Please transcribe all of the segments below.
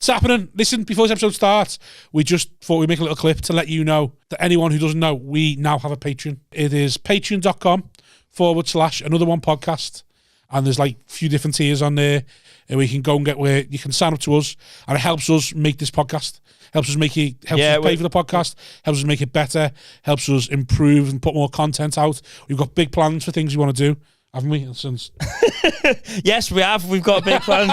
It's happening. Listen, before this episode starts, we just thought we'd make a little clip to let you know that anyone who doesn't know, we now have a Patreon. It is patreon.com/another one podcast. And there's like a few different tiers on there. And we can go and get where you can sign up to us. And it helps us make this podcast. Helps us us pay for the podcast. Helps us make it better. Helps us improve and put more content out. We've got big plans for things we want to do. Haven't we? Since yes, we have. We've got big plans.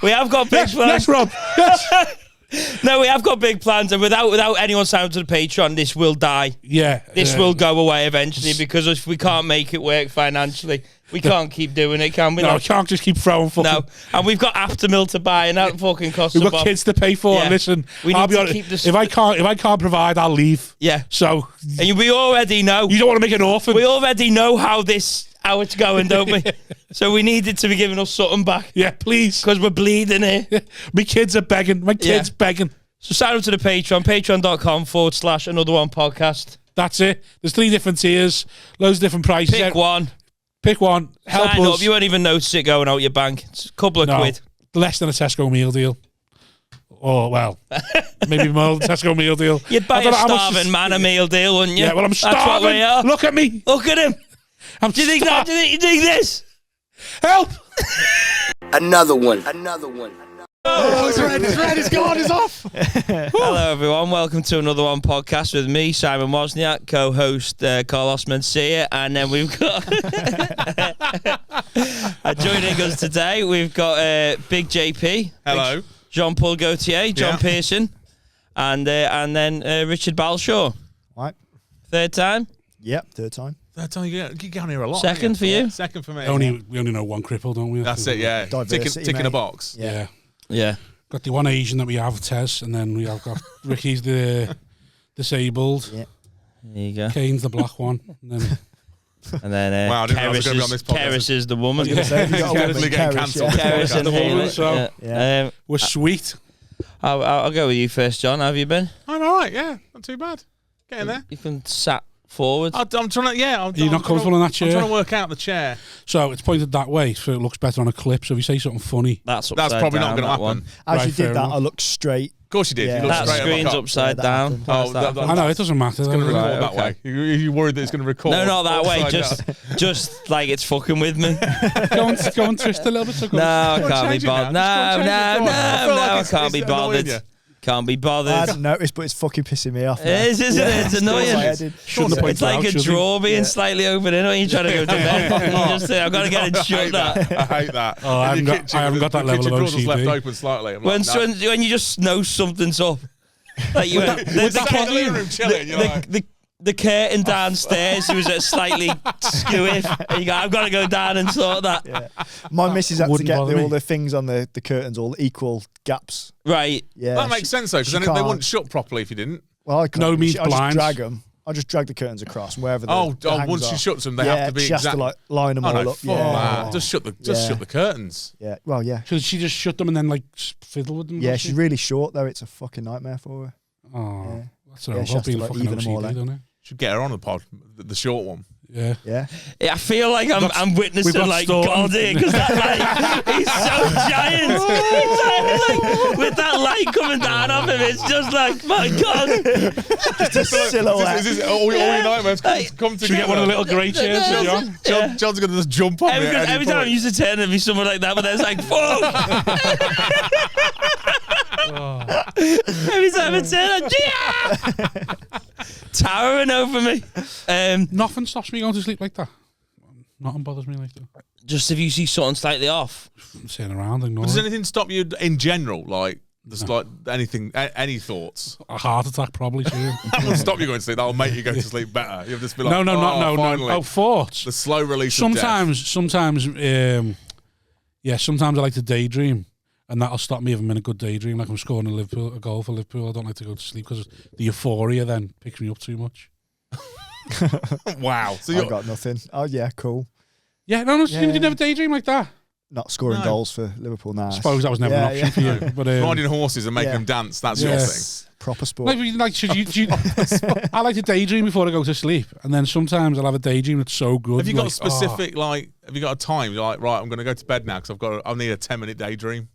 We have got big plans. Yes, Rob. Yes. No, we have got big plans, and without anyone signing to the Patreon, this will die. Yeah. This will go away eventually, because if we can't make it work financially, we can't keep doing it, can we? No, we can't just keep throwing fucking... No, and we've got Aftermill to buy, and that fucking costs We've got kids to pay for. Yeah. Listen, I'll be honest, if I can't provide, I'll leave. Yeah. So... And we already know... You don't want to make an orphan. We already know how it's going, don't we? So we needed to be giving us something back. Yeah, please. Because we're bleeding here. My kids are begging. My kids begging. So sign up to the Patreon, patreon.com/another one podcast. That's it. There's 3 different tiers, loads of different prices. Pick one. Help sign us. up. You won't even notice it going out your bank. It's a couple of quid. Less than a Tesco meal deal. Or, well, maybe more than a Tesco meal deal. You'd buy a starving man a meal deal, wouldn't you? Yeah, well, I'm starving. That's what we are. Look at me. Look at him. Do you think that? Do you think this? Help. Another one. Oh, it's red, it's gone, it's off. Hello everyone, welcome to Another One podcast with me, Simon Wozniak, co-host Carlos Mencia, and then we've got joining us today, we've got Big JP. Hello. Jean-Paul Gaultier, John Pearson, and then Richard Balshaw. Right. Third time? Yep, third time. That's how you get on here a lot. Second for you? Second for me. We only know one cripple, don't we? That's it, yeah. Ticking a box. Yeah. Got the one Asian that we have, Tez, and then we have got Ricky's the disabled. Yeah. There you go. Kane's the black one. And then wow, I didn't know I was going to be on this podcast. Keris is the woman. He's definitely getting cancelled. Keris and the woman. So we're sweet. I'll go with you first, John. How have you been? I'm all right, yeah. Not too bad. Getting there. You can sat forward. I'm trying to, You're not comfortable in that chair? I'm trying to work out the chair. So it's pointed that way, so it looks better on a clip. So if you say something funny... That's probably not going to happen. As you did that, I looked straight. Of course you did. Yeah. You looked That straight screen's upside down. I know, it doesn't matter. It's going to record Right, that way. You're worried that it's going to record? No, not that way. Just like it's fucking with me. Go and twist a little bit. No, I can't be bothered. No, I can't be bothered. Can't be bothered. I hadn't noticed, but it's fucking pissing me off. It is, isn't it? It's annoying. It's like a drawer being slightly open in when you're trying to go to bed. You just say, I've got to get it shut. I hate that. Oh, I haven't got that level of OCD. The left open slightly. When you just know something's up. Like you the curtain downstairs, he was at slightly skewy, and you go, I've got to go down and sort that. Yeah. My missus had to get all the things on the curtains, all equal gaps. Right. Yeah. That makes sense though, because then they wouldn't shut properly if you didn't. Well, I no means I just blinds. drag them. I just drag the curtains across and wherever. Once she shuts them, they have to be she has to like line them all up. Yeah. Just shut the curtains. Yeah. Well, yeah. Should she just shut them and then like fiddle with them? Yeah, she's really short though. It's a fucking nightmare for her. Oh, that's all Yeah, right. she has to, Being like, fucking even them all OCD, out. don't it? Should get her on the pod, the short one. Yeah. Yeah. I feel like I'm witnessing like God here, because that light, he's so giant. Like, with that light coming down off him, it's just like, my God. Just a silhouette. Is this all your nightmares come together? Should we get one of the little grey chairs for John? John's going to just jump on me. Every time I used to turn, it'd be someone like that, but then it's like, fuck. Every time I turn, towering over me. Nothing stops me going to sleep like that. Nothing bothers me like that. Just if you see something slightly off. I'm sitting around ignoring. Does anything stop you in general? Like, just like anything, any thoughts? A heart attack probably too. That will stop you going to sleep. That'll make you go to sleep better. You'll just be like, no. Oh, thoughts. The slow release. Sometimes, sometimes I like to daydream. And that'll stop me if I'm in a good daydream, like I'm scoring a goal for Liverpool. I don't like to go to sleep because the euphoria then picks me up too much. Wow. So I've got nothing. Oh, yeah, cool. Yeah, you didn't have a daydream like that? Not scoring goals for Liverpool now. I suppose that was never an option for you. But, riding horses and making them dance, that's your thing. Proper sport. I like to daydream before I go to sleep. And then sometimes I'll have a daydream that's so good. Have you got a specific, have you got a time? You're like, right, I'm going to go to bed now because I need a 10-minute daydream.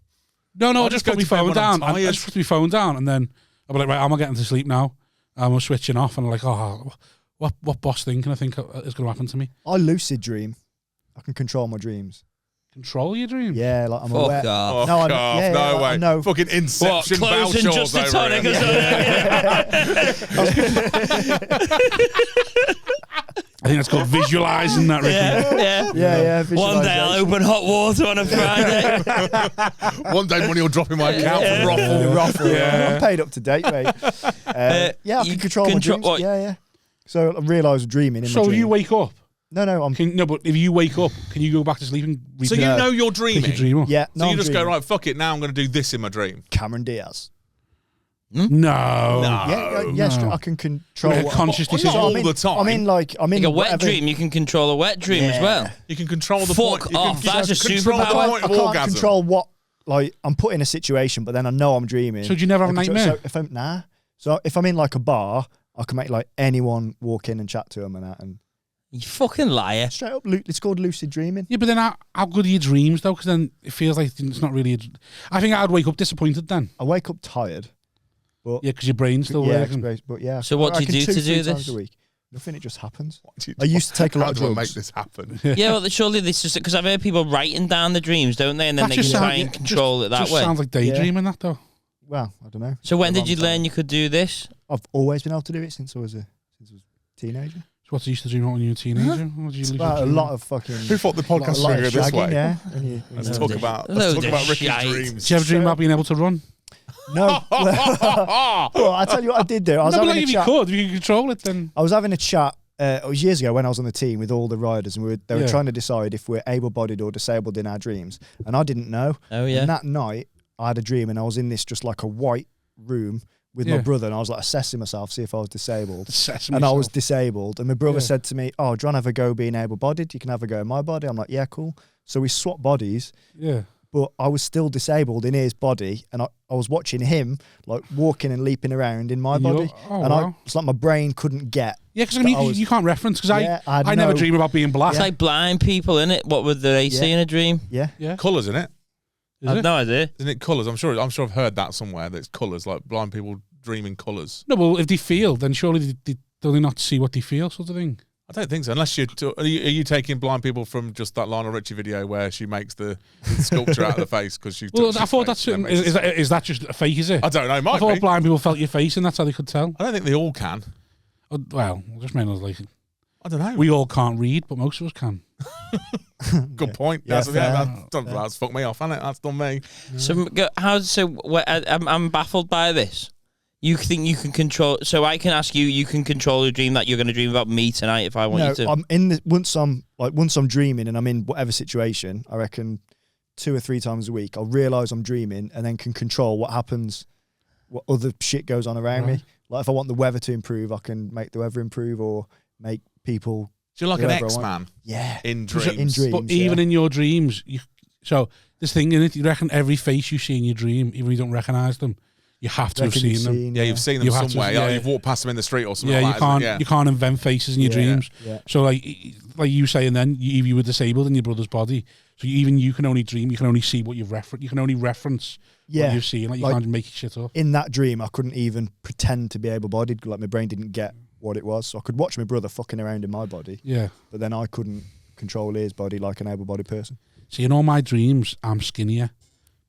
No, I'll I just go put my to bed phone when down. I'm I just put my phone down, and then I'll be like, right, I'm getting to sleep now. I'm switching off, and I'm like, oh, what boss thing can I think is going to happen to me? I lucid dream. I can control my dreams. Control your dreams? Yeah, like I'm Fuck aware. off. No, No way. No. Fucking Inception. What, close and Balshaw's just a over tonic here. or something? I think that's called visualizing that, Ricky. Yeah. One day I'll visualisation. open hot water on a Friday. One day money will drop in my account for The Ruffle. ruffle. Yeah. I'm paid up to date, mate. Yeah, I you can control my dreams. what? Yeah. So I realise dreaming in my So dream. if you wake up, No, but if you wake up, can you go back to sleep and So you know you're pick your dreaming. dream up? Yeah, So you I'm just go, dreaming. right, fuck it, now I'm going to do this in my dream. Cameron Diaz. No. I can control Like a what conscious Well, decision. not all the time. I mean, like Like a wet whatever- dream, you can control a wet dream as well. You can control the Fuck point. You off, can, that's a control the superpower. point I of can't orgasm. control what, like, I'm put in a situation, but then I know I'm dreaming. So do you never have a I control- nightmare? So if I'm So if I'm in like a bar, I can make like anyone walk in and chat to them and that, and You fucking liar. straight up, it's called lucid dreaming. Yeah, but then how good are your dreams, though? Because then it feels like it's not really I think I'd wake up disappointed then. I wake up tired, but Yeah, because your brain's still yeah, working. but yeah. So what I do you reckon do to 2-3 do times this? a week. Nothing, it just happens. What I used to take a lot How of do I drugs. make this happen? Yeah, well, surely this is because I've heard people writing down the dreams, don't they? And then That they can just try sound- and control it that just way. sounds like daydreaming, that, though. Well, I don't know. So when A did long you time. learn you could do this? I've always been able to do it since I was a teenager. So what you used to dream about when you were a teenager? What did you lose Well, your a dream lot about? of fucking. Who thought the podcast was lot going of to go this shagging, way? Yeah. When you Let's Load talk of- about load of Ricky's shite. dreams. Did you ever dream about being able to run? No. Well, I tell you what I did do. I was No, but having like a if you chat. could, if you could control it, then... I was having a chat. It was years ago when I was on the team with all the riders, and they were Yeah. trying to decide if we're able-bodied or disabled in our dreams. And I didn't know. Oh, yeah. And that night, I had a dream, and I was in this just like a white room with my Yeah. brother, and I was like assessing myself, see if I was disabled. Assessing And I was myself. disabled. And my brother Yeah. said to me, "Oh, do you want to have a go being able-bodied? You can have a go in my body." I'm like, "Yeah, cool." So we swapped bodies. Yeah. But I was still disabled in his body, and I was watching him like walking and leaping around in my And you're- body, oh, and wow. it's like my brain couldn't get. Yeah, because I mean, I was- you can't reference, because Yeah, I had I never no- dream about being black. It's like blind people, innit? What would they see Yeah. in a dream? Yeah, Yeah. Colours, isn't it? Is I've it? no idea. Isn't it colours? I'm sure I've heard that somewhere, that it's colours, like blind people dream in colours. No, well, if they feel, then surely do they not see what they feel, sort of thing? I don't think so. Unless are you taking blind people from just that Lionel Richie video where she makes the sculpture out of the face because she? Well, took I thought face that's... and then makes it- Is that just a fake, is it? I don't know. I Might thought be. blind people felt your face and that's how they could tell. I don't think they all can. Oh, well, just meant like... I don't know. We all can't read, but most of us can. Good point. Yeah, That's fucked me off, hasn't it? That's done me. So I'm baffled by this. You think you can control? So I can ask you. You can control a dream that you're going to dream about me tonight if I want you to. I'm in the, once I'm dreaming and I'm in whatever situation, I reckon 2 or 3 times a week I'll realise I'm dreaming and then can control what happens, what other shit goes on around me. Like if I want the weather to improve, I can make the weather improve or make people. So you're like an whoever I X-Man want. Yeah, in In dreams. dreams, But even yeah. in your dreams, so this thing in it, you reckon every face you see in your dream, even if you don't recognise them, you have to have Reckon you've seen them. Yeah, you've seen them You have to- somewhere. yeah. You've walked past them in the street or something Yeah, like that. you can't invent faces in your Yeah. dreams. Yeah. So like you saying then, you were disabled in your brother's body, so you can only dream, you can only see what you've referenced, you can only reference what Yeah. you've seen. Like you Like- can't make shit up. In that dream, I couldn't even pretend to be able-bodied. Like my brain didn't get what it was. So I could watch my brother fucking around in my body, Yeah. but then I couldn't control his body like an able-bodied person. See, in all my dreams, I'm skinnier,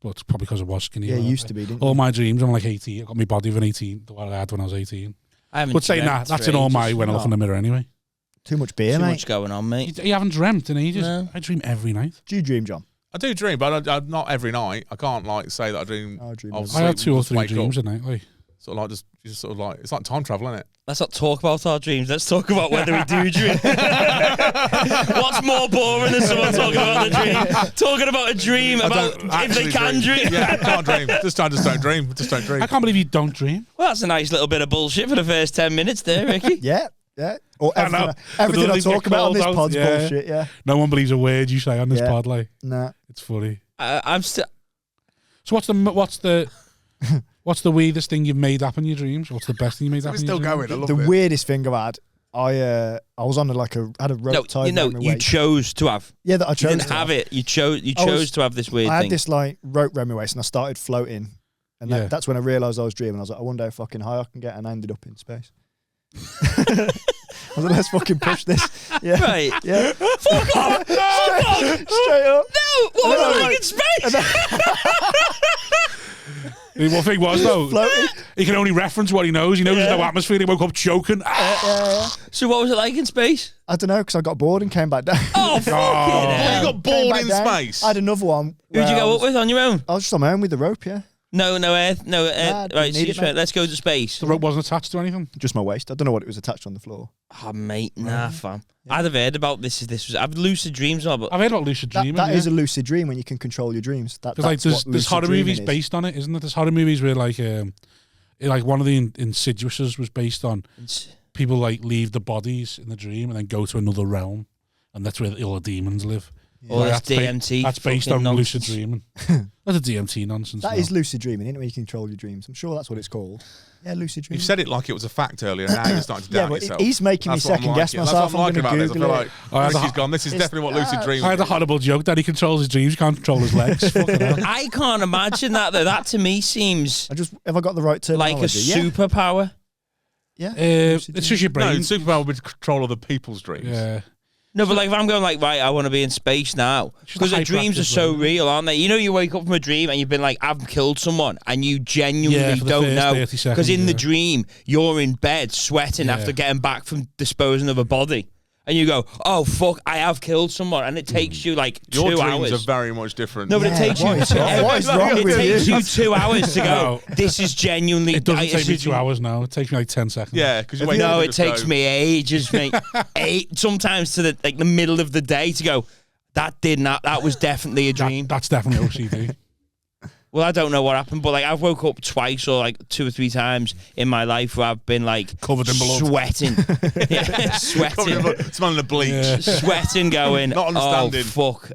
but it's probably because I was skinnier. Yeah, you used to be, didn't All you? my dreams, I'm like 18. I got my body of an 18, the one I had when I was 18. I haven't But saying dreamt that, that's for in all my ages. when I look in the mirror anyway. Too much beer, Too mate. much going on, mate. You haven't dreamt in ages. No. I dream every night. Do you dream, John? I do dream, but not every night. I can't like say that I dream. I dream I'll every I had sleep 2 and or just 3 wake dreams up. a night. Like. Sort of like just sort of like it's like time travel, isn't it? Let's not talk about our dreams. Let's talk about whether we do dream. What's more boring than someone talking about the dream? Talking about a dream about if they can dream. Yeah, I can't dream. Just don't dream. Just don't dream. I can't believe you don't dream. Well, that's a nice little bit of bullshit for the first 10 minutes there, Ricky. Yeah, yeah. Or I know. everything I But talk about on this called out, pod's yeah. bullshit, yeah. No one believes a word you say on this Yeah. pod. Like, Nah. it's funny. I'm still. So what's the weirdest thing you've made up in your dreams? What's the best thing you made up We're in your still dreams? going. I love The it. weirdest thing I've had I was on had a rope tied around my you waist. chose to have. Yeah, that I chose. You didn't have it. You chose to have this weird thing. I had this like rope around my waist, and I started floating, and that's when I realised I was dreaming. I was like, I wonder how fucking high I can get, and I ended up in space. I was like, let's fucking push this. Yeah. Right. Yeah. Fuck off! Straight up. No! What was it like in space? One thing was though, Floating. he can only reference what he knows. He knows there's no atmosphere. He woke up choking. So what was it like in space? I don't know, because I got bored and came back down. Oh, fucking hell. You got bored in space. I had another one. Who'd you go up with on your own? I was just on my own with the rope, yeah. No Earth. Nah, Right, need it, mate. let's go to space. The rope wasn't attached to anything. Just my waist. I don't know what it was attached on the floor. Oh, mate, nah, fam. I'd have heard about this. I've lucid dreams, but I've heard about lucid dreaming. That is a lucid dream when you can control your dreams. Because like there's horror movies based on it, isn't it? There's horror movies where like one of the Insidiouses was based on people like leave the bodies in the dream and then go to another realm, and that's where all the demons live. Or that's DMT. That's based on lucid dreaming. That's a DMT nonsense. That is lucid dreaming, isn't it? When you control your dreams. I'm sure that's what it's called. Yeah, lucid dreaming. You said it like it was a fact earlier, and now you're starting to doubt yourself. He's making me second guess myself. That's what I'm liking about this. I feel like Ricky's gone, this is definitely what lucid dreaming is. I had a horrible joke that he controls his dreams, can't control his legs. Fucking hell. I can't imagine that though. That to me seems have I got the right terminology? like a superpower. Yeah. It's just your brain. No, superpower would control other people's dreams. Yeah. No, but like if I'm going like, right, I want to be in space now. Because the dreams are so real, aren't they? You know, you wake up from a dream and you've been like, I've killed someone, and you genuinely don't know. Because in the dream, you're in bed sweating after getting back from disposing of a body. And you go, oh, fuck, I have killed someone. And it takes you like 2 hours. Your dreams are very much different. No, but it takes you what is wrong with takes you? you 2 hours to go, this is genuinely... It doesn't take me 2 hours now. It takes me like 10 seconds. Yeah, because no, it takes me ages, mate. Sometimes to the middle of the day to go, that was definitely a dream. That's definitely OCD. Well, I don't know what happened, but like I've woke up twice or like 2 or 3 times in my life where I've been like covered in blood, sweating, smelling the bleach, sweating, going, not understanding. Oh fuck,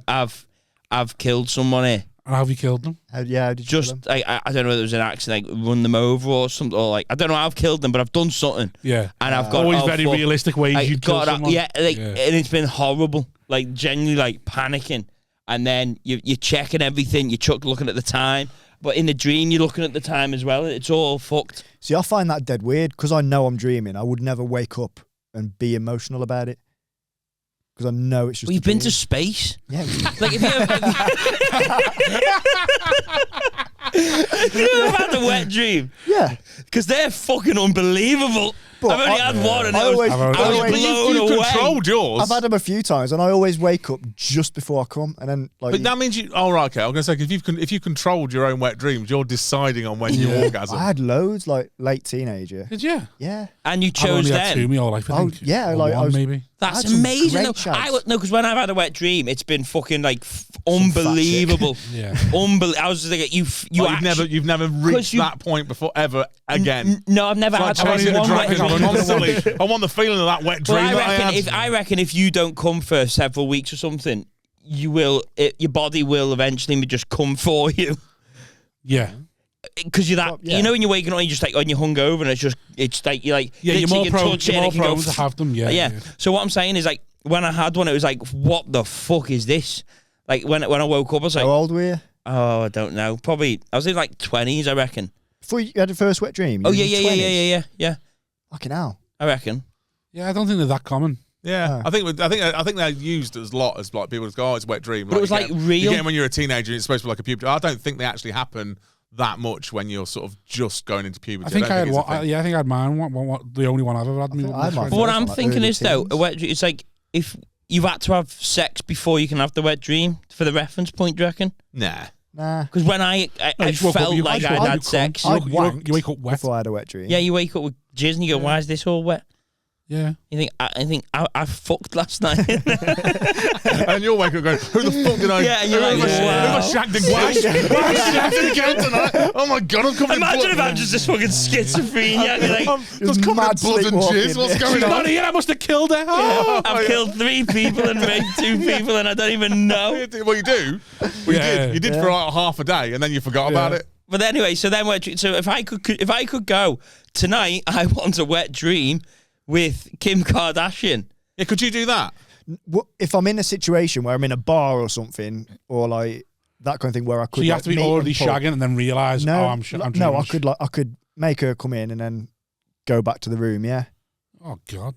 I've killed someone here. And have you killed them? How did you just kill them? like I don't know whether it was an accident, like run them over or something, or like I don't know how I've killed them, but I've done something. Yeah, and I've got always very realistic ways you kill someone. Yeah, and it's been horrible, like genuinely like panicking. And then you're checking everything, you're looking at the time. But in the dream, you're looking at the time as well. It's all fucked. See, I find that dead weird because I know I'm dreaming. I would never wake up and be emotional about it because I know it's just. Well, you've been to space. Yeah. Like if you ever had a wet dream? Yeah. Because they're fucking unbelievable. I've only had one and I was blown away. You controlled yours. I've had them a few times and I always wake up just before I come and then like. But that means you. Oh right, okay. I'm gonna say if you controlled your own wet dreams, you're deciding on when you orgasm. I had loads like late teenager. Did you? Yeah. And you chose I've only had 2 my whole life. I think. Yeah, like one, maybe. That's amazing. Because when I've had a wet dream, it's been fucking like unbelievable. Yeah, I was just like, you've never reached that point before ever again. No, I've never had one wet dream. I want the feeling of that wet dream. I reckon if you don't come for several weeks or something, your body will eventually just come for you. Yeah. Because you're that, you know, when you're waking up, you're just like, when you're hungover, and it's like, you're like, you're more prone to have them, yeah. So what I'm saying is, like, when I had one, it was like, what the fuck is this? Like, when I woke up, I was like, how old were you? Oh, I don't know. Probably, I was in like 20s, I reckon. Before you had your first wet dream? Yeah. Fucking hell. I reckon. Yeah, I don't think they're that common. Yeah, I think they're used as a lot as like people just go, oh, it's a wet dream. But it was like real. You get them when you're a teenager, and it's supposed to be like a puberty. I don't think they actually happen that much when you're sort of just going into puberty. I think I had mine. The only one I've ever had. But what I'm thinking is though, a wet dream. It's like if you've had to have sex before you can have the wet dream. For the reference point, do you reckon? Nah. Because when I felt like I'd had sex, you wake up wet before I had a wet dream. Yeah, you wake up with jizz and you go, "Why is this all wet?" Yeah. You think I fucked last night. And you'll wake up going, who the fuck did I? Yeah, and you're like, who have I shagged again? Why have I shagged again tonight? Oh my god, I'm coming. Imagine if I'm just this fucking schizophrenia. I'm just covered in blood and jizz. What's going on? Not here. I must have killed her. Oh, I've killed 3 people and raped 2 people, and I don't even know. Well, you do. You did for like half a day, and then you forgot about it. But anyway, so if I could go tonight, I want a wet dream with Kim Kardashian. Yeah, could you do that? If I'm in a situation where I'm in a bar or something, or like that kind of thing, where I could. So you have to be already shagging and then realise, I'm no, I could make her come in and then go back to the room. Yeah. Oh God.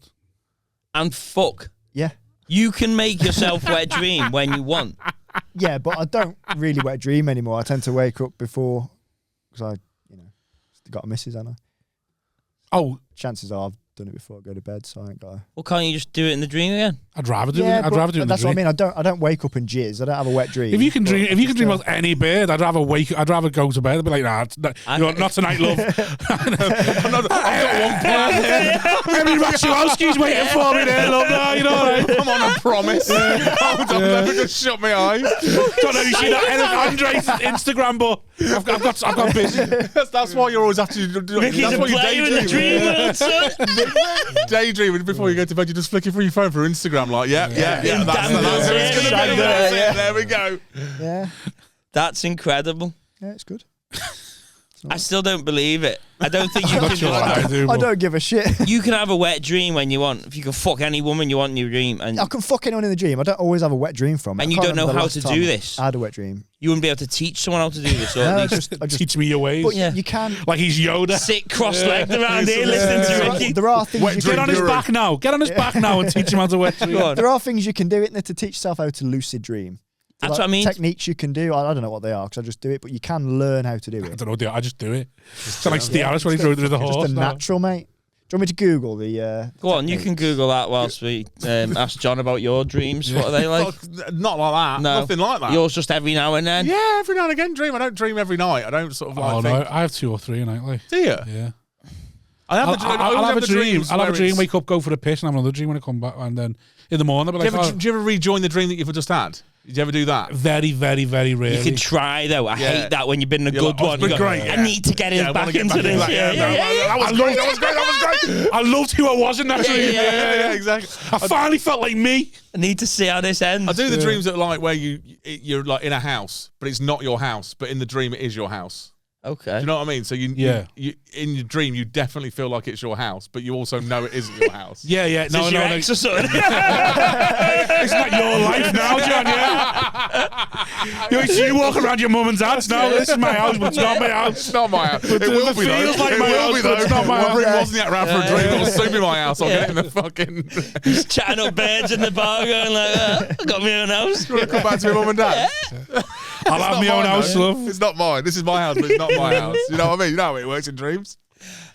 And fuck. Yeah. You can make yourself wet dream when you want. Yeah, but I don't really wet dream anymore. I tend to wake up before because I, got a missus, haven't I? Oh, chances are I've done it before I go to bed, so I ain't got. Well, can't you just do it in the dream again? I'd rather do it. I'd rather do it in the that's dream. what I mean. I don't wake up and jizz. I don't have a wet dream. If you can dream about any bird, I'd rather go to bed and be like, not tonight, love. I've got one plan. Maybe Rachulowski's waiting for me there, love. No, you know, I'm on a promise. Hold on, let me just shut my eyes. Don't know if you see that Andre's Instagram, but I've got busy. That's why you're always after. Ricky's a player in the dream world, son. Daydreaming before you go to bed, you're just flicking through your phone for Instagram, like, yeah. That's who it's going to be. There we go. Yeah. That's incredible. Yeah, it's good. I still don't believe it. I don't think you can. I don't give a shit. You can have a wet dream when you want. If you can fuck any woman you want in your dream, and I can fuck anyone in the dream. I don't always have a wet dream from it. And you don't know how to do this. I had a wet dream. You wouldn't be able to teach someone how to do this, or No, at least I just teach me your ways. But you can. Like he's Yoda. sit cross-legged around here listening to Ricky. There are things you Get on his back now. Get on his back now and teach him how to wet dream. There are things you can do to teach yourself how to lucid dream. That's what I mean. Techniques you can do. I don't know what they are because I just do it, but you can learn how to do it. I don't know. I just do it. So like Steve Harris when he threw through the horse. Just a natural, mate. Do you want me to Google the? Go on, you can Google that whilst we ask John about your dreams. What are they like? Not like that. No. Nothing like that. Yours just every now and then? Yeah, every now and again dream. I don't dream every night. I don't sort of like think. No, I have 2 or 3 a night. Like. Do you? Yeah. I'll have a dream. I'll have a dream, wake up, go for a piss, and have another dream when I come back. And then in the morning, I'll be like, do you ever rejoin the dream that you've just had? Did you ever do that? Very, very, very rarely. You can try, though. I hate that when you've been in a good one. It's been great. I need to get him back into this. That was great. I loved who I was in that dream. Yeah, exactly. I finally felt like me. I need to see how this ends. I do the dreams that are like where you're like in a house, but it's not your house, but in the dream it is your house. Okay. Do you know what I mean? So you in your dream you definitely feel like it's your house, but you also know it isn't your house. Yeah. No, ex or something? It's not your life now, John. Yeah. You walk around your mum and dad's now. This is my house, but it's not my house. It's not my house. It will be though. Feels like my house, but it's not my house. My dream wasn't yet around for a dream. It'll soon be my house. I'll get it in the fucking. Just chatting up beds in the bar, going like, I got my own house. You want to come back to my mum and dad? I'll have my own house, love. It's not mine. This is my house, but it's not my house. You know what I mean? You know how it works in dreams.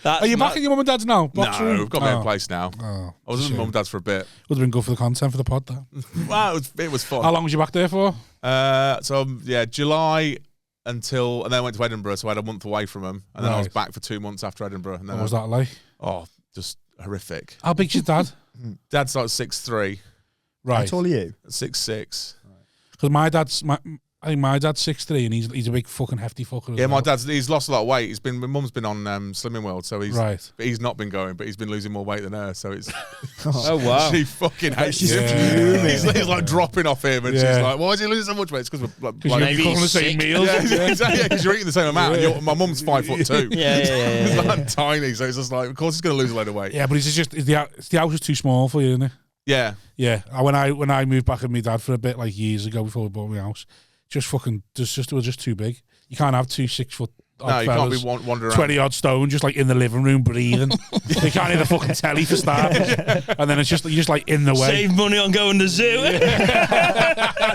Are you back at your mum and dad's now? No, we've got my own place now. I was with mum and dad's for a bit. Would have been good for the content for the pod, though. Well, it was fun. How long was you back there for? July until, and then I went to Edinburgh, so I had a month away from them, and then I was back for 2 months after Edinburgh. And then what was that like? Oh, just horrific. How big's your dad? Dad's like 6'3". Right. How tall are you? 6'6". Because I think my dad's 6'3", and he's a big fucking hefty fucker. Yeah, my dad's he's lost a lot of weight. My mum's been on Slimming World, so he's not been going, but he's been losing more weight than her. So it's oh wow, she fucking hates him. He's like dropping off him, and she's like, "Why is he losing so much weight?" It's because we're like, maybe cooking the same meals. Exactly, because you're eating the same amount. And my mum's 5'2". Yeah. He's like tiny, so it's just like, of course, he's going to lose a load of weight. Yeah, but the house is too small for you, isn't it? Yeah. When I moved back with my dad for a bit, like years ago before we bought my house. It was just too big. You can't have 2 6-foot you can't be wandering 20 odd stone just like in the living room breathing. They can't hear the fucking telly for starters. And then you're just like in the way. Save money on going to zoo.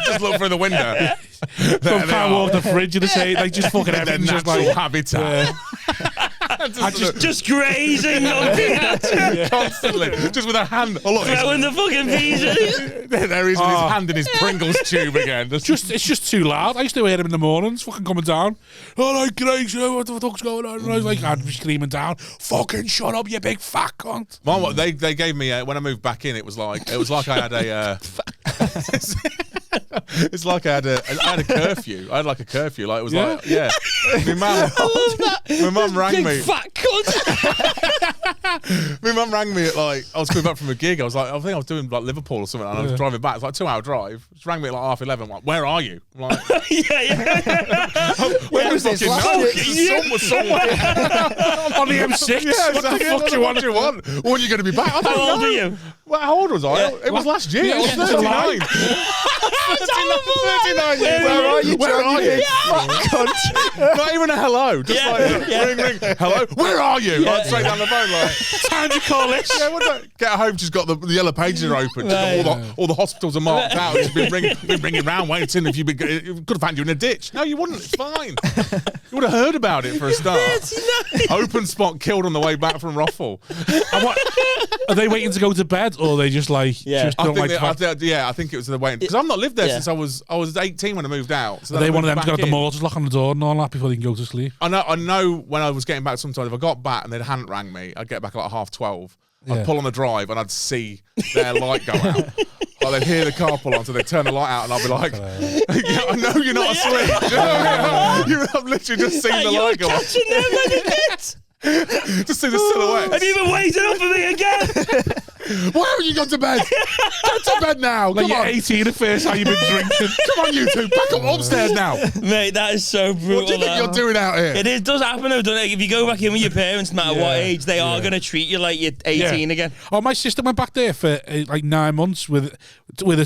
Just look through the window. Can't walk the fridge in the same, like just fucking everything's just like habitat. just grazing on peanuts. Constantly. Just with a hand. Oh, look, throwing the fucking peas in. There he is with his hand in his Pringles tube again. It's just too loud. I used to hear him in the mornings fucking coming down. Oh, like, Grace, what the fuck's going on? And I was like, I'd be screaming down, fucking shut up, you big fat cunt. Mine, they gave me, when I moved back in, it was like I had a... It's like I had a curfew. I had like a curfew. Like it was like, yeah. My mum rang me. Fat cunt. My mum rang me at I was coming back from a gig. I was like, I think I was doing Liverpool or something, and I was driving back. It's like a 2-hour drive. She rang me at 11:30. I'm like, where are you? I'm like, Where was this? The sun was somewhere on the M6. Yeah, What the fuck do you want? What do you want? When are you going to be back? I don't How old know. are you? Well, how old was I? It was last year. I was 39. 39 years. Where are you? Where are you? Not even a hello. Just ring. Hello. Where are you? Like, straight down the phone. Like, Time to call this. yeah, what's that? Get home. She's got the yellow pages are open. All the hospitals are marked out. She's been ringing round waiting. If you could have found you in a ditch. No, you wouldn't. It's fine. You would have heard about it for a start. Open spot killed on the way back from Ruffle. And what, are they waiting to go to bed, or are they just like just don't like? I think it was the waiting because I've not lived there since I was 18 when I moved out. So they one of them to go to the mortars, lock on the door and all that before they can go to sleep. I know. When I was getting back, sometimes if I got back and they hadn't rang me, I'd get back at 12:30. I'd pull on the drive and I'd see their light go out. Or they'd hear the car pull on, so they'd turn the light out, and I'd be like, yeah, I know you're not asleep. I've literally just seen the light go off. Just see the silhouette. Have you been waiting up for me again? Why haven't you gone to bed? Go to bed now. Like Come you're on. 18 the first time you've been drinking. Come on, you two. Back up upstairs now. Mate, that is so brutal. What do you think you're doing out here? It does happen though, doesn't it? If you go back in with your parents, no matter what age, they are going to treat you like you're 18 again. Oh, my sister went back there for 9 months with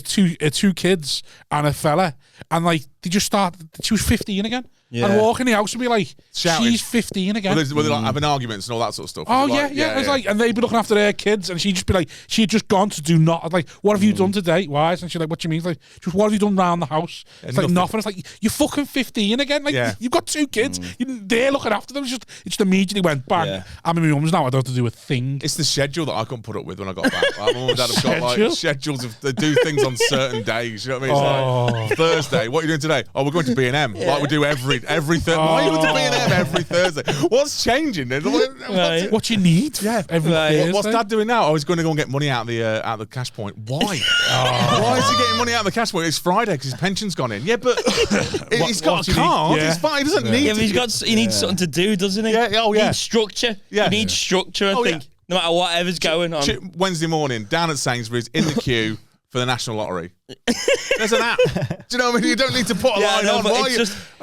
two kids and a fella, and like they just started. She was 15 again. Yeah. And walk in the house and be like, shouting. She's 15 again. Were they like having arguments and all that sort of stuff? Oh, yeah. It was like, and they'd be looking after their kids, and she'd just be like, she had just gone to do not, like, what have you done today? Why? And she's like, what do you mean? It's like, just what have you done round the house? It's like nothing. It's like, you're fucking 15 again. Like, you've got two kids. They're looking after them. It just immediately went bang. Yeah. I'm in my mum's now. I don't have to do a thing. It's the schedule that I couldn't put up with when I got back. Like, my mum and dad have got like schedules of they do things on certain days. You know what I mean? It's like Thursday. What are you doing today? Oh, we're going to B&M. Like we do every Thursday. Why are you going to B&M every Thursday? What's changing? What you need? Yeah. Every Thursday. What's Dad doing now? Oh, he's going to go and get money out of the cash point. Why? Why is he getting money out of the cash point? It's Friday because his pension's gone in. Yeah, but he's got a card. It's fine. He doesn't need. Yeah, but he needs something to do, doesn't he? Yeah. Oh, yeah. He needs structure. Yeah. He needs structure. I think no matter whatever's going on. Wednesday morning down at Sainsbury's in the queue for the National Lottery. There's an app. Do you know what I mean? You don't need to put a line on. Why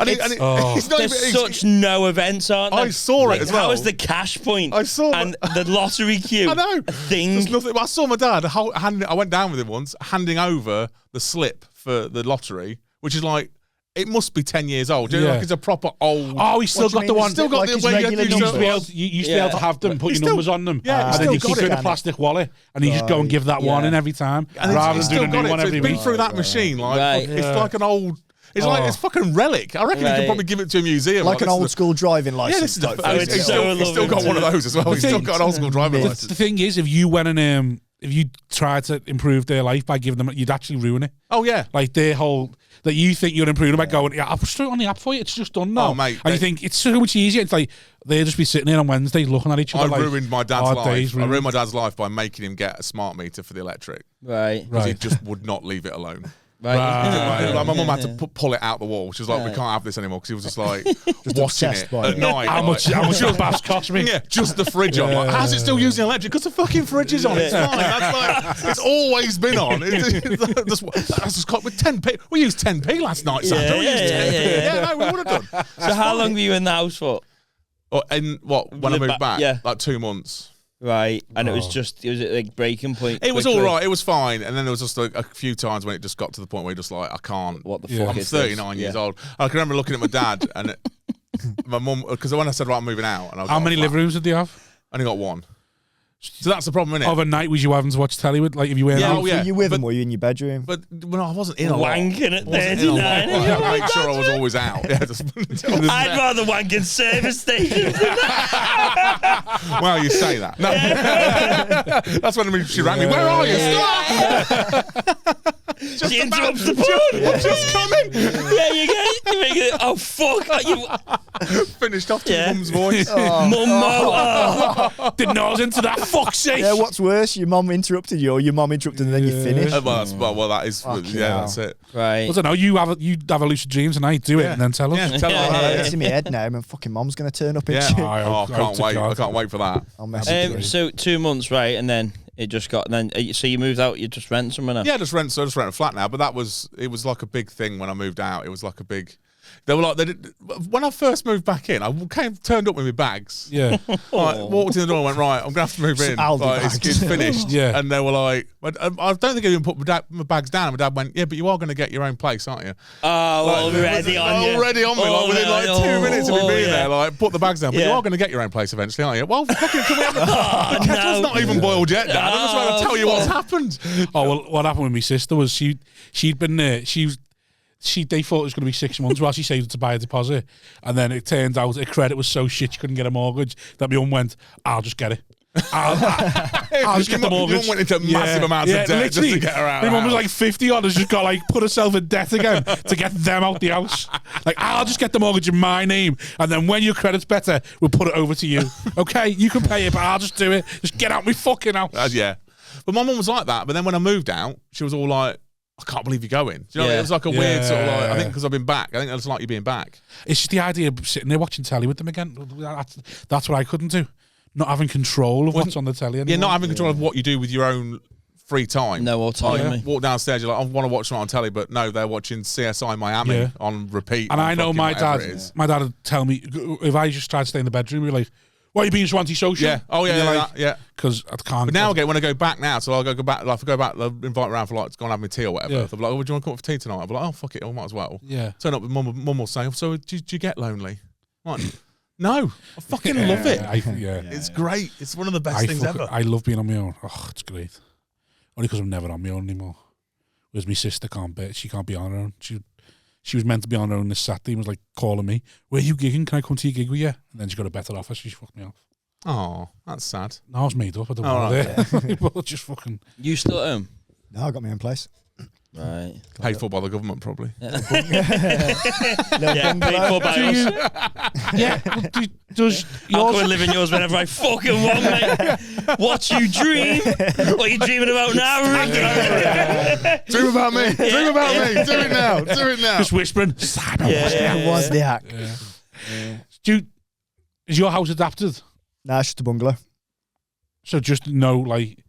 There's such no events, aren't there? I saw it as well. How is the cash point? I saw and the lottery queue. I know. A thing. There's nothing. I saw my dad. I went down with him once, handing over the slip for the lottery, which is like. It must be 10 years old. You know, like it's a proper old. Oh, he's still got the one. Still got the regular numbers. You used to be able to have them, put your numbers on them, and then you keep it in a plastic wallet, and you just go and give that one in every time, rather than doing a new one every week. It's been through that machine, like it's like an old. It's like it's fucking relic. I reckon you could probably give it to a museum. Like an old school driving license. He's still got one of those as well. He's still got an old school driving license. The thing is, if you went and if you tried to improve their life by giving them, you'd actually ruin it. Oh yeah, like their whole. That you think you're improving by going, I'll put it on the app for you. It's just done now. Oh, mate. And you think it's so much easier. It's like they'll just be sitting there on Wednesdays looking at each other. I ruined my dad's life. I ruined my dad's life by making him get a smart meter for the electric. Right. Because he just would not leave it alone. Right. Like my mum had to pull it out the wall. She was like, we can't have this anymore because he was just like washing it at night. How much the baths cost me? Yeah, just the fridge on. Like, how's it still using electric? Because the fucking fridge is on. It's fine. That's like it's always been on. That's with 10p. We used 10p last night, Sandra. We used 10p. Yeah, no, we would have done. So how long were you in the house for? And what? When I moved back? Yeah, like 2 months. Right, and it was at like breaking point. It was all right. It was fine, and then there was just a few times when it just got to the point where you're just like, I can't. What the fuck? I'm 39 years old. I can remember looking at my dad and my mum because when I said, right, I'm moving out, and I was how many living rooms did you have? Only got one. So that's the problem, innit? Overnight, was you having to watch telly with, like, if you were out? Were you with them? Were you in your bedroom? But when I wasn't in a lot. Wanking at 39. I make sure I was always out. I'd rather wank in service stations. Well, you say that. No. That's when she rang me. Where are you? Stop! She interrupts the porn. Just coming. Yeah, you make it. Oh fuck! Finished off to mum's voice. Mummo. Didn't know I was into that. Fuck's sake. Yeah, what's worse, your mum interrupted you, or your mum interrupted and then you finished? Well, that is. That's it. Right. I don't know. You have a lucid dreams and I do it and then tell us. Yeah, tell her It's in my head now. My fucking mum's gonna turn up. Yeah. And I can't wait. I can't wait for that. I'll message you. So 2 months, right, and then it just got. And then so you moved out. You just rent somewhere now. Yeah, I just rent a flat now. But it was like a big thing when I moved out. It was like a big. They were like, when I first moved back in, I turned up with my bags. Yeah. Walked in the door and went, right, I'm going to have to move in. Like, it's finished. Yeah. And they were like, I don't think I even put my bags down. My dad went, yeah, but you are going to get your own place, aren't you? Oh, already on you. Already on me. Like, within 2 minutes of me being there, like, put the bags down. But you are going to get your own place eventually, aren't you? Well, fucking, can we have the kettle's not even boiled yet, Dad. I'm just trying to tell you what's happened. Oh, well, what happened with my sister was she'd been there. They thought it was going to be 6 months while she saved it to buy a deposit. And then it turned out her credit was so shit she couldn't get a mortgage that my mum went, I'll just get it. I'll just get the mortgage. Your mum went into massive amounts of debt just to get her out. My mum was like 50 on, has just got like put herself in debt again to get them out the house. Like, I'll just get the mortgage in my name, and then when your credit's better, we'll put it over to you. Okay, you can pay it, but I'll just do it. Just get out my fucking house. Yeah. But my mum was like that. But then when I moved out, she was all like, I can't believe you're going. Do you know, it was like a weird sort of like, I think because I've been back. I think I just like you being back. It's just the idea of sitting there watching telly with them again. That's what I couldn't do. Not having control of what's on the telly anymore. Yeah, not having control of what you do with your own free time. No autonomy. Like, walk downstairs, you're like, I want to watch something on telly, but no, they're watching CSI Miami on repeat. And I know my dad would tell me, if I just tried to stay in the bedroom, he'd be like, why are you being so antisocial? Yeah. Oh, yeah, yeah. Because I can't. But now, when I go back now, so I'll go back, like, if I go back, I'll invite around for, like, to go and have my tea or whatever. Yeah. They'll be like, oh, do you want to come up for tea tonight? I'll be like, oh, fuck it, I might as well. Yeah. Turn up with mum will say, so do you get lonely? Like, no. I fucking love it. It's great. It's one of the best things ever. I love being on my own. Oh, it's great. Only because I'm never on my own anymore. Whereas my sister she can't be on her own. She was meant to be on her own this Saturday and was like calling me, where are you gigging? Can I come to your gig with you? And then she got a better offer, so she fucked me off. Oh, that's sad. No, I was made up. I don't know. Right. Just fucking. You still at home? No, I got my own place. Right. Paid for by the government, probably. Paid for by us. Yeah. Does I'll go and live in yours whenever I fucking want, mate. What you dream? What are you dreaming about now, Rick? Dream about me. Dream about me. Do it now. Do it now. Just whispering. Was the hack. Is your house adapted? Nah, it's just a bungalow. So just no ramping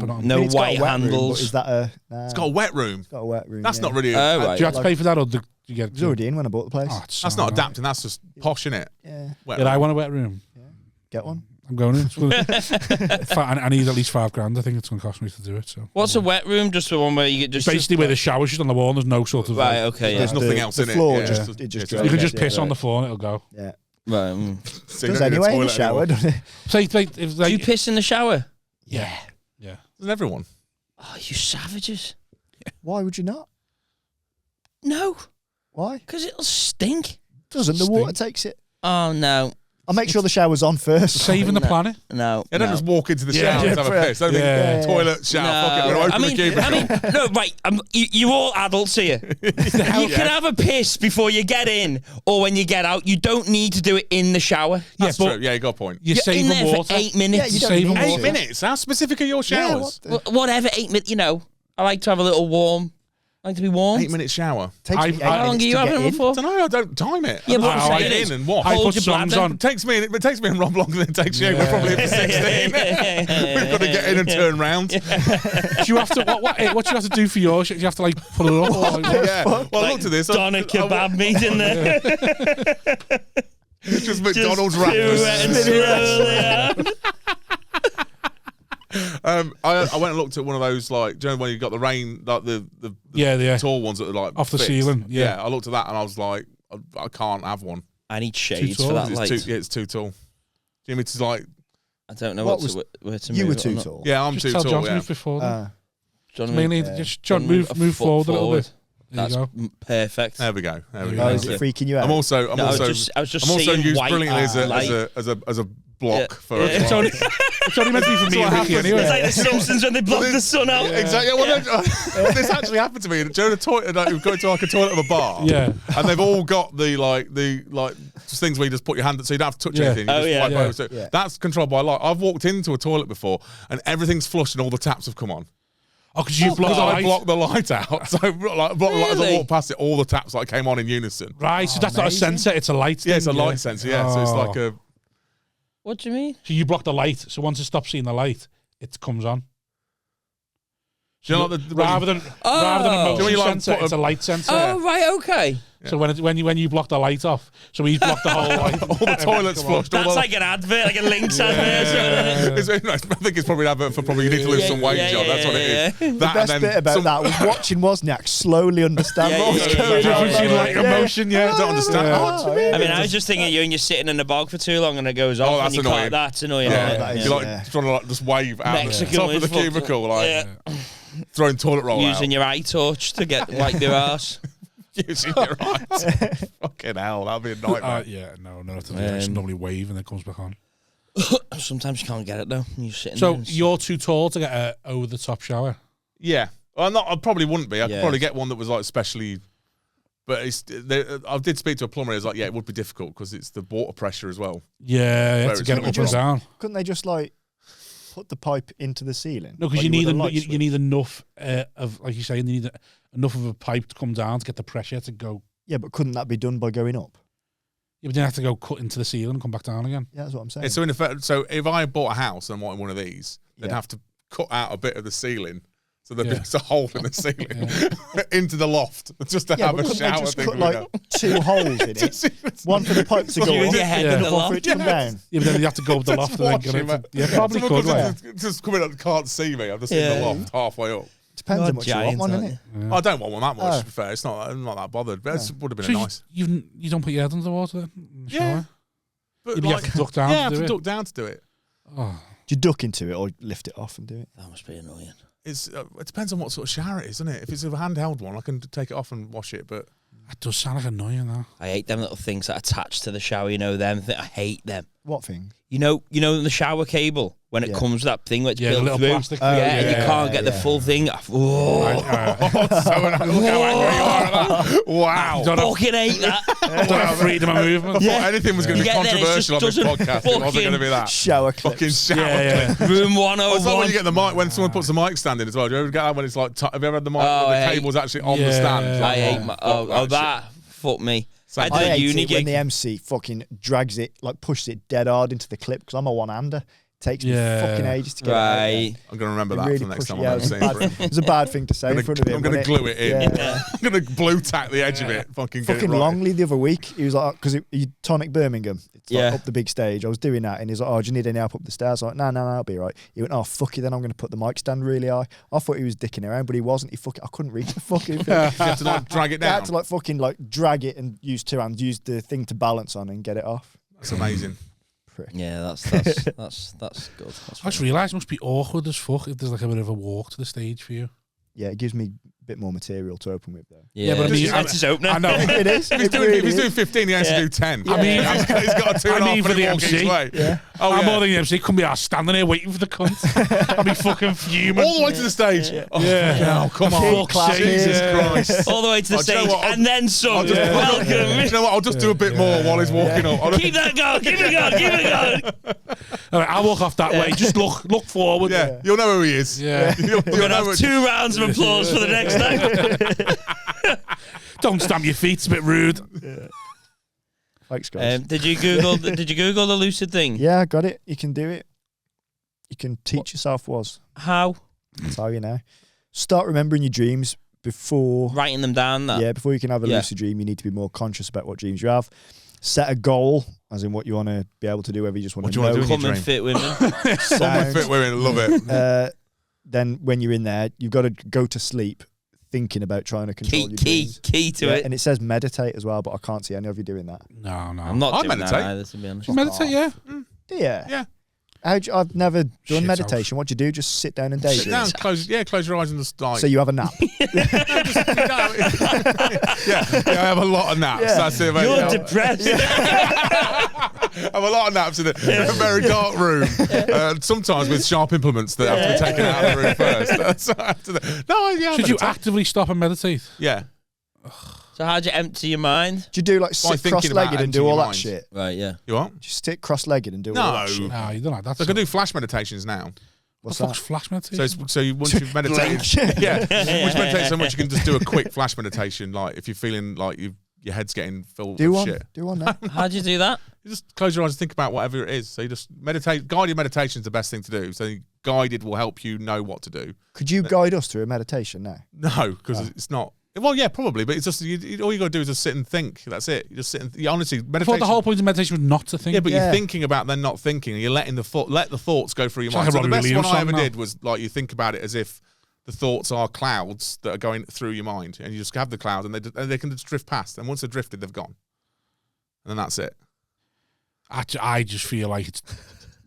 on. No It's white got a wet room, handles. but is that a? Nah, It's got a wet room. It's got a wet room. That's not really. Right. Do you have to pay for that, or do you get? It was already in when I bought the place. Oh, That's not adapting. That's just posh, innit? Yeah. I want a wet room. Get one. I'm going in. I need at least $5,000. I think it's going to cost me to do it. So. What's a wet room? Just the one where you get just basically where the shower's just on the wall and there's no sort of right. Okay. There's nothing else in the floor it. It just you can just piss on the floor and it'll go. Yeah. Right. Does anyway in the shower, doesn't it? So, Do you piss in the shower? Yeah. Doesn't everyone? Oh, you savages! Why would you not? No. Why? Because it'll stink. Doesn't the water takes it? Oh no. I'll make sure the shower's on first. Saving the planet. No. Yeah, don't just walk into the shower and have a piss. Don't think toilet, shower, fuck it. We'll open the cubicle. No, right. You're all adults here. You can have a piss before you get in or when you get out. You don't need to do it in the shower. That's true. Yeah, you got a point. You're in there water. for 8 minutes. Yeah, you don't need 8 minutes? How specific are your showers? Whatever, 8 minutes. You know, I like to have a little warm. I like to be warm. 8 minute shower. Takes me 8 How long are minutes you to having get them in. for? I don't know. I don't time it. Yeah, but I get in and wash. I Hold put your songs bladder. on. It takes me and Rob longer than it takes you. We're probably here for 16. We've got to get in and turn round. Do you have to what do you have to do for yours? Do you have to like pull it up? Or, like, Yeah. Well, I looked at this. Donna kebab meat in there. Just McDonald's Just wrappers. I went and looked at one of those, like, do you know when you got the rain, like the tall ones that are like off the fixed? ceiling. Yeah, I looked at that and I was like, I can't have one. I need shades tall. for that It's light. it's too tall. Do you need me to like? I don't know What where to You move were it too or not. tall. Yeah, I'm just too tell tall. John to Yeah. move before. John, Mainly, just John move forward a little bit. That's perfect. There we go. Is it freaking you out? I was just used white brilliantly as a block for. It's only meant to be for me and Ricky anyway. It's like the Simpsons when they block the sun out. Exactly. Well, this actually happened to me. Do you know the toilet? We've got to like a toilet of a bar. Yeah. And they've all got the just things where you just put your hand, so you don't have to touch anything. That's controlled by light. I've walked into a toilet before, and everything's flushed, and all the taps have come on. Oh, because you blocked the light? I blocked the light out. So as I walked past it, all the taps came on in unison. Right, so that's not a sensor, it's a light thing. Yeah, it's a light sensor, yeah. So it's like a... What do you mean? So you block the light, so once it stops seeing the light, it comes on. So rather than a motion sensor, it's a light sensor. Oh, right, okay. Yeah. So when you block the light off, so he's blocked the whole light. All the toilets flushed. That's like an advert, like a Lynx advert. I think it's probably an advert for you need to lose some weight, John. That's what it is. The best bit about that was watching Wozniak slowly understand what was going on. Like emotion, I don't understand. I mean, I was just thinking you're sitting in the bog for too long and it goes off. That's annoying. That's annoying. You're like trying to just wave out the top of the cubicle, like throwing toilet roll out. Using your eye torch to wipe your ass. Using your eyes. Fucking hell, that'd be a nightmare. No, I just normally wave and it comes back on. Sometimes you can't get it though. You're sitting so you're too tall to get an over-the-top shower? Yeah. Well, I probably wouldn't be. I could probably get one that was like specially... But I did speak to a plumber. He was like, it would be difficult because it's the water pressure as well. Yeah, to get it up and down. Couldn't they just like put the pipe into the ceiling? No, because you need enough of, like you say, you need enough of a pipe to come down to get the pressure to go. Yeah, but couldn't that be done by going up? Yeah, but then you have to go cut into the ceiling and come back down again. Yeah, that's what I'm saying. Yeah, so in effect, if I bought a house and wanted one of these, they'd have to cut out a bit of the ceiling. So there'd be just a hole in the ceiling into the loft just to have a shower. Just cut like 2 holes in it. One for the pipe to go up, and one for it to come down. Yeah, but then you have to go up the loft and then get it. Yeah, probably could. Just come in and can't see me. I'm just in the loft halfway up. Depends how much you want one, innit? Yeah. I don't want one that much, to be fair. I'm not that bothered. But it would have been nice. You don't put your head under the water then? Yeah. But you have to duck down to do it. Yeah, I have to duck down to do it. Oh. Do you duck into it or lift it off and do it? That must be annoying. It depends on what sort of shower it is, doesn't it? If it's a handheld one, I can take it off and wash it, but... That does sound like annoying, though. I hate them little things that attach to the shower, them. I hate them. What thing? You know the shower cable, when it comes with that thing where it's built little through. Plastic and you can't get the full thing. Oh. Look how angry you are at that. Wow. I fucking hate that. Don't have freedom of movement. I thought anything was going to be controversial on this podcast. It wasn't going to be that. Shower clips. Fucking shower clips. Room 101. It's like when you get the mic, when someone puts the mic stand in as well. Do you ever get that when it's like, have you ever had the mic where the cable's actually on the stand? I hate that. Fuck me. I hate it when the MC fucking drags it, like pushes it dead hard into the clip because I'm a one-hander. It takes me fucking ages to get it out. I'm going to remember that for the next time I'm seeing it. It's a bad thing to say in front of him. I'm going to glue it in. Yeah. I'm going to blue tack the edge of it. Fucking Longley the other week, he was like, because Tonic Birmingham, it's like up the big stage. I was doing that and he's like, do you need any help up the stairs? I was like, no, I'll be right. He went, fuck you, then I'm going to put the mic stand really high. I thought he was dicking around, but he wasn't. I couldn't reach the fucking thing. You have to like drag it down. I had to fucking drag it and use 2 hands, use the thing to balance on and get it off. That's amazing. Yeah, that's good. I just realised it must be awkward as fuck if there's like a bit of a walk to the stage for you. Yeah, it gives me a bit more material to open with, though. Yeah, but I mean, that's his opener. I know. It is. If he's doing 15, he has to do 10. Yeah. I mean, he's got a 2.5 for the MC. Yeah. I'm more than the MC. Couldn't be arsed standing here waiting for the cunt. I'd be fucking fuming. All the way to the stage. Oh, come on. Jesus Christ. All the way to the stage and then some. Welcome. You know what? I'll just do a bit more while he's walking up. Keep that going. Keep it going. All right, I'll walk off that way. Just look forward. Yeah, you'll know who he is. Yeah. We're going to have 2 rounds of applause for the next time. Don't stamp your feet. It's a bit rude. Yeah. Thanks, guys. Did you Google the lucid thing? Yeah, I got it. You can do it. You can teach yourself How? That's how you know. Start remembering your dreams before writing them down. Yeah, before you can have a lucid dream, you need to be more conscious about what dreams you have. Set a goal, as in what you want to be able to do, whether you just want to know. Come and fit women. Come and fit women, love it. Then when you're in there, you've got to go to sleep thinking about trying to control your dreams. Key to it. And it says meditate as well, but I can't see any of you doing that. No. I'm not doing meditate. that either, to be honest. You meditate, yeah. Yeah. Yeah. I've never done Shit meditation. What do you do? Just sit down and daydream. Sit down, close your eyes and just like. So you have a nap. I have a lot of naps. Yeah. That's it, mate. You're depressed. I have a lot of naps in a very dark room. Sometimes with sharp implements that have to be taken out of the room first. That's what I have to do. Should you actively stop and meditate? Yeah. So how'd you empty your mind? Do you do like sit cross-legged and do all that mind. shit? Right, yeah. You what? Just sit cross-legged and do all that shit. No, you don't like that. So I can do flash meditations now. What's What the fuck's that? flash meditation? So once you've meditated, once you meditate so much, you can just do a quick flash meditation. Like if you're feeling like your head's getting filled Do with one. shit. Do one now. How'd you do that? You just close your eyes and think about whatever it is. So you just meditate. Guided meditation is the best thing to do. So guided will help you know what to do. Could you guide us through a meditation now? No, because it's not. Well, yeah, probably, but it's just all you got to do is just sit and think. That's it. You just sit and honestly I meditation. thought the whole point of meditation was not to think. Yeah, but you're thinking about then not thinking, and you're letting the thoughts go through your mind. like a So the Robbie best one Williams I ever song now. did was like you think about it as if the thoughts are clouds that are going through your mind, and you just have the clouds, and they can just drift past. And once they're drifted, they've gone, and then that's it. I just feel like it's.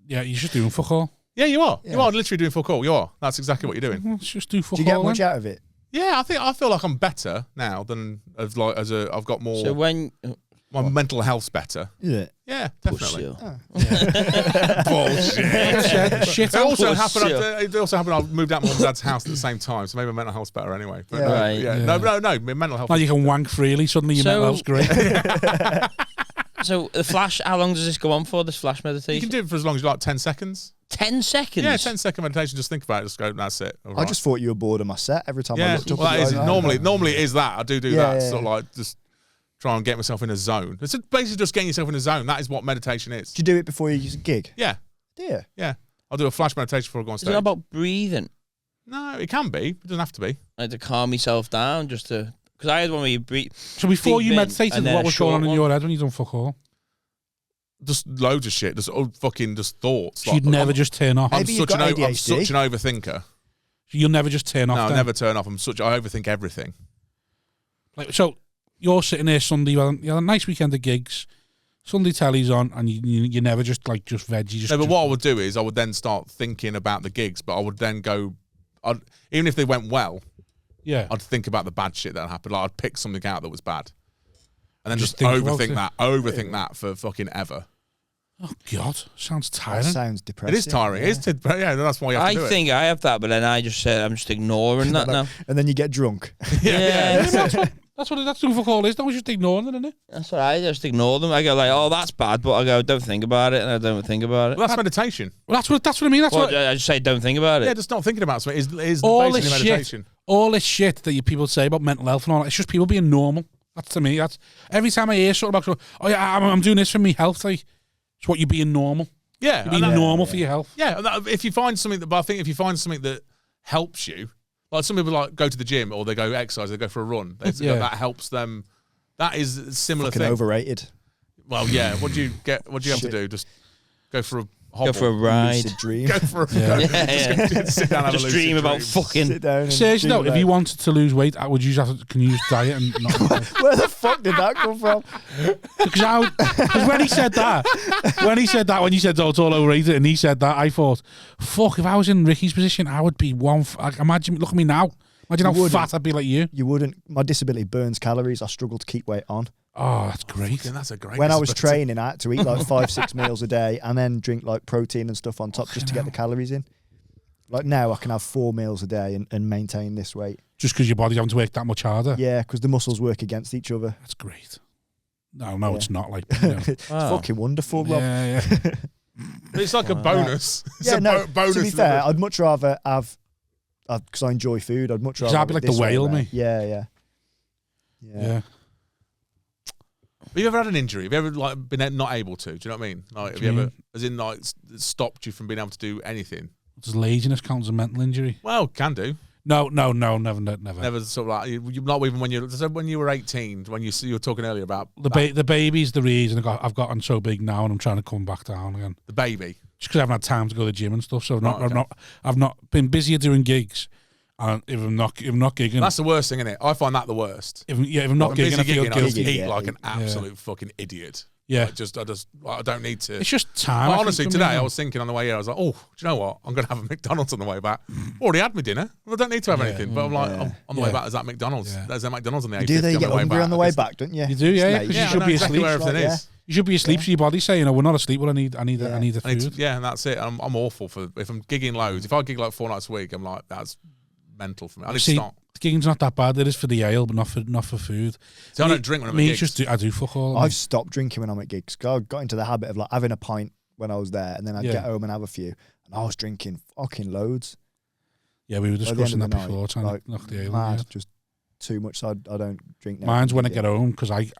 Yeah, you're just doing fuck all. Yeah, you are. Yeah. You are literally doing fuck all. You are. That's exactly what you're doing. Let's just do fuck Do you get all. much then. out of it? Yeah, I feel like I'm better now than I've got more. So when my mental health's better. Yeah. Yeah, definitely. Bullshit. Shit. It also Bullshit. happened. It also happened. I moved out of my mum and dad's house at the same time, so maybe my mental health's better anyway. But Yeah. no, Right. yeah. Yeah. No. My mental health. Now you can wank freely. Suddenly your mental health's great. So the flash, how long does this go on for, this flash meditation? You can do it for as long as you like, 10 seconds. 10 seconds? Yeah, 10-second meditation. Just think about it. Just go, that's it. All I right. just thought you were bored of my set every time I yeah. looked up. Well, at that is, you. normally it is that. I do Yeah, that. yeah, Sort of like just try and get myself in a zone. It's basically just getting yourself in a zone. That is what meditation is. Do you do it before you gig? Yeah. Yeah. Yeah. I'll do a flash meditation before I go on Is stage. it about breathing? No, it can be. It doesn't have to be. Like to calm myself down, just to... Because I had one where you breathe... So before deep you in, meditated, and then what a was going on short in one. your head when you done fuck all? Just loads of shit. Just fucking thoughts. So you'd never just turn off. I'm Maybe you've such got I'm ADHD. such an overthinker. You'll never just turn off. No, I then? never turn off. I overthink everything. Like, so you're sitting there Sunday. You had a nice weekend of gigs. Sunday telly's on, and you never just veg. You just No, but what I would do is I would then start thinking about the gigs, but I would then go, even if they went well, yeah. I'd think about the bad shit that happened. Like I'd pick something out that was bad, and then Just just think about overthink that for fucking ever. Oh God, sounds That tiring. sounds depressing. It is tiring. Yeah. It is, yeah. That's why you have to do I it. think I have that, but then I just said I'm just ignoring that now. And then you get drunk. Yeah, That's what doing fuck all is. Don't just ignoring it, isn't it? that's what I just ignore them. I go like, oh, that's bad, but I go, don't think about it, and I don't think about it. Well, that's meditation. Well, that's what I mean. That's Well, what I just say, don't think about it. Yeah, just not thinking about something is all basically this meditation. shit. All this shit that people say about mental health and all that. It's just people being normal. That's to me. That's every time I hear something about, oh yeah, I'm doing this for me health. Like, it's what you're being normal. Yeah, You're being and normal for your health. yeah. And if you find something but I think if you find something that helps you, like some people like go to the gym or they go exercise, they go for a run. Yeah. That helps them. That is a similar Fucking thing. overrated. Well, yeah. What do you have to do? Just go for a hobble. Go for a ride. Lucid dream. Go for a Yeah. just sit down and have Just a lucid dream about dream. fucking. Sit down and Seriously dream though, if about- you wanted to lose weight, would you can you use diet and not? Where the fuck did that come from? Because when you said that, when you said, oh, it's all overrated, and he said that, I thought, fuck, if I was in Ricky's position, I would be imagine, look at me now. Imagine how wouldn't. fat I'd be like you. You wouldn't. My disability burns calories. I struggle to keep weight on. Oh, that's great. Fucking, that's a great. When I was disability. training, I had to eat like 5-6 meals a day and then drink like protein and stuff on top just to get the calories in. Like now, I can have 4 meals a day and maintain this weight. Just because your body's having to work that much harder. Yeah, because the muscles work against each other. That's great. No, Yeah. it's not like. You know. It's Wow. fucking wonderful, Rob. Yeah. But it's like a bonus. It's Yeah, a no. bonus. To be fair, I'd much rather have, because I enjoy food. I'd much rather. I'd be have it like the this way whale, around. me. Yeah. Yeah. Have you ever had an injury? Have you ever like been not able to? Do you know what I mean? Like, have do you you ever, as in like, stopped you from being able to do anything? Does laziness count as a mental injury? Well, can do. No, never. Never sort of like not even when you were 18. When you were talking earlier about The baby's the reason I've gotten so big now, and I'm trying to come back down again. the baby. Just because I haven't had time to go to the gym and stuff, so Right, okay. I've not been busier doing gigs. And if I'm not gigging, That's the worst thing, isn't it? I find that the worst. if I'm not I'm gigging, I busy feel gigging, I just guilty. eat Yeah. like an absolute fucking idiot. Yeah. I don't need to. It's just time. Honestly, today I was thinking on the way here, I was like, oh, do you know what? I'm going to have a McDonald's on the way back. Already had my dinner. I don't need to have anything. But I'm like, on the way back, there's that McDonald's. There's that McDonald's on the A50 Do they get hungry on the way back, don't you? You do, yeah. Because you should be asleep. Where everything is. You should be asleep, so your body's saying, we're not asleep, well, I need the food. Yeah, and that's it. I'm awful for, if I'm gigging loads. If I gig like 4 nights a week, I'm like, that's mental for me. I need to stop. Gigging's not that bad. It is for the ale, but not for food. So I don't drink when I'm at gigs. I do fuck all. I've stopped drinking when I'm at gigs. I got into the habit of like having a pint when I was there, and then I'd get home and have a few. And I was drinking fucking loads. Yeah, we were discussing that before, trying to knock the ale. Mad, just too much. So I don't drink now. Mine's when I get home, because I've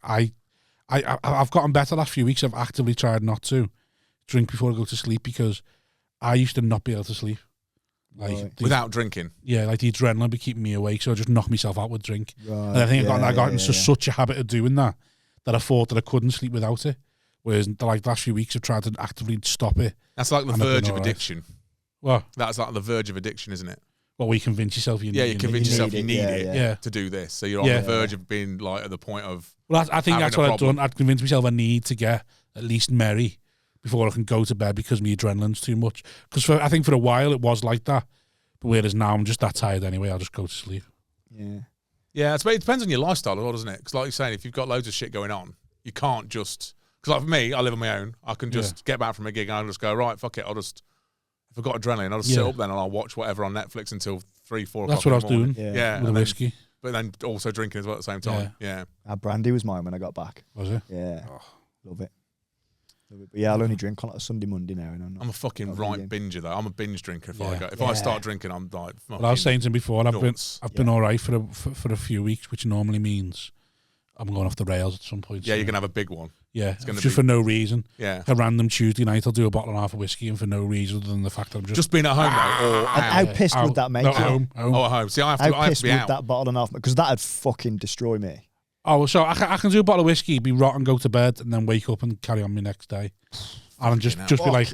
gotten better the last few weeks. I've actively tried not to drink before I go to sleep, because I used to not be able to sleep. Without drinking? Yeah, like the adrenaline would be keeping me awake, so I just knock myself out with drink. Right. And I think I got into such a habit of doing that I thought that I couldn't sleep without it. Whereas the last few weeks I've tried to actively stop it. That's like the verge of addiction. What? That's like the verge of addiction, isn't it? Well, we convince yourself you need it. Yeah, you convince yourself you need it to do this. So you're on the verge of being like at the point of. Well, I think that's what I've done. I've convinced myself I need to get at least merry before I can go to bed, because my adrenaline's too much. Because I think for a while it was like that. But whereas now I'm just that tired anyway, I'll just go to sleep. Yeah. Yeah, it depends on your lifestyle as well, doesn't it? Because like you're saying, if you've got loads of shit going on, you can't just... Because like for me, I live on my own. I can just get back from a gig and I'll just go, right, fuck it. If I've got adrenaline, I'll just sit up then and I'll watch whatever on Netflix until 3, 4 o'clock. That's what I was doing. Yeah. With whiskey. But then also drinking as well at the same time. Yeah. Brandy was mine when I got back. Was it? Yeah. Love it. But yeah, I'll only drink on like a Sunday, Monday now. And I'm a fucking binger though. I'm a binge drinker. If I start drinking, I'm like. Well, I was saying to him before, I've been all right for a few weeks, which normally means I'm going off the rails at some point. Yeah, you're gonna have a big one. Yeah, just for no reason. Yeah, a random Tuesday night, I'll do a bottle and a half of whiskey, and for no reason other than the fact that I'm just being at home though. Or how pissed would that make you? Home. Oh, at home. See, I have to be out. That bottle and a half, because that'd fucking destroy me. Oh, so I can do a bottle of whiskey, be rotten, go to bed, and then wake up and carry on my next day. And just be like,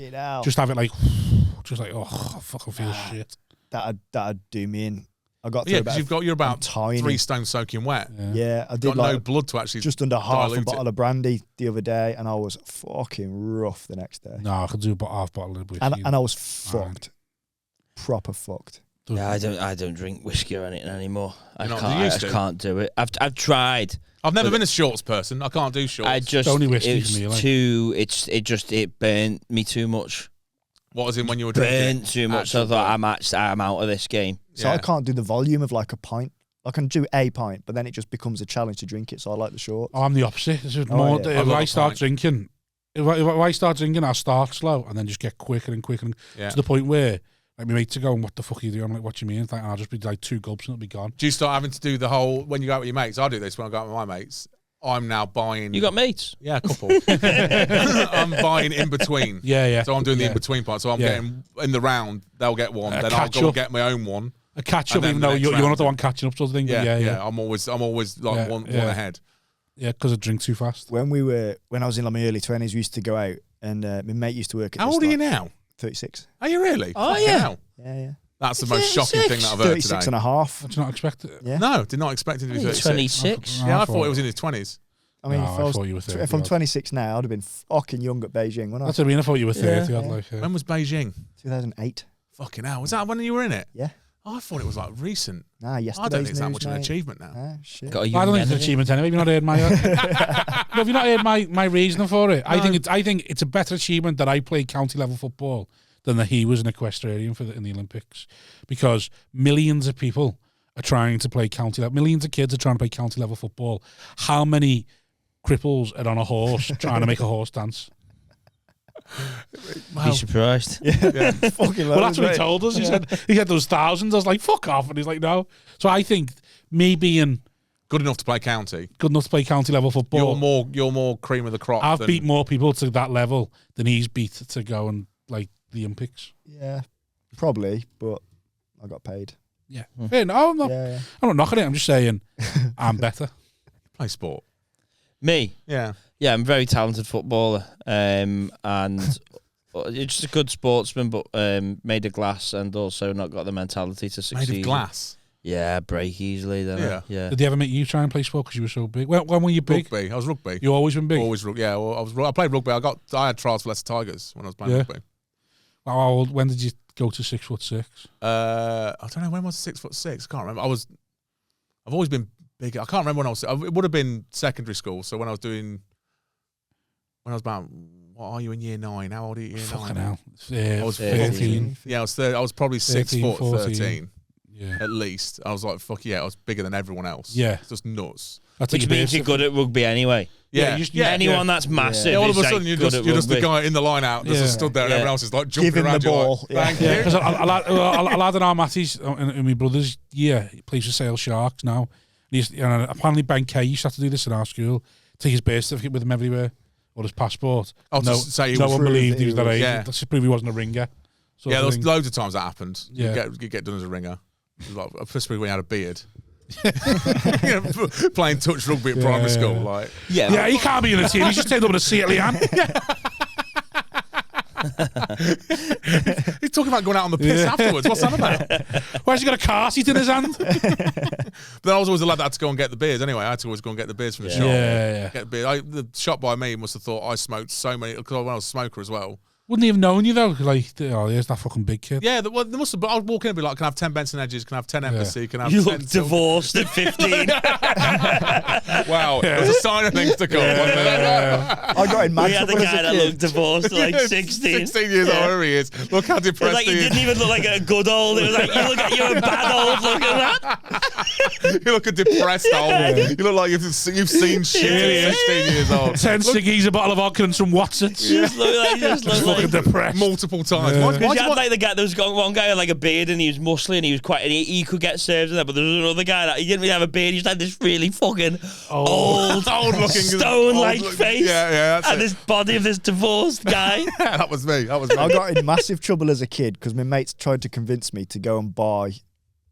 just have it like, oh, I fucking feel shit. That'd do me in. I got through because you're about 3 stone soaking wet. Yeah, I did got no blood to actually just under half a bottle of brandy the other day, and I was fucking rough the next day. No, I could do half bottle of whiskey, and I was fucked, proper fucked. Yeah, I don't drink whiskey or anything anymore. I can't do it. I've tried. I've never been a shorts person. I can't do shorts. It's only whiskey for me. It burnt me too much. What was it when you were drinking? Burnt too much. So I thought I'm out of this game. So I can't do the volume of like a pint. I can do a pint, but then it just becomes a challenge to drink it. So I like the shorts. Oh, I'm the opposite. If I start drinking, I'll start slow and then just get quicker and quicker to the point where. Like my mates are going, what the fuck are you doing? I'm like, what do you mean? It's like, I'll just be like 2 gulps and it'll be gone. Do you start having to do the whole, when you go out with your mates? I do this when I go out with my mates. I'm now buying. You got mates? Yeah, a couple. I'm buying in between. Yeah. So I'm doing the in between part. So I'm getting in the round, they'll get one, then I'll go and get my own one. A catch up, even though you're not the one catching up sort of thing. Yeah. I'm always like one ahead. Yeah, because I drink too fast. When I was in like my early 20s, we used to go out, and my mate used to work at How old are you now? 36. Are you really? Oh, yeah. Yeah. That's the most shocking thing that I've heard 36 today. and a half. Did you not expect it? Yeah. No, did not expect him to be 36. 26. Yeah, I thought it was in his 20s. I mean, I thought you were 30. If I'm 26 now, I'd have been fucking young at Beijing, wouldn't I? That's what I mean. I thought you were 30. Yeah. When was Beijing? 2008. Fucking hell. Was that when you were in it? Yeah. Oh, I thought it was like recent. Nah, yesterday. I don't think it's that much of an achievement now. Shit. I don't think it's an achievement anyway. Have you not heard my? Have you not heard my reasoning for it? No. I think it's a better achievement that I played county level football than that he was an equestrian in the Olympics, because millions of people are trying to play county level. Millions of kids are trying to play county level football. How many cripples are on a horse trying to make a horse dance? Be surprised. Yeah. Fucking well, that's what he told us. He said those thousands. I was like, fuck off. And he's like, no. So I think me being good enough to play county level football. You're more cream of the crop. I've beat more people to that level than he's beat to go and like the Olympics. Yeah, probably, but I got paid. Yeah. No, I'm not. Yeah. I'm not knocking it. I'm just saying I'm better. Play sport. Me? Yeah. Yeah, I'm a very talented footballer, and just a good sportsman, but made of glass, and also not got the mentality to succeed. Made of glass? Yeah, break easily. Then yeah. Did they ever make you try and play sport because you were so big? When were you big? Rugby. I was rugby. You always been big. Always rugby. Yeah, well, I played rugby. I had trials for Leicester Tigers when I was playing rugby. How old? When did you go to 6'6"? I don't know when was I 6'6". I can't remember. I've always been big. I can't remember when I was. It would have been secondary school. So when I was about, what are you in year 9? How old are you in year 9? Fucking hell. I was 14. Yeah, I was probably 6 foot 13. Yeah. At least. I was like, fuck yeah, I was bigger than everyone else. Yeah. It's just nuts. Which means you're good at rugby anyway. Yeah. Anyone that's massive. Yeah, all of a sudden you're just the guy in the line out just stood there and everyone else is like jumping around the ball. Thank you. Because a lad in our Matties in my brother's he plays for Sale Sharks now. Apparently Ben Kay used to have to do this in our school. Take his birth certificate with him everywhere. Or his passport. No one believed he was that age. That's to prove he wasn't a ringer. Yeah, there was loads of times that happened. Yeah. You get done as a ringer. Like, especially when he had a beard. Playing touch rugby at primary school. Like, yeah, he can't be in the team. He's just turned up in a seat at Leanne. He's talking about going out on the piss afterwards. What's that about? Where's he got a car seat in his hand? But I was always the lad that had to go and get the beers anyway. I had to always go and get the beers from the shop. Yeah. Get the beer. The shop by me must have thought I smoked so many, because when I was a smoker as well. Wouldn't he have known you though? Like, there's that fucking big kid. Yeah, well, there must have. But I'd walk in and be like, "Can I have 10 Benson Edges? Can I have 10 Embassy? Can I have you 10 look divorced at 15. Wow, it was a sign of things to come. Wasn't it? I got in mad We had a trouble guy as a that kid. looked divorced at like 16. 16 years old, where he is. Look how It was depressed like, he he is. didn't even look like a good old. It was like, you're a bad old. Look at that. You look a depressed old. You look like you've seen shit at 16 years old. 10 ciggies, a bottle of vodka and some Watsons. You just look Fucking like depressed. Multiple times. Because you had like the guy, there was one guy with like a beard and he was muscly and he was quite, and he could get served in there, but there was another guy that he didn't really have a beard, he just had this really fucking old looking stone-like face. Yeah, and this body of this divorced guy. That was me. I got in massive trouble as a kid because my mates tried to convince me to go and buy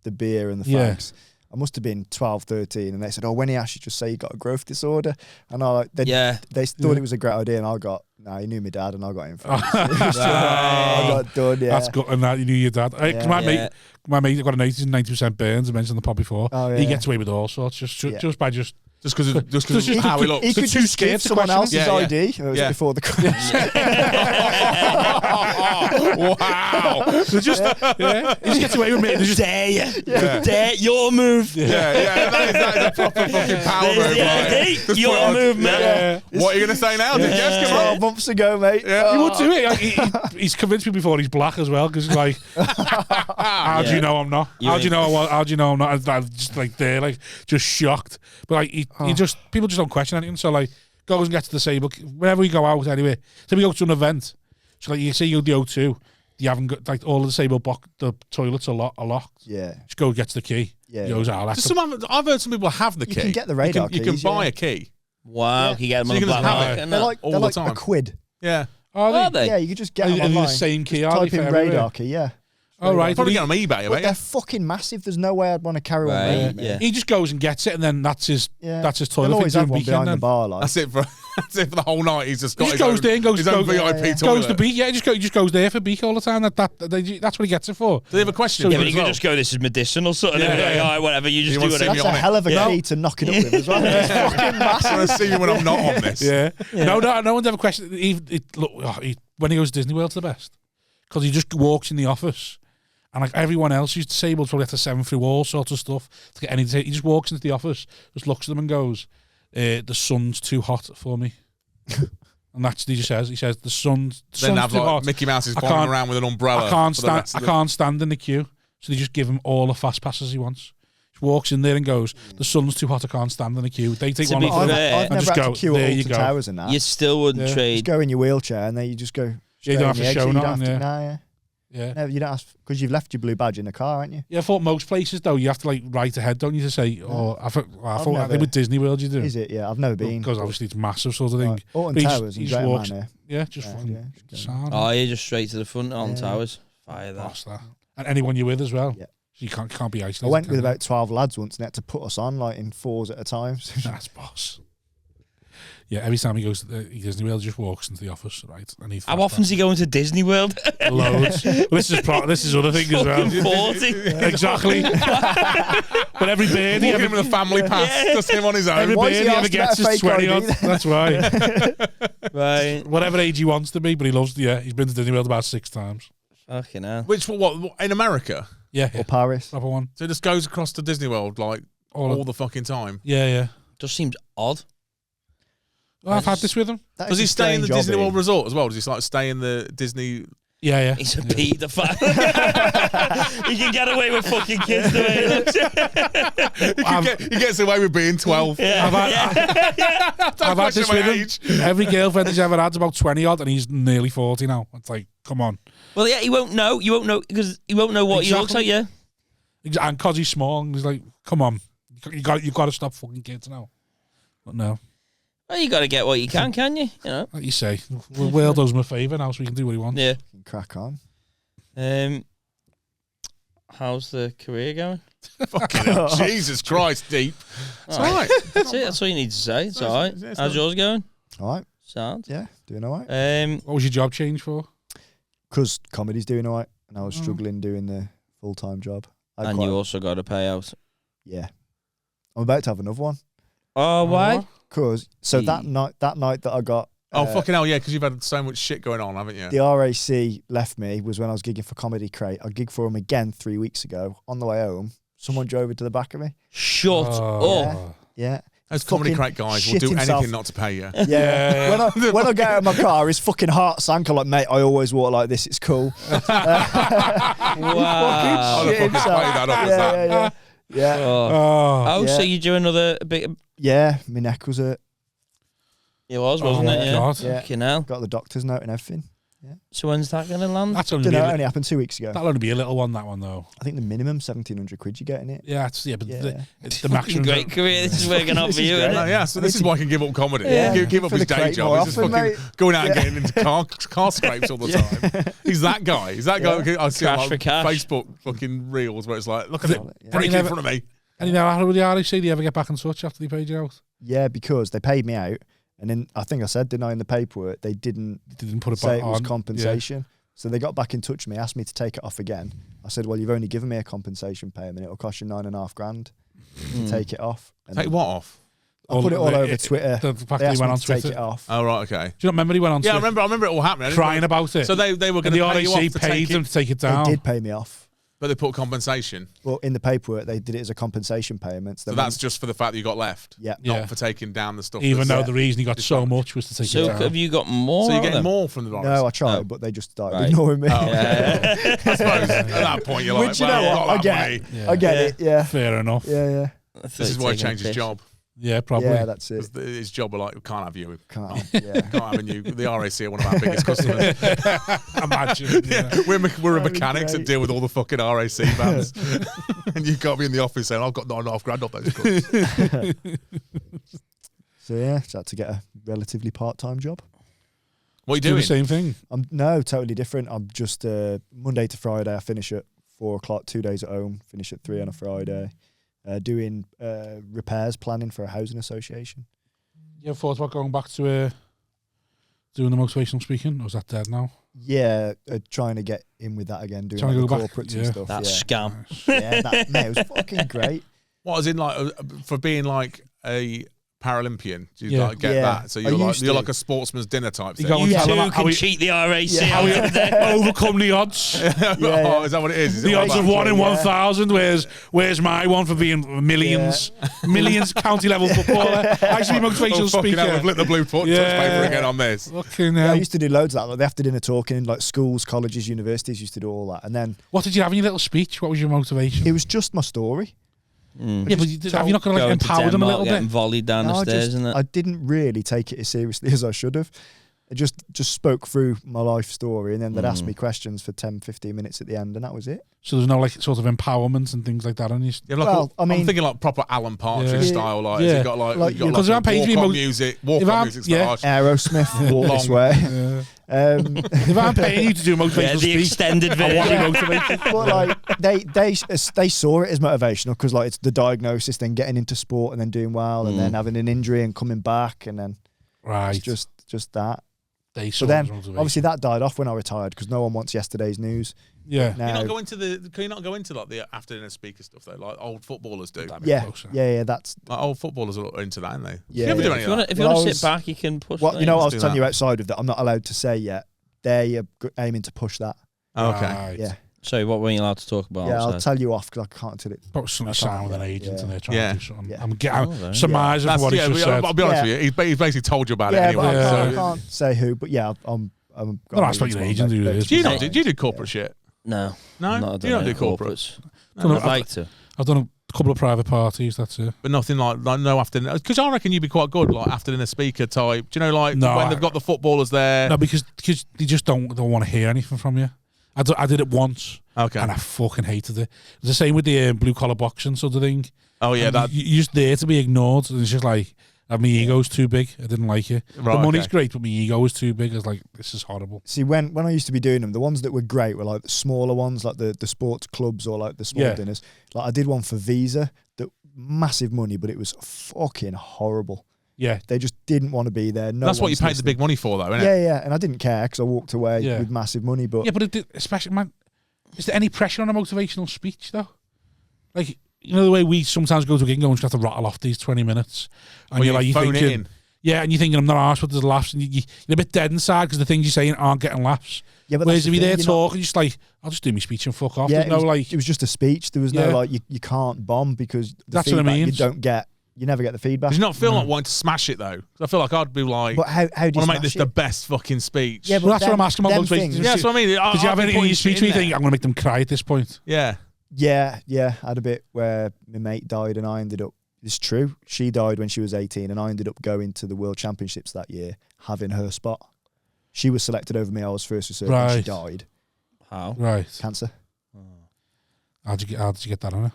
the beer and the fags. I must have been 12, 13, and they said, "Oh, when he asked you, just say you got a growth disorder." And they thought it was a great idea, and I got, he knew my dad, and I got him. I got done. Yeah, that's good. And that you knew your dad. My mate got an 90% burns. I mentioned on the pod before. He gets away with all sorts just by because of how he looks. He could just give someone else's ID. It was before the crash. Wow. He just gets away with it. They just Dare you. Dare your move. That is a proper fucking power move. Your move, man. What are you going to say now? Did you 12 months ago, mate. He would do it. He's convinced me before he's black as well, because he's like, how do you know I'm not? How do you know I'm not? I'm just like there, like just shocked. But like people just don't question anything. So like goes and gets to the table whenever we go out anyway. So we go to an event. So like you say you go to O2, you haven't got like all of the table the toilets are locked. Yeah. Just go get to the key. Yeah. I've heard some people have the key. You can get the radar keys. You can buy a key. Wow, you can get them on the black market. They're like all the time. a quid. Yeah. Are they? Yeah, you can just get them online. The same key. Type in radar key. Yeah. All right. Probably get on eBay, but they're fucking massive. There's no way I'd want to carry one. Yeah. He just goes and gets it, and then that's his toilet. They'll always have one behind the bar. Like. That's it for the whole night. He's just got his own VIP toilet. Goes to beak. Yeah, he just goes there for beak all the time. That's what he gets it for. Do they have a question? Yeah, but you can just go, this is medicinal, sort of. All right, whatever. You just do whatever. That's a hell of a key to knock it up with as well. It's fucking massive. I want to see you when I'm not on this. Yeah. No one's ever questioned. When he goes to Disney World's the best because he just walks in the office. And like everyone else who's disabled probably have to send through all sorts of stuff to get any. He just walks into the office, just looks at them and goes, "The sun's too hot for me." And that's what he just says. He says, the sun's too hot. Mickey Mouse is climbing around with an umbrella. I can't stand in the queue. So they just give him all the fast passes he wants. He walks in there and goes, "The sun's too hot. I can't stand in the queue." They take one off I've and never just had go. to queue There at you Alton go. Towers and that. You still wouldn't trade. Just go in your wheelchair and then you just go. You don't have to show nothing. Yeah. No, you don't have because you've left your blue badge in the car, haven't you? Yeah, I thought most places though you have to like write ahead, don't you, to say? Oh, I thought with Disney World you do. Is it? Yeah, I've never been because obviously it's massive sort of thing. Alton Towers, he just walks. Yeah, just oh, you're just straight to the front on Towers. Fire that. And anyone you're with as well. Yeah. So you can't be isolated. I went with about 12 lads once and they had to put us on like in 4s at a time. That's boss. Yeah, every time he goes to Disney World, he just walks into the office, right? And how often does he go into Disney World? Loads. This is other thing as well. 40. Exactly. But every bird he Walking him with a family pass, just him on his own. Every Why bird is he he ever asking gets about is a fake 20 odd. ID? That's right. Right. Whatever age he wants to be, but he loves. Yeah, he's been to Disney World about 6 times. Fucking hell. Which what in America? Yeah, Or Paris. proper one. So it just goes across to Disney World like all the fucking time. Yeah. Just seems odd. Well, I've had this with him. That Does is he a stay in the strange Disney hobby. World Resort as well? Does he like stay in the Disney? Yeah. He's a paedophile. He can get away with fucking kids the way he looks. He gets away with being 12. Yeah. I've had this with him. Every girlfriend he's ever had's about 20 odd, and he's nearly 40 now. It's like, come on. Well, yeah, he won't know. You won't know because he won't know what he looks like. Yeah. And because he's small, and he's like, come on, you got to stop fucking kids now. But no, Well, you got to get what you can you? You know. like you say, the world does him a favour now, so he can do what he wants. Yeah. Crack on. How's the career going? Fucking hell. Jesus Christ, deep. It's all right. That's it. That's all you need to say. It's all right. it's How's yours going? All right. Sound. Yeah, doing all right. What was your job change for? Because comedy's doing all right, and I was struggling doing the full-time job. And you also got a payout. Yeah. I'm about to have another one. Oh, why? Because that night that I got Fucking hell, yeah, because you've had so much shit going on, haven't you? the RAC left me was when I was gigging for Comedy Crate. I gigged for him again 3 weeks ago. On the way home, someone drove into the back of me. Shut up. Yeah. Those Comedy Crate guys will shit do himself. anything not to pay you. Yeah. When I get out of my car, his fucking heart sank. I'm like, mate, I always walk like this. It's cool. Wow. I'll Shit fucking play himself. that up as that. Yeah. Oh, Yeah. so you do another bit? Yeah, my neck was hurt. It was, wasn't it? Yeah. God. Yeah. Fucking hell. Got the doctor's note and everything. So when's that going to land? That's only Don't be know, a it only happened 2 weeks ago. that'll only be a little one. That one though. I think the minimum 1,700 quid you get in it. Yeah, but Yeah. the maximum. Great career. This is working out This for is you, great. isn't it? Yeah, so this is why I can give up comedy. Yeah. Give up For his the day crate job. more He's just often, fucking mate. going out and getting into car scrapes all the time. He's that guy. He's that guy. I see Cash on for cash. Facebook fucking reels where it's like, look at it, Yeah. break You in never- front of me. And you know, how would the RAC? Do you ever get back in touch after they paid you out? Yeah, because they paid me out, and then I think I said, didn't I, in the paperwork, they didn't They didn't put it say back it was on. compensation. So they got back in touch with me, asked me to take it off again. I said, well, you've only given me a compensation payment. It'll cost you $9,500 to take it off. And Take what off? I put it all over Yeah. Twitter. The fact They that he asked went me on to take Twitter. it off. Oh, right, okay. Do you not remember he went on Yeah, I Twitter remember it all happening. I didn't crying know- about it? So they were going and to the pay you off RAC to paid take them it, to take it They down. did pay me off. but they put compensation. Well, in the paperwork, they did it as a compensation payment. So that's just for the fact that you got left. Yeah. Yeah. Not for taking down the stuff. Even though Yeah. the reason he got so much was to take it So down. have you got more? So you're of getting them? more from the RAC. No, I tried, Oh. but they just started Right. ignoring me. Oh, Yeah. I suppose at that point you're like, Which, you well, know I've what? got I that get money. it. Yeah. I get it, yeah. Fair enough. Yeah. This is why he changed his job. Yeah, probably. Yeah, that's it. His job are like, we can't have you. Can't. Yeah. Can't have you. The RAC are one of our biggest customers. Imagine. Yeah. We're That'd be mechanics that great. deal with all the fucking RAC vans. And you can't be in the office saying, I've got $9,500 off those goods. So yeah, just had to get a relatively part-time job. What are you Do doing? the same thing. No, totally different. I'm just Monday to Friday. I finish at 4 o'clock, 2 days at home. Finish at 3 on a Friday. Doing repairs planning for a housing association. You ever thought about going back to doing the motivational speaking, or is that dead now? Yeah, trying to get in with that again, doing Trying to like the go back, corporates yeah. and stuff. That yeah. scam. Yeah, that, mate, it was fucking great. What, as in like, for being like a Paralympian? Do you Yeah. like get Yeah, that? So I you're used you're to. like a sportsman's dinner type You thing. go and You tell two them how can we cheat the RAC Yeah. out of them. overcome the odds. Oh, is that what it is? Is The it odds like of that? 1 in Yeah. 1,000. Where's my one for being millions county level footballer? I used to be motivational Oh, fucking speaker. hell, we've lit the blue touch Yeah. paper again on this. Fucking Yeah, I hell. used to do loads of that. Like the after dinner talking, like schools, colleges, universities used to do all that. And then What did you have in your little speech? What was your motivation? it was just my story. Yeah, but have you not going to like Going to empower them a little Denmark, getting bit? volleyed down the No, stairs, isn't it? I didn't really take it as seriously as I should have. I just spoke through my life story, and then they'd ask me questions for 10, 15 minutes at the end, and that was it. So there's no like sort of empowerment and things like that on you. Yeah, like Well, I I'm mean- thinking like proper Alan Partridge Yeah. style. Like, Yeah. has it got Like, you got because like if I'm paying to be walk-on mo- music, if walk-on I'm- music yeah. style. Aerosmith, walk this Long. way. If I'm paying you to do motivational Yeah, the speech, extended I want you version. motivated. But like they saw it as motivational because like it's the diagnosis, then getting into sport and then doing well, and then having an injury and coming back, and then Right. It's just that. But then, obviously, that died off when I retired because no one wants yesterday's news. Yeah. Now, Can you not go into like the after dinner speaker stuff though, like old footballers do? Yeah. That's like old footballers are into that, aren't they? Yeah. You ever do any of that? If you want to sit back, you can push. Well, you know, I was telling you outside of that. I'm not allowed to say yet. They're aiming to push that. Oh, okay. Right. Yeah. So what weren't you allowed to talk about? Yeah, I'll tell you off because I can't until it. Probably something sound with an agent and they're trying to do something. Yeah. I'm getting surmising what he's just said. I'll be honest with you. He's basically told you about it anyway. But I can't say who. But yeah, I'm. That's what your agent do. Do you do corporate shit? No. No, you don't do corporates. I'd like to. I've done a couple of private parties. That's it. But nothing like no after dinner. Because I reckon you'd be quite good, like after dinner speaker type. Do you know, like when they've got the footballers there? No, because they just don't want to hear anything from you. I did it once. Okay. And I fucking hated it. It was the same with the blue collar boxing sort of thing. Oh yeah, that you're just there to be ignored, and it's just like. My ego's too big. I didn't like it. Right, the money's great, but my ego was too big. I was like, this is horrible. See, when I used to be doing them, the ones that were great were like the smaller ones, like the sports clubs or like the small dinners. Like I did one for Visa, that massive money, but it was fucking horrible. Yeah. They just didn't want to be there. That's what you paid the big money for, though, isn't it? Yeah. And I didn't care because I walked away with massive money. But yeah, but it did, especially, man, is there any pressure on a motivational speech, though? Like, you know the way we sometimes go to a gig and just have to rattle off these 20 minutes, and you're thinking, yeah, and you're thinking I'm not arsed with the laughs, and you're a bit dead inside because the things you're saying aren't getting laughs. Yeah, but whereas if you're there talking, you're just like, I'll just do my speech and fuck off. Yeah, it was just a speech. There was no like you can't bomb because that's what I mean. You never get the feedback. Does you not feel like wanting to smash it though? Because I feel like I'd be like, but how do you want to make this the best fucking speech? Yeah, but that's what I'm asking about motivation. Yeah, that's what I mean. Did you have anything in your speech where you think I'm going to make them cry at this point? Yeah. Yeah. I had a bit where my mate died and I ended up, it's true, she died when she was 18 and I ended up going to the World Championships that year, having her spot. She was selected over me, I was first reserve and she died. How? Right. Cancer. Oh. How did you get that on her?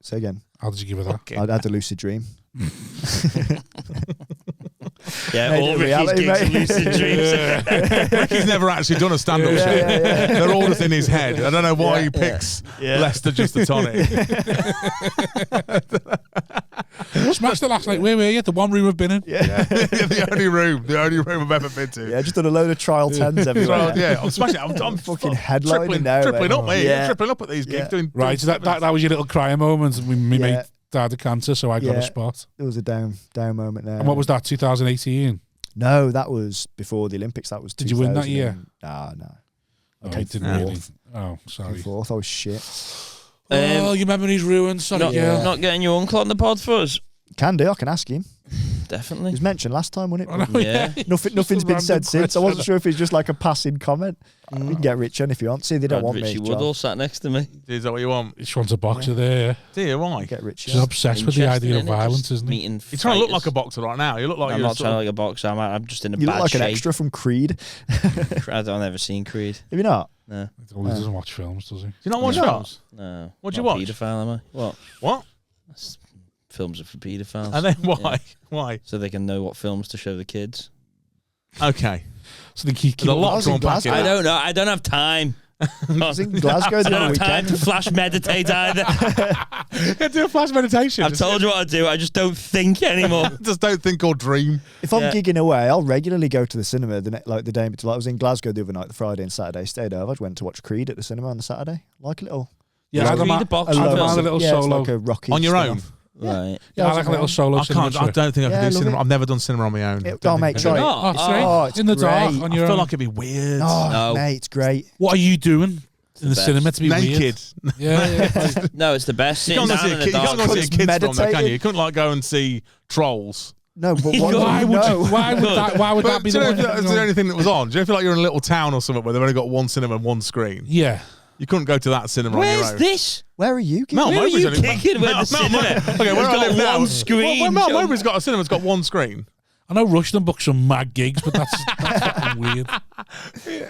Say again. How did you give her that? I had a lucid dream. Yeah, all Ricky's gigs are lucid dreams. Ricky's never actually done a stand-up shit. Yeah. They're all just in his head. I don't know why he picks Leicester just a tonic. Smashed it last night. Where were you? The one room I've been in. Yeah. the only room I've ever been to. Yeah, just done a load of trial 10s everywhere. Yeah, I'm smashing it. I'm fucking headlining now. Tripling up, mate. I'm tripling up at these gigs. Right, so that was your little crying moment. We made died of cancer, so I got a spot. It was a down moment there. And what was that, 2018? No, that was before the Olympics. That was. Did you win that year? No. I didn't really. Oh, sorry. Fourth, I was shit. Oh, your memory's ruined. Sorry, not getting your uncle on the pod for us. Can do. I can ask him. Definitely. It was mentioned last time, wasn't it? Know, yeah. Nothing's been said since. I wasn't sure if it's just like a passing comment. You can get Rich on if you want. See, they don't want Richie me. Woodall sat next to me. Is that what you want? Each one's a boxer there. Do you? Why? Get Rich. She's obsessed with the idea of violence, isn't he? You're trying to look like a boxer right now. You look like I'm not trying to look like a boxer. I'm just in a bad shape. You look like an extra from Creed. I've never seen Creed. Have you not? No. He doesn't watch films, does he? Do you not watch films? No. What do you watch? Paedophile, am I? What? Films are for paedophiles. And then why? Yeah. Why? So they can know what films to show the kids. Okay. So they keep a lot to unpack. I don't know. I don't have time. I was in Glasgow the other weekend. I don't have time to flash meditate either. Yeah, do a flash meditation. I've told you what I do. I just don't think anymore. Just don't think or dream. If I'm gigging away, I'll regularly go to the cinema the day in between. Like I was in Glasgow the other night, the Friday and Saturday. Stayed over. I went to watch Creed at the cinema on the Saturday. Like a little. Yeah, I had a little solo. Like a Rocky on your own. Right. Yeah, I like a little solo. I don't think I can do cinema. I've never done cinema on my own. Mate, try it. It's in the dark on your own. I feel like it'd be weird. Oh, mate, it's great. What are you doing in the cinema to be naked? Weird? Yeah. No, it's the best. You can't go see a kids film, though, can you? You couldn't like go and see Trolls. No, but why would that be the one? Is there anything that was on? Do you feel like you're in a little town or something where they've only got one cinema and one screen? Yeah. You couldn't go to that cinema on your own. Where's this? Where are you? Where are you kicking with the cinema? Okay, where I live now. One screen. Well, Mel Mowbray's got a cinema that's got one screen. I know Rushden booked some mad gigs, but that's fucking weird.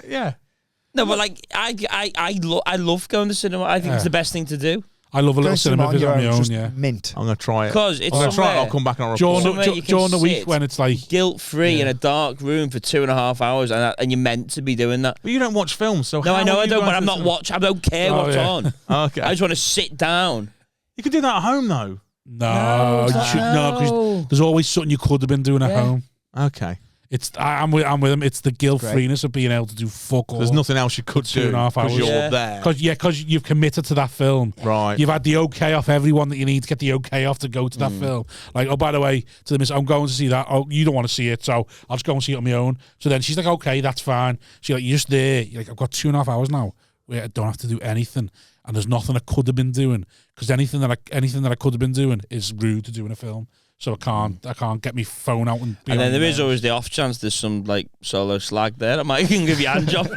Yeah. No, but like I love going to cinema. I think it's the best thing to do. I love a little cinema visit on my own, yeah. Mint. I'm going to try it. Because it's I'll try it. I'll come back and I'll report. During the week when it's like guilt-free in a dark room for 2.5 hours, and you're meant to be doing that. But you don't watch films, so no, I know I don't, but I'm not watching. I don't care what's on. Okay. I just want to sit down. You can do that at home, though. No, because there's always something you could have been doing at home. Okay. I'm with him. It's the guilt-freeness of being able to do fuck all. There's nothing else you could do 2.5 hours. because you're there. Because you've committed to that film. Right. You've had the okay off everyone that you need to get the okay off to go to that film. Like, oh, by the way, to the miss, I'm going to see that. Oh, you don't want to see it, so I'll just go and see it on my own. So then she's like, okay, that's fine. She's like, you're just there. You're like, I've got 2.5 hours now where I don't have to do anything, and there's nothing I could have been doing, because anything that I could have been doing is rude to do in a film. So I can't get my phone out and. And then there is always the off chance there's some like solo slag there that might give you a hand job.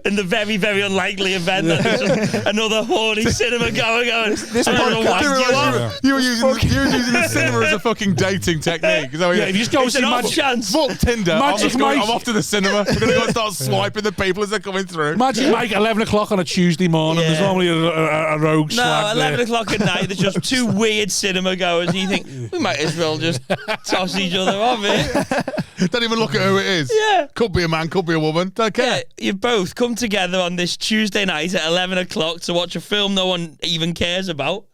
In the very, very unlikely event that there's just another horny cinema goer going. This podcast, you were using the cinema as a fucking dating technique. Yeah, if you just go it's see an off Magic, chance. Fuck Tinder. Magic Mike. I'm off to the cinema. We're gonna go and start swiping the people as they're coming through. Magic Mike, 11 o'clock on a Tuesday morning. Yeah. There's normally a rogue No, slag 11 there. o'clock at night, there's just two weird cinema goers, and you think, we might as well just toss each other off here. Don't even look at who it is. Yeah. Could be a man, could be a woman. Don't care. Yeah, you both come together on this Tuesday night at 11 o'clock to watch a film no one even cares about.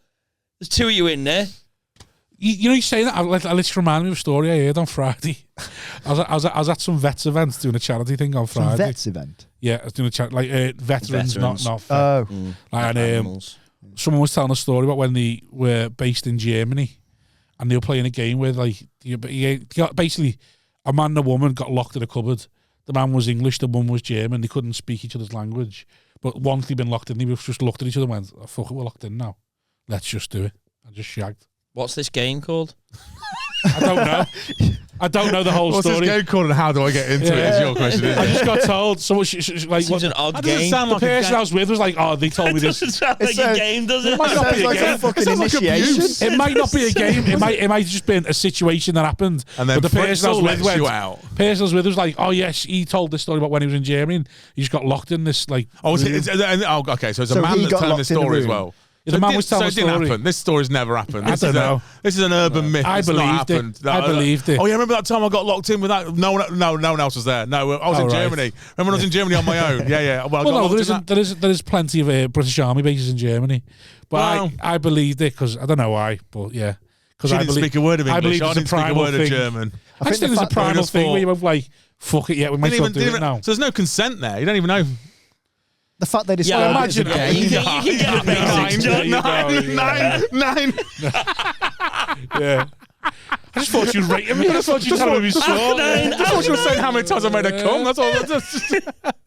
There's two of you in there. You know, you say that, I literally reminded me of a story I heard on Friday. I was at some vets event doing a charity thing on Friday. some vets event. Yeah, I was doing a charity, like veterans, not vet. Oh, Like, and someone was telling a story about when they were based in Germany, and they were playing a game where, like, you got, basically, a man and a woman got locked in a cupboard. The man was English, the woman was German. They couldn't speak each other's language. But once they'd been locked in, they just looked at each other and went, oh, fuck it, we're locked in now. Let's just do it. And just shagged. What's this game called? I don't know. I don't know the whole What's story. this game called and how do I get into it is your question, isn't I it? just got told. Someone, like, Seems an odd That doesn't game. sound the like a person game. I was with was like, oh, they told me this. Doesn't sound like It's a a- game, does it? It might not be sounds a like game. a fucking sounds like initiation. abuse. It might not be a game. It might just been a situation that happened. And then but the person I was with lets you went. out. Person I was with was like, oh yes, he told this story about when he was in Germany. And he just got locked in this like. Oh, room. okay, so it's a So man he that's got telling the locked in the story as room. well. The man was telling so the it didn't story. happen. This story's never happened. I don't know. This is an urban myth. I It's not believed it. happened. I believed it. Oh, yeah, remember that time I got locked in with that? No one else was there. No, I was Oh, in right. Germany. Remember when I was in Germany on my own? Yeah. Well, I got Well, no, locked in that. there is plenty of British Army bases in Germany, but Well- I believed it because I don't know why, but yeah, because She didn't speak a word of English. I didn't speak a word of German. I just think there's a primal just thing thought- where you're both like, fuck it, yeah, we might as well do it now. So there's no consent there. You don't even know. The fact they described Yeah, it as a imagine game. You can get a basics done. Nine. Yeah. I just thought you'd rate me. I just thought you'd tell me we saw. Nine. That's what you were saying. How many times I made a cum? That's all.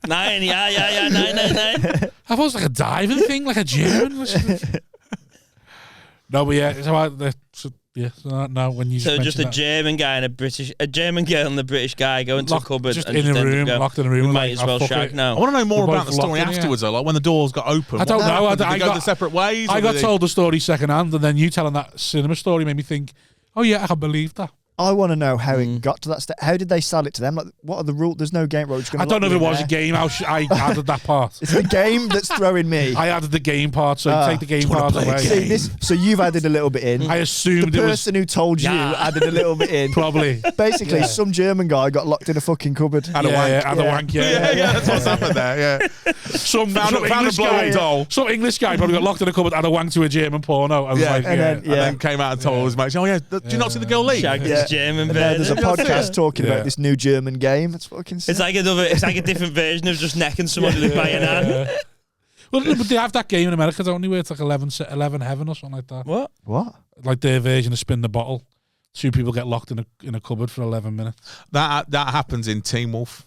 Nine, yeah, 9. I thought it was like a diving thing, like a German. No, but yeah, so now when you So just a mention German guy and a German girl and the British guy go into a Locked- cupboard just and in a end up room, going, locked in a room, We and might like, as oh, well fuck shag it. now. I want to know more We're about both the story locked in, afterwards, though. Like when the doors got open. I don't what know. happened? Did I they go got- the separate ways. I or got did they- told the story secondhand, and then you telling that cinema story made me think, oh yeah, I can believe that. I want to know how it got to that state. How did they sell it to them? Like, what are the rules? There's no game. I don't know if it was a game. I added that part. It's the game that's throwing me. I added the game part, so you take the game part away. See this? So you've added a little bit in. I The assumed it was person who told you added a little bit in. probably Basically, some German guy got locked in a fucking cupboard. and a wank. And a wank, Yeah, that's what's happened there. Yeah. Some Found a English blow guy, doll. some English guy probably got locked in a cupboard and a wank to a German porno. And was like, and then came out and told his mates, "Oh yeah, did you not see the girl leave?" Shag Yeah. this German And then bird. there's a podcast talking Yeah. about this new German game. It's fucking sick. It's like a different version of just necking someone with a bayonet. Well, but they have that game in America, don't they, where it's like 11 heaven or something like that. What? Like their version of spin the bottle. Two people get locked in a cupboard for 11 minutes. That happens in Teen Wolf.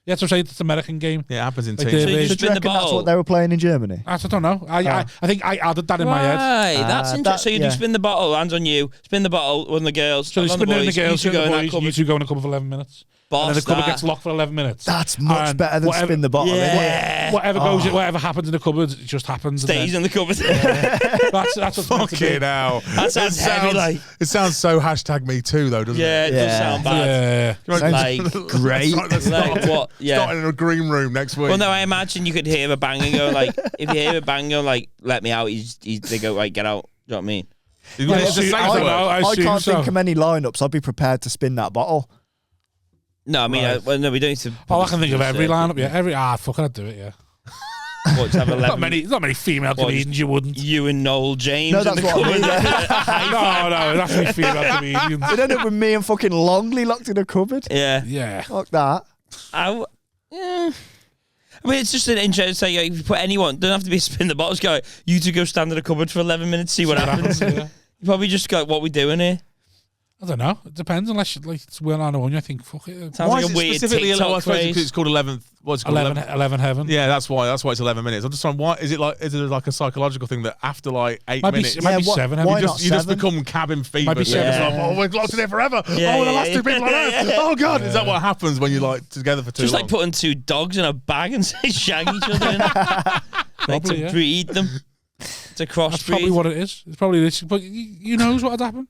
Yeah, that's what I'm saying. It's an American game. Yeah, it happens in Like Teen the- Wolf. So you So just do you spin the reckon that's bottle. what they were playing in Germany? I don't know. I think I added that in my head. Right, that's that- interesting. So you yeah. do spin the bottle, hands on you, spin the bottle, one of the girls, So they on spin down the boys, girls, you two go in that you cupboard. two go in a cupboard for 11 minutes. Boss and then the cupboard that. gets locked for 11 minutes. That's much And better than whatever- spin the bottle. Yeah. Whatever happens in the cupboard, it just happens. and Stays then- in the cupboard. That's what's meant to be. Fucking hell. That sounds heavy, like. It sounds so #me too, though, doesn't Yeah, it? it does Yeah. sound bad. Yeah. Sounds Like, great. Let's start, like what? Yeah. Starting in a green room next week. Well, no, I imagine you could hear a bang and go like, if you hear a bang and go like, let me out, they go like, get out. Do you know what I mean? It's a safe I don't word. know. I I assume can't so. think of many lineups. I'd be prepared to spin that bottle. No, I mean, Right. well, no, we don't need to. Oh, I can think of every lineup. Yeah, fuck it, I'd do it. Yeah. What, have 11? Not many female comedians you wouldn't. You and Noel James. No, that's what I mean. No, that's me female comedians. It'd end up with me and fucking Longley locked in a cupboard. Yeah. Fuck that. Yeah. I mean, it's just an interesting thing. If you put anyone, don't have to be a spin the bottles guy. You two go stand in a cupboard for 11 minutes, see what happens. You probably just go, what we doing here? I don't know. It depends. Unless it's well on one, I think fuck it. Sounds like a weird specifically TikTok craze. It's called 11th. What's it called? 11 Heaven. Yeah, that's why it's 11 minutes. I'm just trying. Why is it like a psychological thing that after like 8 minutes, it might be 7. Why you not just 7? become cabin fever. Might be 7. It's like, oh, we're locked in here forever. Yeah, the yeah, last yeah. 2 people on earth. Oh god, is that what happens when you're like together for too Just long? like putting 2 dogs in a bag and say shag each other in it. Like Probably, to breed them. To crossbreed. That's probably what it is. It's probably this. But you knows what would happen.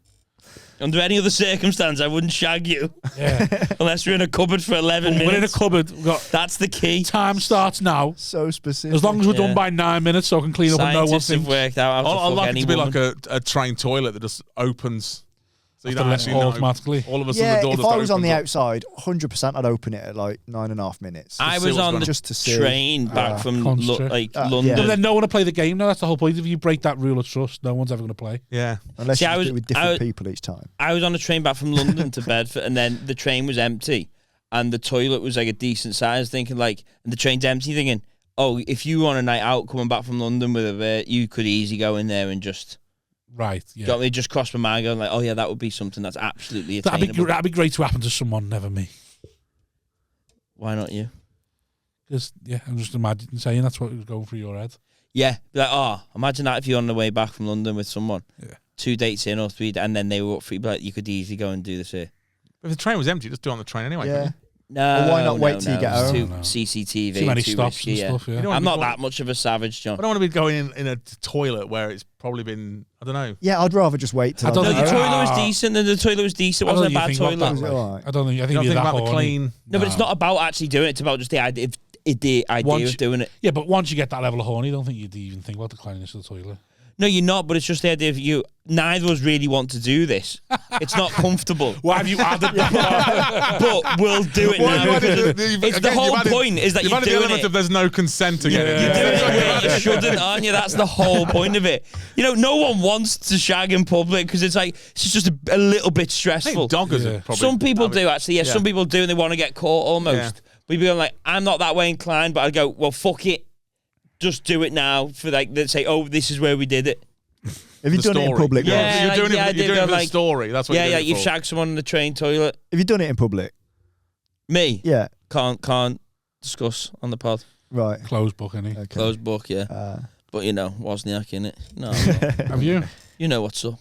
Under any other circumstance, I wouldn't shag you. Yeah. Unless we're in a cupboard for 11 minutes. We're in a cupboard. We've got That's the key. time starts now. So specific. As long as we're done by 9 minutes, so I can clean up and no one Scientists have thinks. worked out how to I'd fuck like any it to be woman. like a train toilet that just opens. So you After don't left actually know. automatically. All of a sudden Yeah, the door if just I was on the opens up. outside, 100% I'd open it at like 9.5 minutes. I see was what's on going the on. Just to see. train back from concentrate. London. yeah. But then no one will play the game. No, that's the whole point. If you break that rule of trust, no one's ever going to play. Yeah. Unless See, you I do was- it with I different was- people each time. I was on a train back from London to Bedford, and then the train was empty, and the toilet was like a decent size. Thinking like, and the train's empty. Thinking, oh, if you were on a night out coming back from London with a, you could easily go in there and just. Right. Yeah. Got me just crossed my mind going like, oh yeah, that would be something that's absolutely attainable. That'd be great to happen to someone, never me. Why not you? Because I'm just imagining saying that's what was going through your head. Yeah, be like, oh, imagine that if you're on the way back from London with someone, 2 dates in or 3, and then they were up for you, but like, you could easily go and do this here. If the train was empty, just do it on the train anyway. Yeah. No, Well, why not wait till you get it's home? Too No. CCTV, Too many too stops risky, and stuff. Yeah. You know what I'm I not mean? that much of a savage, John. I don't want to be going in a toilet where it's probably been, I don't know. Yeah, I'd rather just wait till I don't No, I'm the think- home. toilet was decent. The toilet was decent. It I don't wasn't a think bad you think about toilet. that Was it way. alright? I don't think. I You think don't you're think that about the horny. clean. No, but it's not about actually doing it. It's about just the idea Once- of doing it. Yeah, but once you get that level of horny, I don't think you'd even think about the cleanliness of the toilet. No, you're not. But it's just the idea of you. Neither of us really want to do this. It's not comfortable. Why have you added that? But we'll do it now. It's the whole point is that you've you're added the doing element it. of there's no consent to get it. You're doing it where you shouldn't, aren't you? That's the whole point of it. You know, no one wants to shag in public because it's like it's just a little bit I stressful. think doggers Yeah. are probably. Some people do actually. Yeah, yeah. some people do, and they want to get caught almost. Yeah. But you'd be like, I'm not that way inclined, but I'd go, well, fuck it, just do it now. For like, they say, oh, this is where we did it. Have you The done it in story. public? Yeah, Ross? like, you're doing yeah, I it. You're did doing go it for the like- story. That's what. Yeah, you're yeah, doing it you've for. shagged someone in the train toilet. Have you done it in public? Me, Yeah. can't discuss on the pod. Right. Closed book, any? Okay. Closed book, yeah. But you know, Wozniak in it. No, Have you? you know what's up.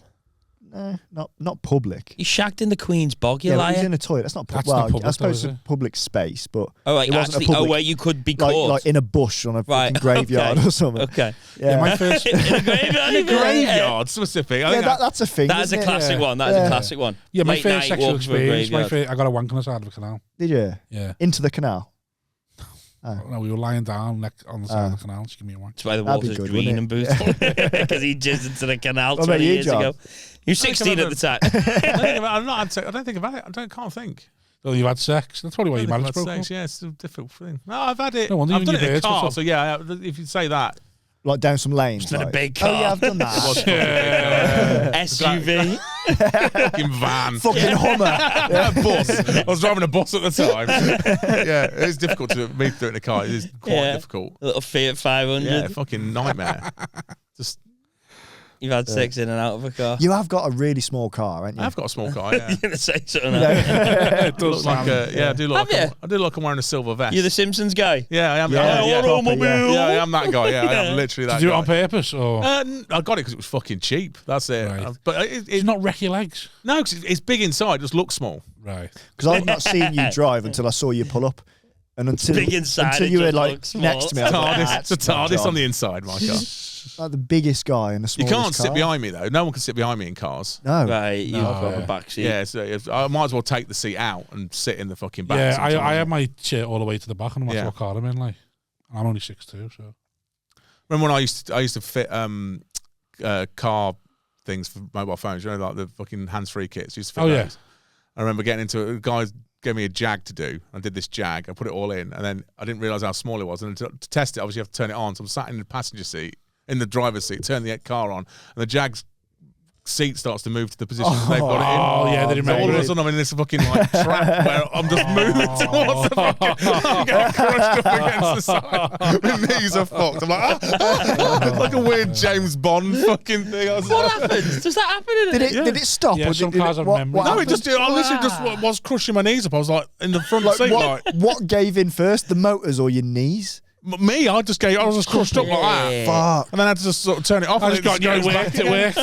Not public. You shagged in the Queen's Bog, you Yeah, but he's liar. in a toilet. That's not That's well. not public, I suppose though, it's is a public space, but Oh, like it wasn't a actually, public, where you could be caught. like in a bush on a Right, fucking graveyard okay. or something. Okay. Yeah, My first. in a graveyard. In a graveyard specific. I Yeah, think that's a thing. That is a isn't it? classic Yeah. one. That is Yeah. a classic one. Yeah, my Late first night sexual walk through a experience. graveyard. I got a wank on the side of a canal. Did you? Yeah. Into the canal. No, we were lying down on the side of the canal. She gave me a wank. That's why the That'd be water's good, green and wouldn't boost because he jizzed into the canal What about 20 you, years John? ago. You were 16 at the time. I'm not. I don't think about it. Can't think. Well, you've had sex. That's probably why I you don't managed think to I've had sex. Yeah, it's a difficult thing. No, I've had it. No wonder I've you done and it your in a birds car. got So yeah, if you say that, Like down some lanes. Just in a like. big Oh yeah, car. I've done that. SUV. fucking van, Fucking Hummer. bus. I was driving a bus at the time. Yeah, it's difficult to me to do it in a car. It is quite difficult. A little Fiat 500. Yeah, fucking nightmare. Just You've had sex in and out of a car. You have got a really small car, haven't you? I've got a small car. Yeah, You're going to say something You know? else. it does look like sound- I do look. Have Like you? I do look like I'm wearing a silver vest. You're the Simpsons guy. Yeah, I am. Yeah, yeah, proper, automobile. yeah, I am that guy. Yeah, I am literally that. Did you do it guy. on purpose or? I got it because it was fucking cheap. That's it. Right. But Did you not wreck your legs? no, 'cause it's big inside. It just looks small. Right. Because I've not seen you drive until I saw you pull up, and until Big inside, until it you were just like looks small. next to me. I was like, TARDIS. It's a "That's not TARDIS John." on the inside, my car. Like the biggest guy in the You smallest can't sit car. behind me though. No one can sit behind me in cars. No. Right, you've got yeah. a back seat. Yeah, so I might as well take the seat out and sit in the fucking back. Yeah, sometimes. I had my chair all the way to the back, and I'm Yeah. what car I'm in. Like, I'm only 6'2", so. Remember when I used to fit car things for mobile phones? You know, like the fucking hands-free kits. I used to fit Oh, yeah. those. I remember getting into it. A guy gave me a jag to do. I did this jag. I put it all in, and then I didn't realise how small it was. And to test it, obviously you have to turn it on. So I'm sat in the passenger seat, in the driver's seat, turn the car on, and the jag's seat starts to move to the position they've got it in. Oh yeah, they So remember all of a it. sudden I'm in this fucking like trap where I'm just moving towards the fucking, I'm getting crushed up against the side. My knees are fucked. I'm like, it's like a weird James Bond fucking thing. What happens? Does that happen? Did it stop? Yeah, or some did cars it, have what, memory. No, happened? I literally just was crushing my knees up. I was like in the front seat, like what gave in first, the motors or your knees? me. I was just crushed up like that. Fuck. And then I had to just sort of turn it off. I and just got you. It goes back worked. It again. worked.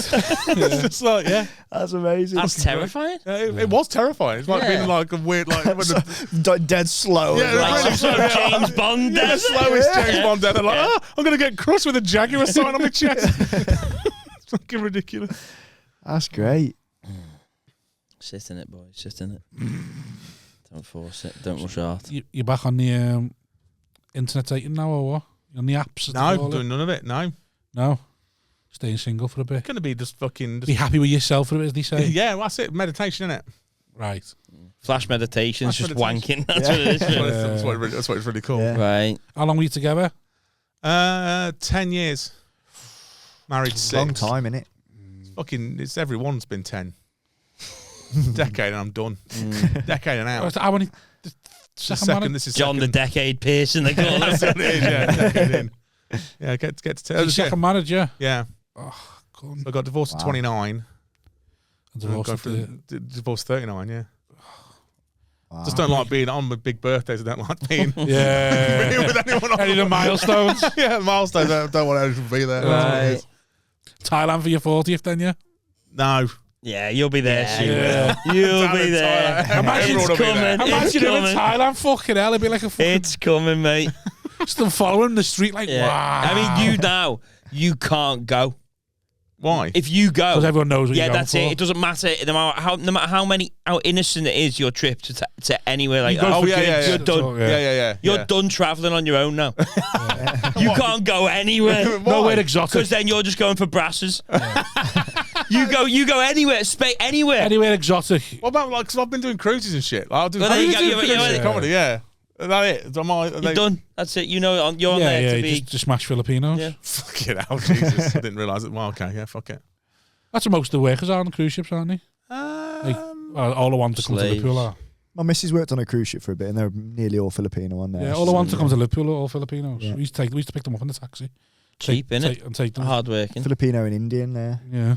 It's just like, yeah. That's amazing. That's terrifying. It was terrifying. It's like being like a weird, like when the, Dead slow. Yeah, Like really some sort of James Bond. the slowest James Bond dead. I'm like, I'm going to get crushed with a Jaguar sign on my chest. It's fucking ridiculous. That's great. Sit in it, boys. Sit in it. Don't force it. Don't rush hard. You're back on the internet dating now, or what? You're on the apps? No, doing none of it. No. No. Staying single for a bit. Going to be just fucking. Be happy with yourself for a bit, as they say. Yeah, well, that's it. Meditation, innit? Right. Flash meditation is Flash just meditation. wanking. That's what it is. That's why it's really cool. Yeah. Right. How long were you together? 10 years. Married 6. Long time, innit? It's everyone's been 10. Decade and I'm done. Decade and out. How many? This is John the second. Decade Pearson, they call That's it. what it is, yeah. Decade in. Yeah, get to tell. Second marriage, yeah. Yeah. Oh, God. I got divorced at 29. Divorce Go at for divorced 39, yeah. Wow. Just don't like being on with big birthdays. I don't like being, Yeah. being with anyone on Any of the milestones? yeah, milestones. I don't want anyone to be there. That's what it is. Thailand for your 40th, then, yeah? No. Yeah, you'll be there soon. Yeah. You'll be there. Thailand. Imagine It's everyone will be there. coming. It's Imagine him in coming. Thailand, fucking hell, it'd be like a fucking... It's coming, mate. Still following the street like, Yeah. wow. I mean, you can't go. Why? If you go, Because everyone knows what yeah, you're going that's for. it. It doesn't matter. No matter how innocent it is, your trip to anywhere like You go that. for yeah, gigs, yeah, yeah. You're done. Yeah. You're done traveling on your own now. You can't go anywhere. Nowhere exotic. Because then you're just going for brasses. You go anywhere, anywhere. Anywhere exotic. What about like? Because I've been doing cruises and shit. Like, I'll do. Well, there you go. cruises Yeah. and comedy. Yeah. Is that it? You're done. That's it. You know, you're on Yeah, there yeah, to be. just smash Filipinos. Yeah. Fucking hell, Jesus! I didn't realise it. Well, okay, yeah, fuck it. That's what most of the workers are on the cruise ships, aren't they? All the ones to come to Slaves. Liverpool are. My missus worked on a cruise ship for a bit, and they're nearly all Filipino on there. Yeah, all the ones to come to Liverpool are all Filipinos. Yeah. We used to pick them up in the taxi. Cheap, innit? And take them. Hard working. Filipino and Indian there. Yeah.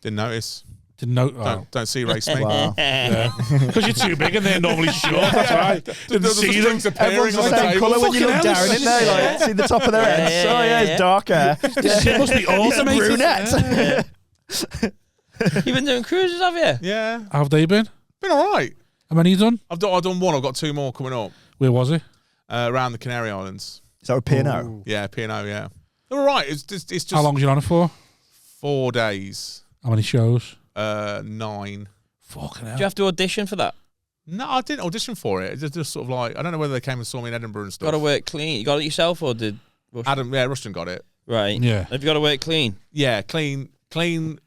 Didn't notice. Didn't know. Don't see race me. Wow. Because you're too big and they're normally short. That's right. Didn't see them. appearing Everyone's on the the same table. colour when you Fucking look hell, down, this isn't they? Like, see the top of their heads. Yeah, Oh yeah, yeah. it's dark hair. It must be He's a automated. brunette. You've been doing cruises, have you? Yeah, How have they been? been all right. How many you done? I've done one. I've got 2 more coming up Where was it? around the Canary Islands. Is that with P&O? Yeah, P&O. Yeah, they're all right. It's just How long was you on it for? 4 days. How many shows? 9. Fucking Do hell. you have to audition for that? No, I didn't audition for it. It's just sort of like I don't know whether they came and saw me in Edinburgh and stuff. Got to work clean. You got it yourself, or did Rushton got it. right? Yeah. Have you got to work clean? Yeah, clean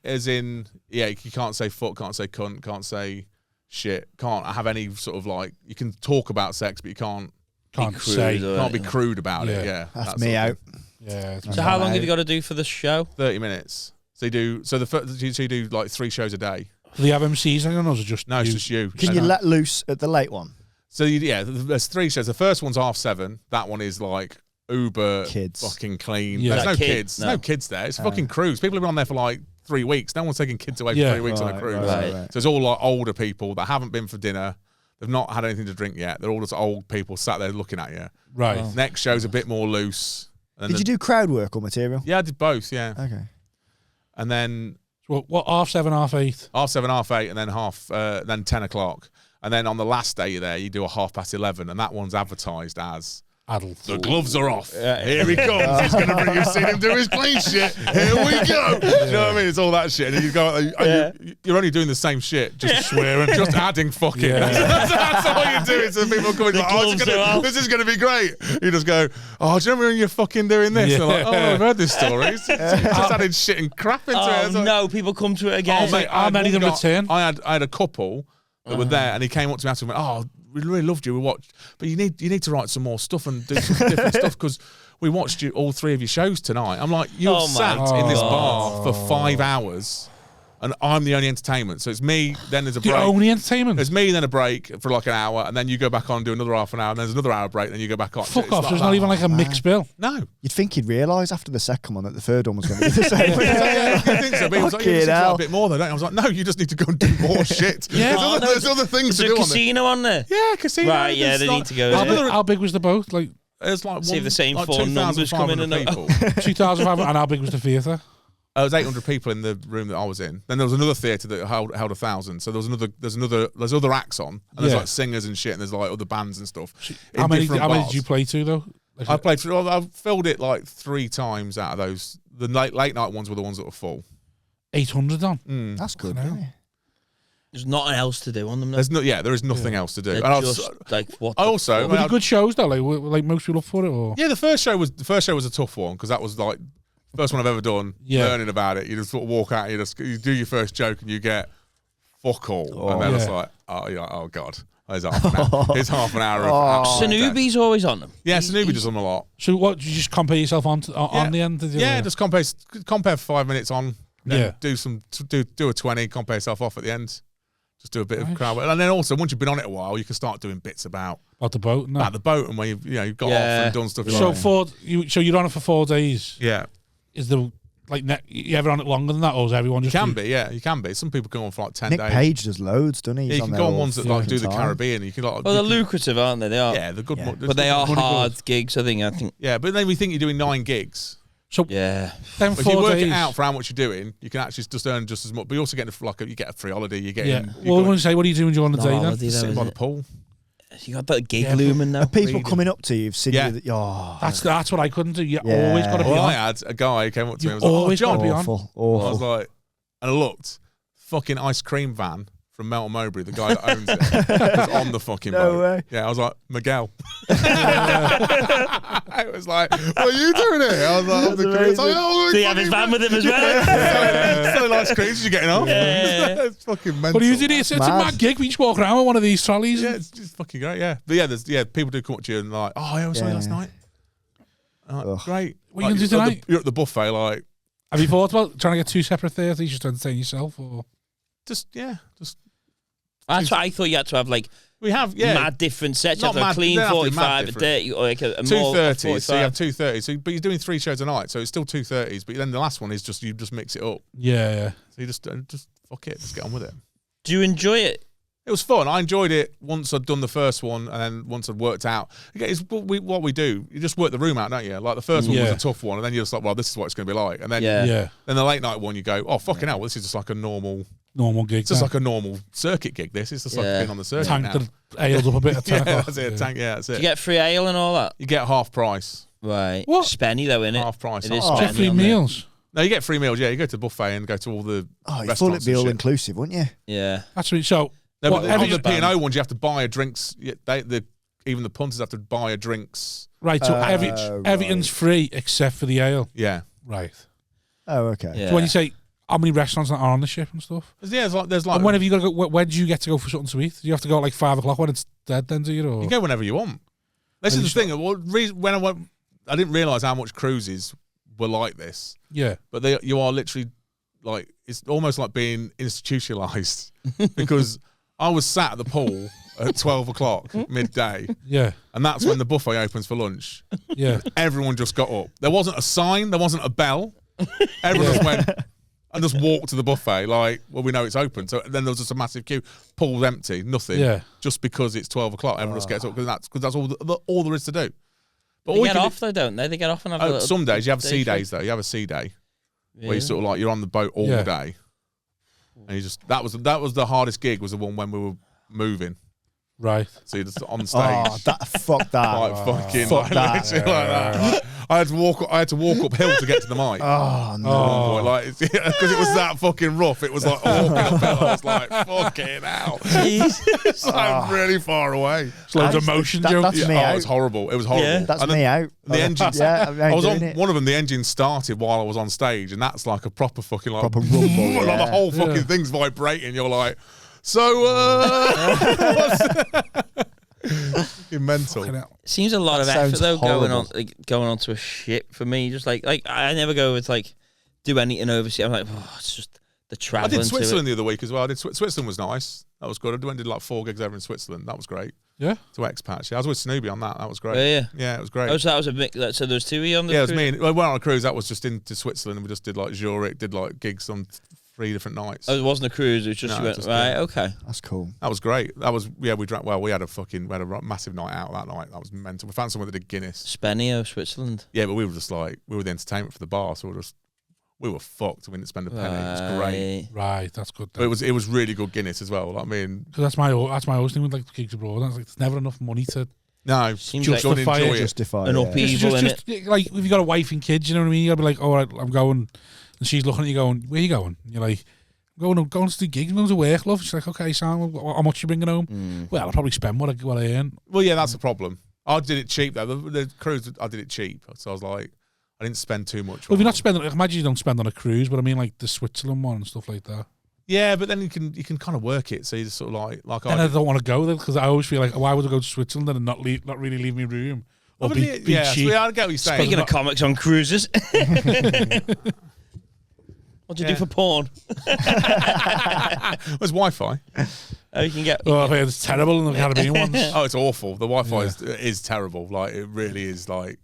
as in you can't say fuck, can't say cunt, can't say shit, can't have any sort of like you can talk about sex, but you can't Can't crude say. or- be crude about it. Yeah. Yeah, That's that me sort of out. thing. Yeah. So how long have you got to do for the show? 30 minutes. So you do so you do like 3 shows a day. Do they have MCs? I don't know. Is it just No, it's you? just you. Can you let loose at the late one? So there's 3 shows. The first one's 7:30. That one is like uber Kids. fucking clean. Yeah. There's no Like kids? kids. There's no No. kids there. It's a fucking cruise. People have been on there for like 3 weeks. No one's taking kids away for Yeah. 3 weeks on a cruise. right. So it's all like older people that haven't been for dinner. They've not had anything to drink yet. They're all just old people sat there looking at you. Right. Next show's a bit more loose. And Did you do crowd work or material? Yeah, I did both. Yeah, Okay. and then So what? 7:30, 8:30. 7:30, 8:30, and then then 10 o'clock. And then on the last day you're there, you do a 11:30, and that one's advertised as Adult. the gloves are off. Here he comes. He's going to bring you. Seen him do his clean shit. Here we go. You know what I mean? It's all that shit. And you go, you're only doing the same shit, just swearing, just adding fucking. Yeah. That's all you're doing. So people come in like, this is going to be great. You just go, oh, do you remember when you're fucking doing this? Yeah. And they're like, oh, I've heard this story. It's just adding shit and crap into it. Oh It's like, no, people come to it again. oh, mate, How many of them return? I had a couple that were there, and he came up to me after and went, "Oh, we really loved you. We watched, but you need to write some more stuff and do some different stuff because we watched you all 3 of your shows tonight." I'm like, "You sat in this bar for 5 hours." And I'm the only entertainment. So it's me, then there's a break. The only entertainment? There's me, then a break for like an hour, and then you go back on and do another half an hour, and there's another hour break, then you go back on. Fuck off, there's not even like a mixed bill. No. You'd think he'd realise after the second one that the third one was going to be the same. I think so, but he was like, you a bit more though, don't you? I was like, no, you just need to go and do more shit. Yeah. There's other things to do on there. Is there a casino on there? Yeah, casino. Right, yeah, they need to go. How big was the boat? Like, it's like see if the same 4 numbers come in and 2,500, and how big was the theatre? There was 800 people in the room that I was in. Then there was another theatre that held 1,000. So there's other acts on, and there's like singers and shit, and there's like other bands and stuff. How many did you play to though? I played. I filled it like 3 times out of those. The late night ones were the ones that were full. 800 on. That's good. Isn't it? There's nothing else to do on them. There is nothing else to do. And were they good shows though? Like most people up for it, or the first show was a tough one because that was like. First one I've ever done, learning about it. You just sort of walk out, you do your first joke, and you get fuck all. And then it's like, oh God. It's half an hour of Sanubi's always on them. Yeah, Sanubi does them a lot. So what, did you just compare yourself on the end? Just compare for 5 minutes on. Then do a 20, compare yourself off at the end. Just do a bit of crowd. And then also, once you've been on it a while, you can start doing bits about the boat. About the boat and where you've got off and done stuff. So you're on it for 4 days. Yeah. Is the you ever on it longer than that, or is everyone just? You can be. Some people go on for like 10 days. Nick Page does loads, doesn't he? Yeah, you can go on ones that like do the Caribbean. You can like. Well, they're lucrative, aren't they? They are. Yeah, they're good. Yeah. But they are hard gigs. I think. Yeah, but then we think you're doing 9 gigs. So yeah, then if you work it out for how much you're doing, you can actually just earn just as much. But you also get you get a free holiday. You get Well, when you say, what are you doing during the day then? Sitting by the pool. You got that gig looming now. Are people coming up to you? That's what I couldn't do. You always got to be on. I had a guy who came up to me and was always like, got to be on. Awful. I was like, and I looked, fucking ice cream van from Melton Mowbray, the guy that owns it, was on the fucking boat. Way. Yeah, I was like, Miguel. It was like, what are you doing here? I was like, I'm the cream. So you have his van with him as well? So nice creams, you're getting off. Yeah. It's fucking mental. What are you doing? It's a mad gig. We just walk around with one of these trolleys. Yeah, it's just fucking great, yeah. But people do come up to you and like, I was saying last night. Like, great. What are you going to do tonight? You're at the buffet, like. Have you thought about trying to get 2 separate theatres just to entertain yourself? Or Just. That's what I thought you had to have, like, we have, mad different sets. You have a clean 45, a dirty, or like a 2:30s. So you have 2:30s. But you're doing 3 shows a night, so it's still 2:30s. But then the last one is just you just mix it up. Yeah. So you just fuck it, just get on with it. Do you enjoy it? It was fun. I enjoyed it once I'd done the first one, and then once I'd worked out. It's what we do. You just work the room out, don't you? Like the first one was a tough one, and then you're just like, well, this is what it's going to be like. And then then the late night one, you go, oh fucking hell, well, this is just like a normal gig. It's just like a normal circuit gig. This is just like being on the circuit. Tank that ailed up a bit. That's it. Tank. Yeah, that's it. Do you get free ale and all that? You get half price. Right. What? Spenny though, innit? Half price. It is Get free meals. No, you get free meals. Yeah, you go to the buffet and go to all the. You thought it'd be all inclusive, wouldn't you? Yeah. That's really so. No, but on the P&O ones, you have to buy a drinks. Even the punters have to buy a drinks. Right, so everything's free except for the ale. Yeah. Right. Oh, okay. Yeah. So when you say how many restaurants are on the ship and stuff? Yeah, there's like. And when have you got to go? When do you get to go for something to eat? Do you have to go at like 5 o'clock when it's dead? Then do you? Or? You go whenever you want. This is the thing. When I went, I didn't realise how much cruises were like this. Yeah. But you are literally like, it's almost like being institutionalised because I was sat at the pool at 12 o'clock midday. Yeah. And that's when the buffet opens for lunch. Yeah. Everyone just got up. There wasn't a sign. There wasn't a bell. Everyone just went and just walked to the buffet like, well, we know it's open. So then there was just a massive queue. Pool's empty. Nothing. Yeah. Just because it's 12 o'clock. Everyone just gets up because that's all there is to do. But they get off though, don't they? They get off and have a little some days you have C days though. You have a C day where you sort of like you're on the boat all day. And you just that was the hardest gig was the one when we were moving. Right. So you're just on stage. Fuck that. Like fucking like that. I had to walk uphill to get to the mic. Oh no! Like because it was that fucking rough. It was like walking uphill. I was like fucking hell. It's like really far away. It's loads of motion. That's me out. It was horrible. It was horrible. Yeah, that's me out. The engine. I was on one of them. The engine started while I was on stage, and that's like a proper fucking like proper rumble. Like the whole fucking thing's vibrating. You're like. You're mental. Seems a lot of effort though going onto a ship for me. Just like I never go with like do anything overseas. I'm like, it's just the travel. I did Switzerland the other week as well. I did Switzerland was nice. That was good. I went and did like 4 gigs over in Switzerland. That was great. Yeah. To expats. Yeah, I was with Snoopy on that. That was great. Yeah, it was great. Oh, so that was a big. So there was 2 of you on the cruise? Yeah, it was me. I went on a cruise. That was just into Switzerland. And we just did like Zurich, did like gigs on 3 different nights. Oh, it wasn't a cruise. It was just you went right. Okay, that's cool. That was great. That was we drank. Well, we had a massive night out that night. That was mental. We found someone that did Guinness. Spenio, Switzerland. Yeah, but we were just like we were the entertainment for the bar, so we were fucked. We didn't spend a penny. It was great. Right, that's good. But it was really good Guinness as well. I mean, so that's my always thing with like gigs abroad. It's like there's never enough money to justify an upheaval in it. Like if you got a wife and kids, you know what I mean. You gotta be like, all right, I'm going, and she's looking at you going, where are you going? And you're like, I'm going to do gigs. I'm going to work, love. She's like, okay, Sam, how much you bringing home? Well, I'll probably spend what I earn. Well, yeah, that's the problem. I did it cheap though. The cruise, I did it cheap, so I was like, I didn't spend too much. Well, if you're not spending, imagine you don't spend on a cruise, but I mean like the Switzerland one and stuff like that. Yeah, but then you can kind of work it. So you just sort of like. And I don't want to go there because I always feel like, why would I go to Switzerland and not really leave my room or be cheap? Yeah, I get what you're saying. Speaking of comics on cruises, what do you do for porn? There's Wi-Fi. Oh, you can get. Oh, it's terrible in the Caribbean ones. Oh, it's awful. The Wi-Fi is terrible. Like it really is. Like.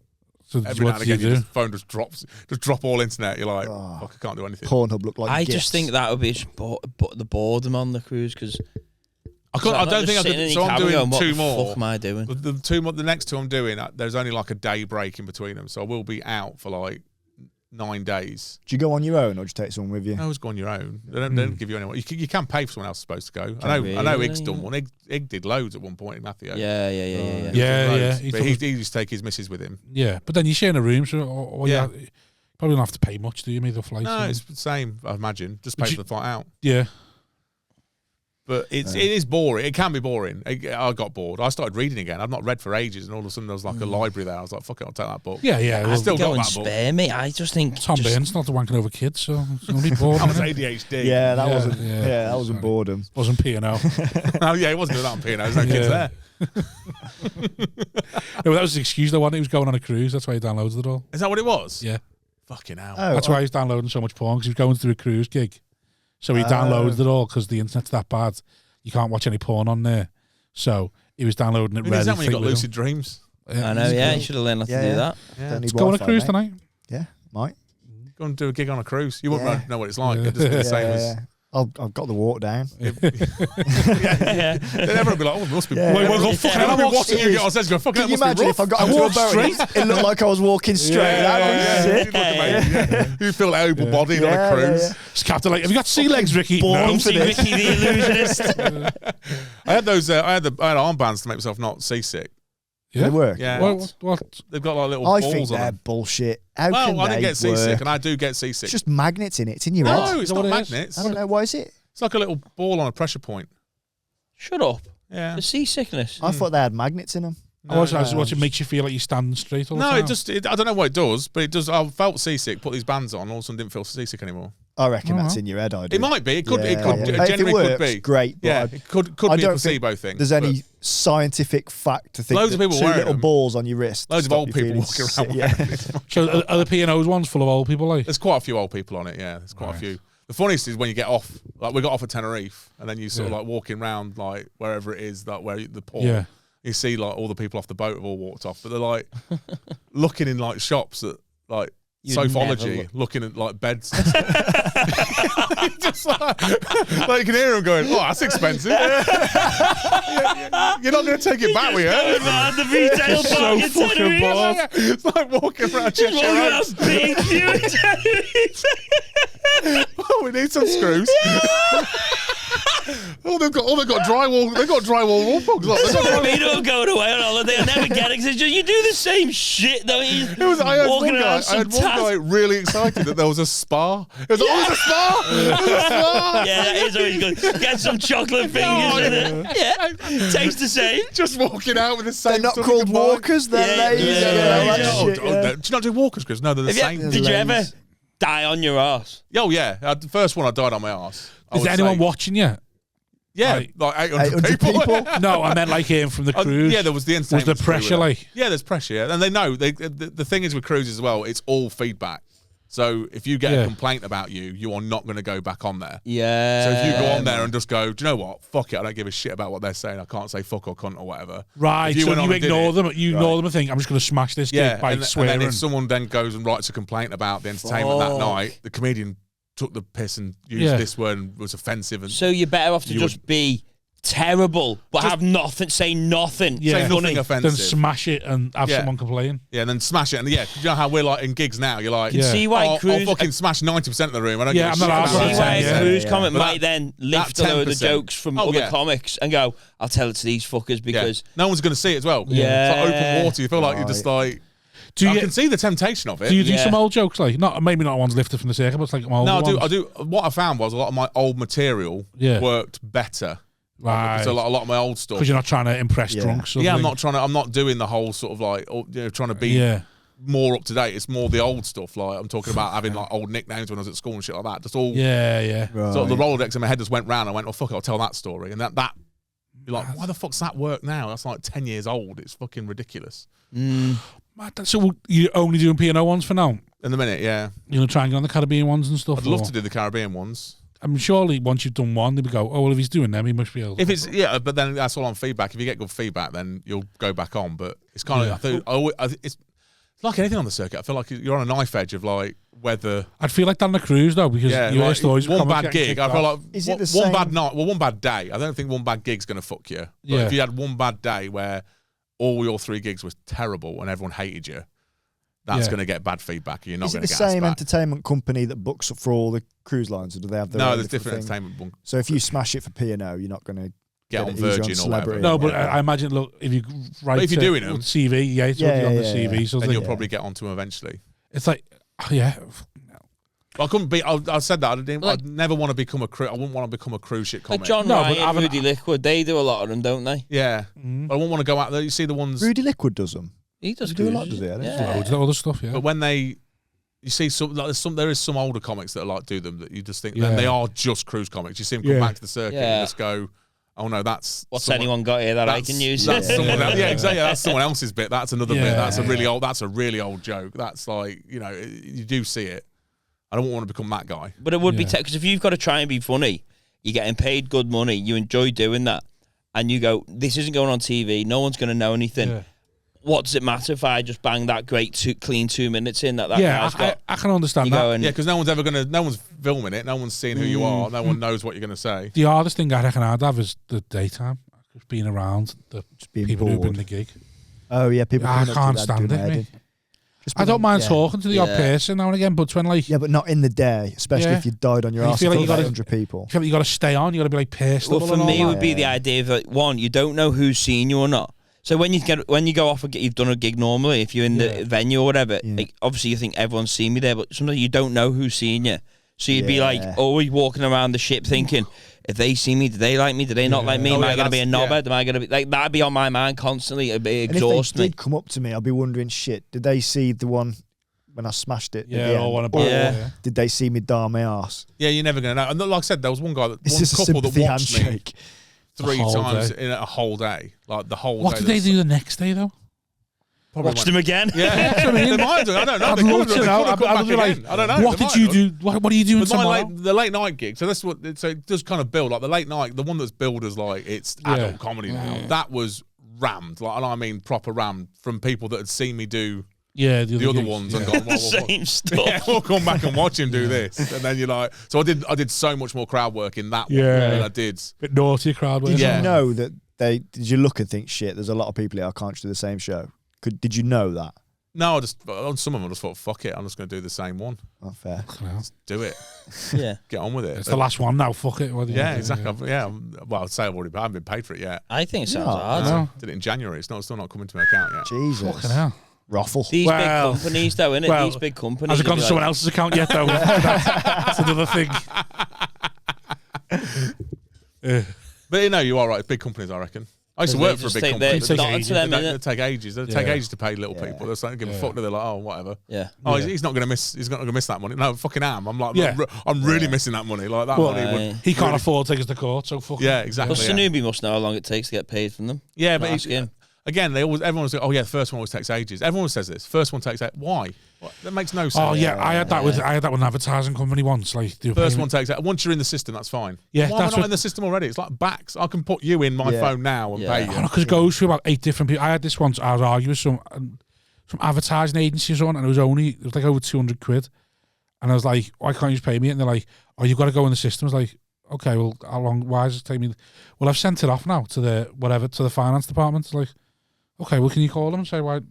So every now and again, your phone just drop all internet. You're like, fuck, I can't do anything. Pornhub look like I just think that would be just the boredom on the cruise because I don't think I could. So I'm doing going, 2 more. What the fuck am I doing? The next 2 I'm doing, there's only like a day break in between them, so I will be out for like 9 days. Do you go on your own or do you take someone with you? I always go on your own. They don't give you anyone. You can pay for someone else supposed to go. I know Ig's done one. Ig did loads at one point in Matthew. Yeah. But he used to take his missus with him. Yeah, but then you share in a room, so you probably don't have to pay much, do you? Maybe the flight. No, it's the same. I imagine just pay for the flight out. Yeah. But it is boring. It can be boring. I got bored. I started reading again. I've not read for ages, and all of a sudden there was like a library there. I was like, "Fuck it, I'll take that book." Yeah. I still got that spare book. Me. I just think Tom Burns not the wanking over kids, so it's gonna be boring. That was ADHD. Yeah, that wasn't. Yeah, that wasn't boredom. Wasn't P&O. Oh yeah, it wasn't doing that on P&O. There's no kids there. No, that was the excuse though. He was going on a cruise. That's why he downloaded it all. Is that what it was? Yeah. Fucking hell. Oh, that's why he's downloading so much porn because he was going through a cruise gig. So he downloaded it all because the internet's that bad. You can't watch any porn on there. So he was downloading it. Is that when you got lucid dreams? Yeah, I know, you should have learned how to do that. Yeah. Let's go on a cruise tonight. Yeah, might. Go and do a gig on a cruise. You wouldn't know what it's like. It'd just be the same as... I've got the water down. Then everyone would be like, oh, it must be... I'm watching you get on stage. Can you imagine if I got into a boat it looked like I was walking straight? You feel able-bodied on a cruise. Just Captain like, have you got sea legs, Ricky? No. See Ricky the Illusionist. I had those. I had armbands to make myself not seasick. Yeah. They work. Yeah. What? They've got like little balls on them. I think they're bullshit. How can I didn't they get seasick, work? and I do get seasick. It's just magnets in it. It's in your head. No, it's not magnets. I don't know. Why is it? It's like a little ball on a pressure point. Shut up. Yeah. The seasickness. I thought they had magnets in them. It makes you feel like you're standing straight all the time. I don't know what it does, but it does. I felt seasick, put these bands on, all of a sudden didn't feel seasick anymore. I reckon that's in your head. I do. It might be. It could. It If genuinely it works, could be. Great. Yeah, it could be a placebo thing. There's any scientific fact to think loads of people two wearing little them. balls on your wrist. Loads of old people walking around. Yeah. So are the P&O's ones full of old people? Like? There's quite a few old people on it. Yeah, there's quite a few. The funniest is when you get off. Like we got off at Tenerife, and then you sort of like walking around like wherever it is, like where the port. Yeah. You see like all the people off the boat have all walked off, but they're like looking in like shops at like Sophology, looking at like beds. Just like you can hear them going, "Oh, that's expensive." You're not going to take it back with you. The retail so fucking bored. It's like walking around. Oh, we need some screws. They've got drywall. They've got drywall wall plugs. We don't go away on holiday. I never get it. You do the same shit though. I had one guy really excited that there was a spa. It was always a spa. Yeah, that is always good. Get some chocolate fingers in it. Yeah, tastes the same. Just walking out with the same. They're not called walkers. They're lazy. Do you not do walkers, Chris? No, they're the same. Did you ever die on your ass? Oh yeah, the first one I died on my ass. Is there anyone watching you? Yeah, like 800 people. No, I meant like hearing from the cruise. Yeah, there was the entertainment. Was the pressure like? Yeah, there's pressure. Yeah. And they know. The thing is with cruises as well, it's all feedback. So if you get a complaint about you are not going to go back on there. Yeah. So if you go on there and just go, do you know what? Fuck it. I don't give a shit about what they're saying. I can't say fuck or cunt or whatever. Right. So you ignore them. You ignore them and think, I'm just going to smash this gig by swearing. And then if someone then goes and writes a complaint about the entertainment that night, the comedian took the piss and used this word and was offensive. And so you're better off to just be terrible, but have nothing, say nothing. Say nothing offensive. Then smash it and have someone complain. Yeah, and then smash it. And you know how we're like in gigs now, you're like, see why I'll fucking smash 90% of the room. I don't give a shit. I'm not see why a cruise comic but might then lift a load of jokes from other comics and go, I'll tell it to these fuckers because no one's going to see it as well. Yeah. It's like open water. You feel like you're just like... I can see the temptation of it. Do you do some old jokes like maybe not ones lifted from the circuit, but it's like old ones? I do. What I found was a lot of my old material worked better. Right. So a lot of my old stuff. Because you're not trying to impress drunks. Yeah, I'm not doing the whole sort of like trying to be more up to date. It's more the old stuff. Like I'm talking about having like old nicknames when I was at school and shit like that. Just all Right. So the Rolodex in my head just went round. I went, well, fuck it, I'll tell that story. And that you're like, why the fuck's that work now? That's like 10 years old. It's fucking ridiculous. So you're only doing P&O ones for now? In the minute, yeah. You're going to try and get on the Caribbean ones and stuff? I'd love to do the Caribbean ones. I mean, surely once you've done one, they'll go, oh, well, if he's doing them, he must be able to. If it's, but then that's all on feedback. If you get good feedback, then you'll go back on. But it's kind of, it's like anything on the circuit. I feel like you're on a knife edge of like whether. I'd feel like that on a cruise, though, because you hear stories. One bad gig, I feel like is it the same? One bad night, one bad day. I don't think one bad gig's going to fuck you. But if you had one bad day where all your 3 gigs was terrible and everyone hated you, that's going to get bad feedback. You're not going to get Is it the same entertainment company that books for all the cruise lines, or do they have their own there's different entertainment. So if you smash it for P&O, you're not going to get on Virgin or whatever. No, but I imagine, look, if you write if you're doing them, CV, it's already on the CV. So then you'll probably get onto them eventually. It's like, I couldn't be. I said that. I'd never want to become a cruise. I wouldn't want to become a cruise ship comic. Like John Ryan, Rudy Liquid, they do a lot of them, don't they? Yeah. But I wouldn't want to go out there. You see the ones. Rudy Liquid does them. He does do a lot, does he? Loads of other stuff, But when you see there is some older comics that like do them that you just think they are just cruise comics. You see them come back to the circuit and just go, oh no, that's what's anyone got here that I can use? That's someone else. Yeah, exactly. That's someone else's bit. That's another bit. That's a really old. That's a really old joke. That's like you do see it. I don't want to become that guy. But it would be because if you've got to try and be funny, you're getting paid good money. You enjoy doing that, and you go, this isn't going on TV. No one's going to know anything. Yeah. What does it matter if I just bang that great clean 2 minutes in that guy's got? I can understand that. Because no one's filming it. No one's seeing who you are. No one knows what you're going to say. The hardest thing I reckon I'd have is the daytime. Just being around the people who've been the gig. Oh, yeah. People I can't stand it, I don't mind talking to the odd person now and again, but when like... Yeah, but not in the day, especially if you died on your ass in front of 100 people. You feel like you got to stay on, you got to be like personal. Well, for me, it would be the idea of, like, one, you don't know who's seeing you or not. So when you go off, you've done a gig normally, if you're in the venue or whatever, like, obviously you think everyone's seen me there, but sometimes you don't know who's seeing you. So you'd be like always walking around the ship thinking, if they see me, do they like me? Do they not like me? Am I going to be a knobhead? Am I going to be like that'd be on my mind constantly? It'd be exhausting. And if they did come up to me, I'd be wondering, shit, did they see the one when I smashed it? Did they see me dar my arse? Yeah, you're never going to know. And like I said, there was one couple that watched me 3 times in a whole day, like the whole day. What did they do the next day though? Watch them again. Yeah, they might do. I don't know. I'd love to know. I'd be like, I don't know. What did you do? What are you doing tomorrow? The late night gig. So that's what. So it does kind of build like the late night. The one that's billed as like it's adult comedy now. That was rammed, like, and I mean proper rammed from people that had seen me do. Yeah, the other ones and gone, same stuff. Yeah, we'll come back and watch him do this, and then you're like, so I did so much more crowd work in that one than I did. Bit naughty crowd work. Did you know that did you look and think, shit, there's a lot of people here I can't do the same show? Did you know that? No, on some of them I just thought, fuck it, I'm just going to do the same one. Oh, fair. Just do it. Yeah. Get on with it. It's the last one now, fuck it. Exactly. Yeah. Well, I'd say I haven't been paid for it yet. I think it sounds hard. I did it in January. It's still not coming to my account yet. Jesus. Fucking hell. Ruffle. These big companies, though, innit? These big companies. Has it gone to someone else's account yet, though? That's another thing. But you are right. Big companies, I reckon. I used to work for a big company. It's not to them, It'll take ages. It'll take ages to pay little people. They're starting to give a fuck. They're like, oh, whatever. Yeah. Oh, he's not going to miss. He's not going to miss that money. No, fucking am. I'm like, I'm really missing that money. Like that money. He can't afford to take us to court. So fuck. Yeah, exactly. Well, Sanubi must know how long it takes to get paid from them. Yeah, but again, everyone was like, oh yeah, the first one always takes ages. Everyone says this. First one takes why? That makes no sense. Oh yeah, I had that with an advertising company once. Like first one takes once you're in the system, that's fine. Yeah, why am I not in the system already? It's like backs. I can put you in my phone now and pay you. Because it goes through about 8 different people. I had this once. I was arguing with some advertising agencies on, and it was like over 200 quid. And I was like, why can't you just pay me? And they're like, oh, you've got to go in the system. I was like, okay, well, how long? Why is it taking me? Well, I've sent it off now to the finance department. It's like, okay, well, can you call them and say why?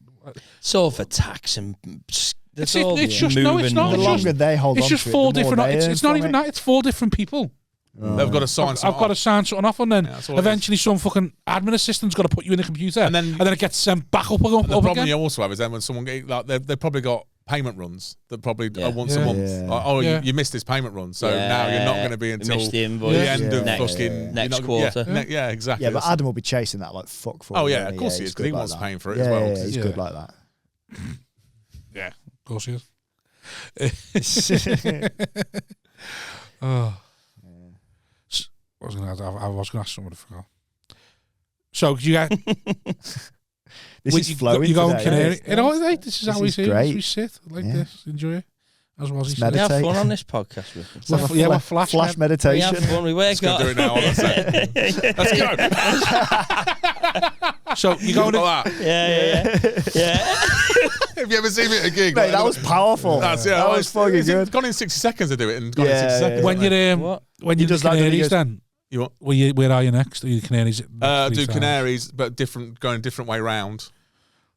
It's all for tax and it's just no, it's not. The longer they hold on to it, it's just 4 different. It's not even it. that. It's 4 different people. They've got to sign. I've got to sign something off, and then eventually some fucking admin assistant's got to put you in the computer, and then it gets sent back up again. The problem you also have is then when someone they've probably got payment runs that probably once a month. Like, you missed this payment run, so now you're not going to be until the end of fucking next quarter. Yeah, exactly. Yeah, but Adam will be chasing that like fuck for. Oh yeah, of course he is, because he wants paying for it as well. Yeah, he's good like that. Yeah, of course he is. I was going to ask someone to forget. So, you get this is flowing. You go on today, Canary. This is how we sit like this. Enjoy it. As well as we have fun on this podcast, Ricky. We're flash meditation. We have fun. We work do it now. Let's go. So you go like that. Yeah. Have you ever seen me at a gig? Mate, that was powerful. That was fucking good. It's gone in 60 seconds to do it, and gone in 60 seconds. When you do Canaries, then you what? Where are you next? Are you Canaries? Do Canaries, but going a different way round.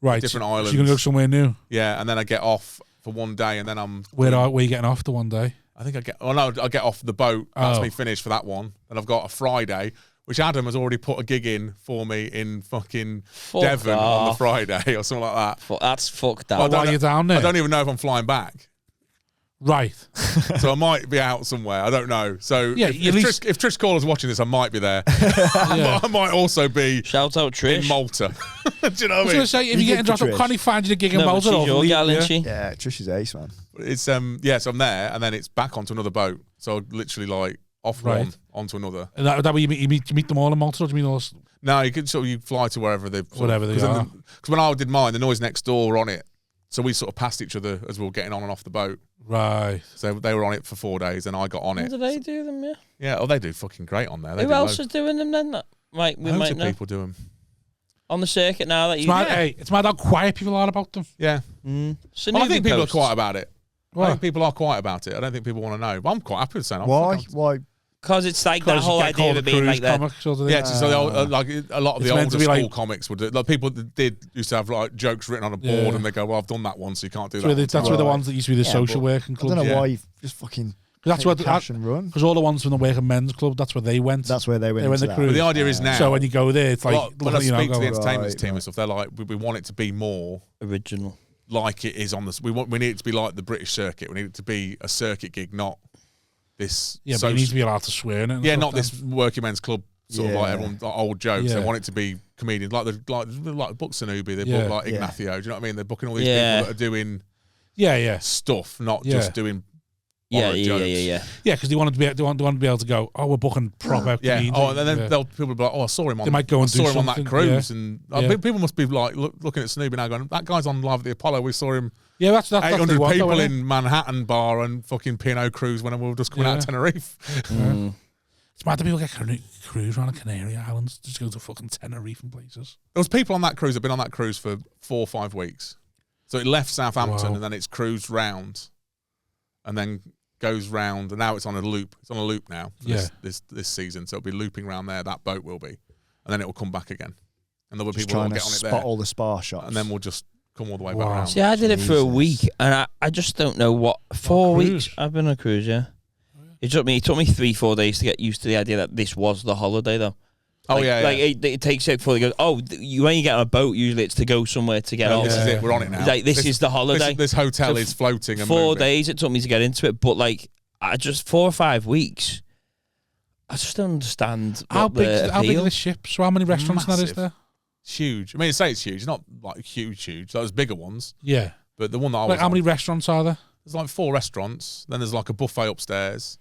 Right, different islands. So you're gonna go somewhere new. Yeah, and then I get off for one day, and then I'm. Where are you getting off the one day? I think I get off the boat. That's me finished for that one. And I've got a Friday, which Adam has already put a gig in for me in fucking Devon on the Friday or something like that. That's fucked up. Why are you down there? I don't even know if I'm flying back. Right. So I might be out somewhere. I don't know. So yeah, if Trish Caller's watching this, I might be there. I might also be. Shout out Trish. In Malta. Do you know what I mean? I was going to say, if you're getting dropped up, can't he find you a gig in Malta? She's your gal, isn't she? Yeah, Trish is ace, man. It's so I'm there, and then it's back onto another boat. So literally like off one onto another. And that way you meet them all in Malta, or do you mean all? No, you could you fly to wherever they are. Because when I did mine, the noise next door were on it. So we sort of passed each other as we were getting on and off the boat. Right. So they were on it for 4 days, and I got on it. Do they do them? Yeah. Yeah. Oh, they do fucking great on there. Who else is doing them then? Right, we might know. People do them on the circuit now. That it's mad how quiet people are about them. Yeah. So I think people are quiet about it. I think people are quiet about it. I don't think people want to know. But I'm quite happy with saying. Why? Because it's like that whole idea of it being like that. Yeah, so like a lot of the older school comics would do. Like people that used to have like jokes written on a board, and they go, "Well, I've done that one, so you can't do that." That's where the ones that used to be the social working clubs. I don't know why you've just fucking. That's where cash and run. Because all the ones from the working men's club, that's where they went. That's where they went. They went the cruise. But the idea is now. So when you go there, it's like when I speak to the entertainment team and stuff, they're like, "We want it to be more original, like it is on the. We need it to be like the British circuit. We need it to be a circuit gig, not." This but you need to be allowed to swear in it. Yeah, not this working men's club sort of like everyone like old jokes. They want it to be comedians like book Sanubi. They book like Ignacio. Do you know what I mean? They're booking all these people that are doing stuff, not just doing jokes. Yeah. Because they want to be able to go. Oh, we're booking proper. Comedians. Oh, and then they'll people be like, oh, I saw him on. They might go and saw him on that cruise, and people must be like looking at Snoopy now, going, that guy's on Live at the Apollo. We saw him. Yeah, that's 800 people in Manhattan bar and fucking P&O cruise when we were just coming out of Tenerife. It's mad that people get cruise around the Canary Islands just go to fucking Tenerife and places. There was people on that cruise that have been on that cruise for 4 or 5 weeks. So it left Southampton and then it's cruised round and then goes round, and now it's on a loop. It's on a loop now for this season. So it'll be looping around there. That boat will be, and then it will come back again. And there'll be people that will get on it there. Spot all the spa shots, and then we'll just come all the way back around. See, I did it for a week, and I just don't know what 4 weeks. I've been on a cruise, yeah. It took me 3-4 days to get used to the idea that this was the holiday, though. It takes it before they go. Oh, when you get on a boat, usually it's to go somewhere to get on. This is it. We're on it now. Like this is the holiday. This hotel is floating. And 4 days it took me to get into it, but like I just 4 or 5 weeks. I just don't understand how big are the ship? So how many restaurants there is there? It's huge. I mean, say it's huge. It's not like huge. Those bigger ones. Yeah. But the one that I was how many restaurants are there? There's like 4 restaurants. Then there's like a buffet upstairs.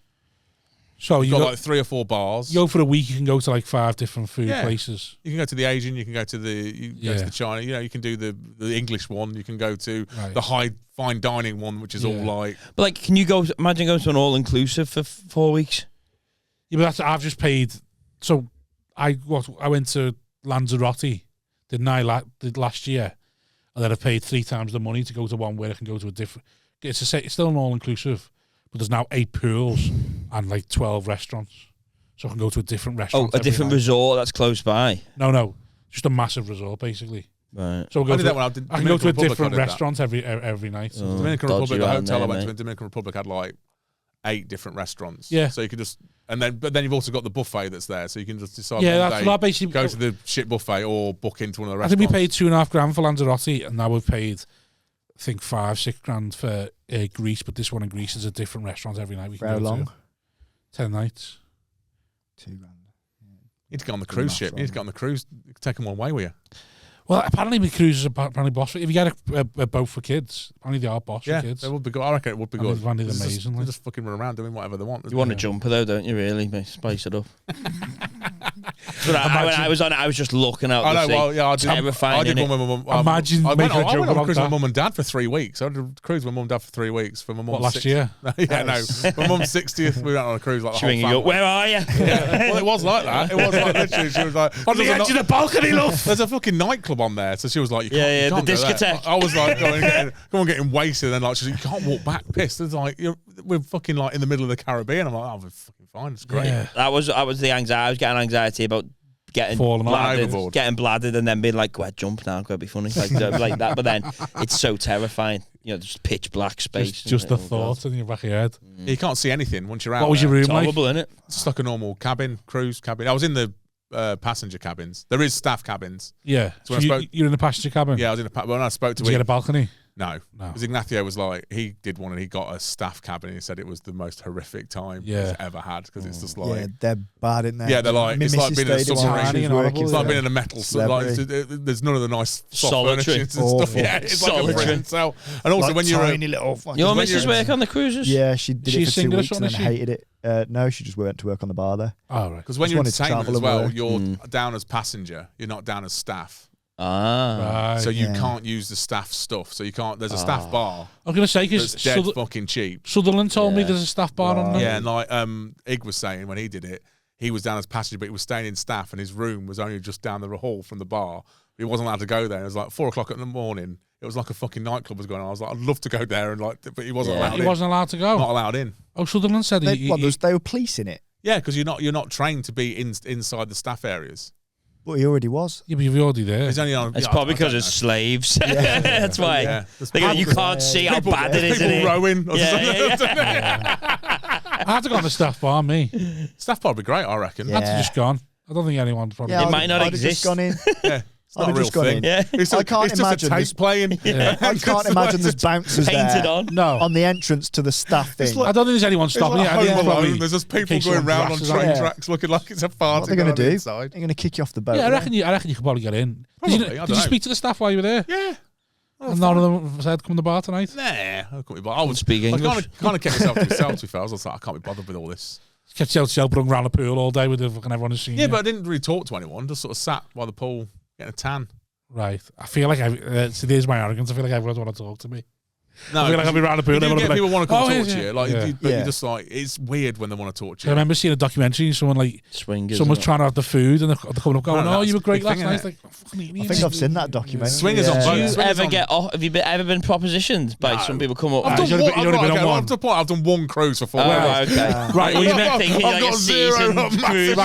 So you've got like 3 or 4 bars. You go for a week, you can go to like 5 different food places. You can go to the Asian, you can go to the China, you can do the English one, you can go to the fine dining one, which is all like. But like, can you imagine going to an all inclusive for 4 weeks? Yeah, but I've just paid. So I went to Lanzarote, didn't I? Did last year, and then I paid 3 times the money to go to one where I can go to a different. It's still an all inclusive. But there's now 8 pools and like 12 restaurants. So I can go to a different restaurant. Oh, a different resort that's close by? No. Just a massive resort, basically. Right. So I can go to a different restaurant every night. Oh, Dominican Republic, the hotel I went to in Dominican Republic had like 8 different restaurants. Yeah. So you could just, but then you've also got the buffet that's there. So you can just decide that's what I basically go to the shit buffet or book into one of the restaurants. I think we paid $2.5 for Lanzarote, and now we've paid, I think, $5-6 grand for Greece, but this one in Greece is a different restaurant every night. For how long? 10 nights. $2 grand. You need to get on the cruise ship. You need to get on the cruise. Take them one way with you. Well, apparently the cruises are apparently boss. If you get a boat for kids, apparently they are boss for kids. It would be good. I reckon it would be good. Apparently they're amazing. They just fucking run around doing whatever they want. You want a jumper though, don't you? Really, spice it up. But I was on it. I was just looking out. I know. Well, yeah, I did one with my mum. Imagine I went on a cruise with my mum and dad for 3 weeks. I did a cruise with my mum and dad for 3 weeks for my mum's. What, last year? Yeah, no. My mum's 60th. We went on a cruise like the whole family. Where are you? Yeah. Well, it was like that. It was like literally. She was like, on the edge of the balcony, love. There's a fucking nightclub on there, so she was like, you can't the discotheque. I was like, go on, getting wasted, and then like, she's like, you can't walk back, pissed. It's like we're fucking like in the middle of the Caribbean. I'm like, oh, we're fucking fine. It's great. Yeah. That was the anxiety. I was getting anxiety about getting bladdered, and then being like, go ahead, jump now, go be funny, like that. But then it's so terrifying, just pitch black space. Just the thought in your back of your head. You can't see anything once you're out. What was your room like? Horrible, isn't it? It's just like a normal cruise cabin. I was in the passenger cabins. There is staff cabins. Yeah. So you're in the passenger cabin? Yeah, I was in when I spoke to him. Did you get a balcony? No. Because Ignacio was like, he did one and he got a staff cabin and he said it was the most horrific time he's ever had because it's just like. Yeah, they're bad in there. Yeah, they're like, it's like being in a submarine. It's like being in a metal. There's none of the nice soft furnishings and stuff. Yeah, it's like a prison cell. And also when you're tiny little. Your missus work on the cruises? Yeah, she did it for 2 weeks and then hated it. No, she just went to work on the bar there. Oh, right. Because when you're entertainment as well, you're down as passenger. You're not down as staff. Right. So you can't use the staff stuff. So you can't. There's a staff bar. I was gonna say because it's dead fucking cheap. Sutherland told me there's a staff bar on there. Yeah, and like Ig was saying when he did it, he was down as passenger, but he was staying in staff, and his room was only just down the hall from the bar. He wasn't allowed to go there. It was like 4 o'clock in the morning. It was like a fucking nightclub was going on. I was like, I'd love to go there, and like, but he wasn't allowed. He wasn't allowed to go. Not allowed in. Oh, Sutherland said they were policing it. Yeah, because you're not trained to be inside the staff areas. But he already was. Yeah, but you're already there. He's only on, it's probably because it's slaves. Yeah. That's why. Yeah. You can't see how bad it is. People rowing. I had to go on the staff bar, me. Staff bar would be great, I reckon. I had to just gone. I don't think anyone probably. It might not exist. Just gone in. Yeah. It's not a real thing. Yeah. I can't imagine. It's just a tape playing. Yeah. I can't imagine there's bouncers painted there on the entrance to the staff thing. I don't think there's anyone stopping it. There's just people going around on train tracks looking like it's a party. What are they going to do? They're going to kick you off the boat. Yeah, I reckon you could probably get in. Did you speak to the staff while you were there? Yeah. And none of them said, come to the bar tonight? Nah, I couldn't be bothered. I would speak English. I kind of kept myself to myself, to be fair. I was like, I can't be bothered with all this. Kept yourself running around the pool all day with fucking everyone who's seen you. Yeah, but I didn't really talk to anyone. Just sort of sat by the pool, getting a tan. Right. I feel like there's my arrogance. I feel like everyone want to talk to me. No, I feel like I'll be around the pool. People want to come talk to you. Like, but you're just like, it's weird when they want to talk to you. I remember seeing a documentary. Someone's trying to have the food, and they're coming up going, "Oh, you were great last night." Like, I think I've seen that documentary. Swingers on boats. Do you ever get off? Have you ever been propositioned by some people come up? I've done one cruise for 4 hours. Right. Well, I've got zero massive.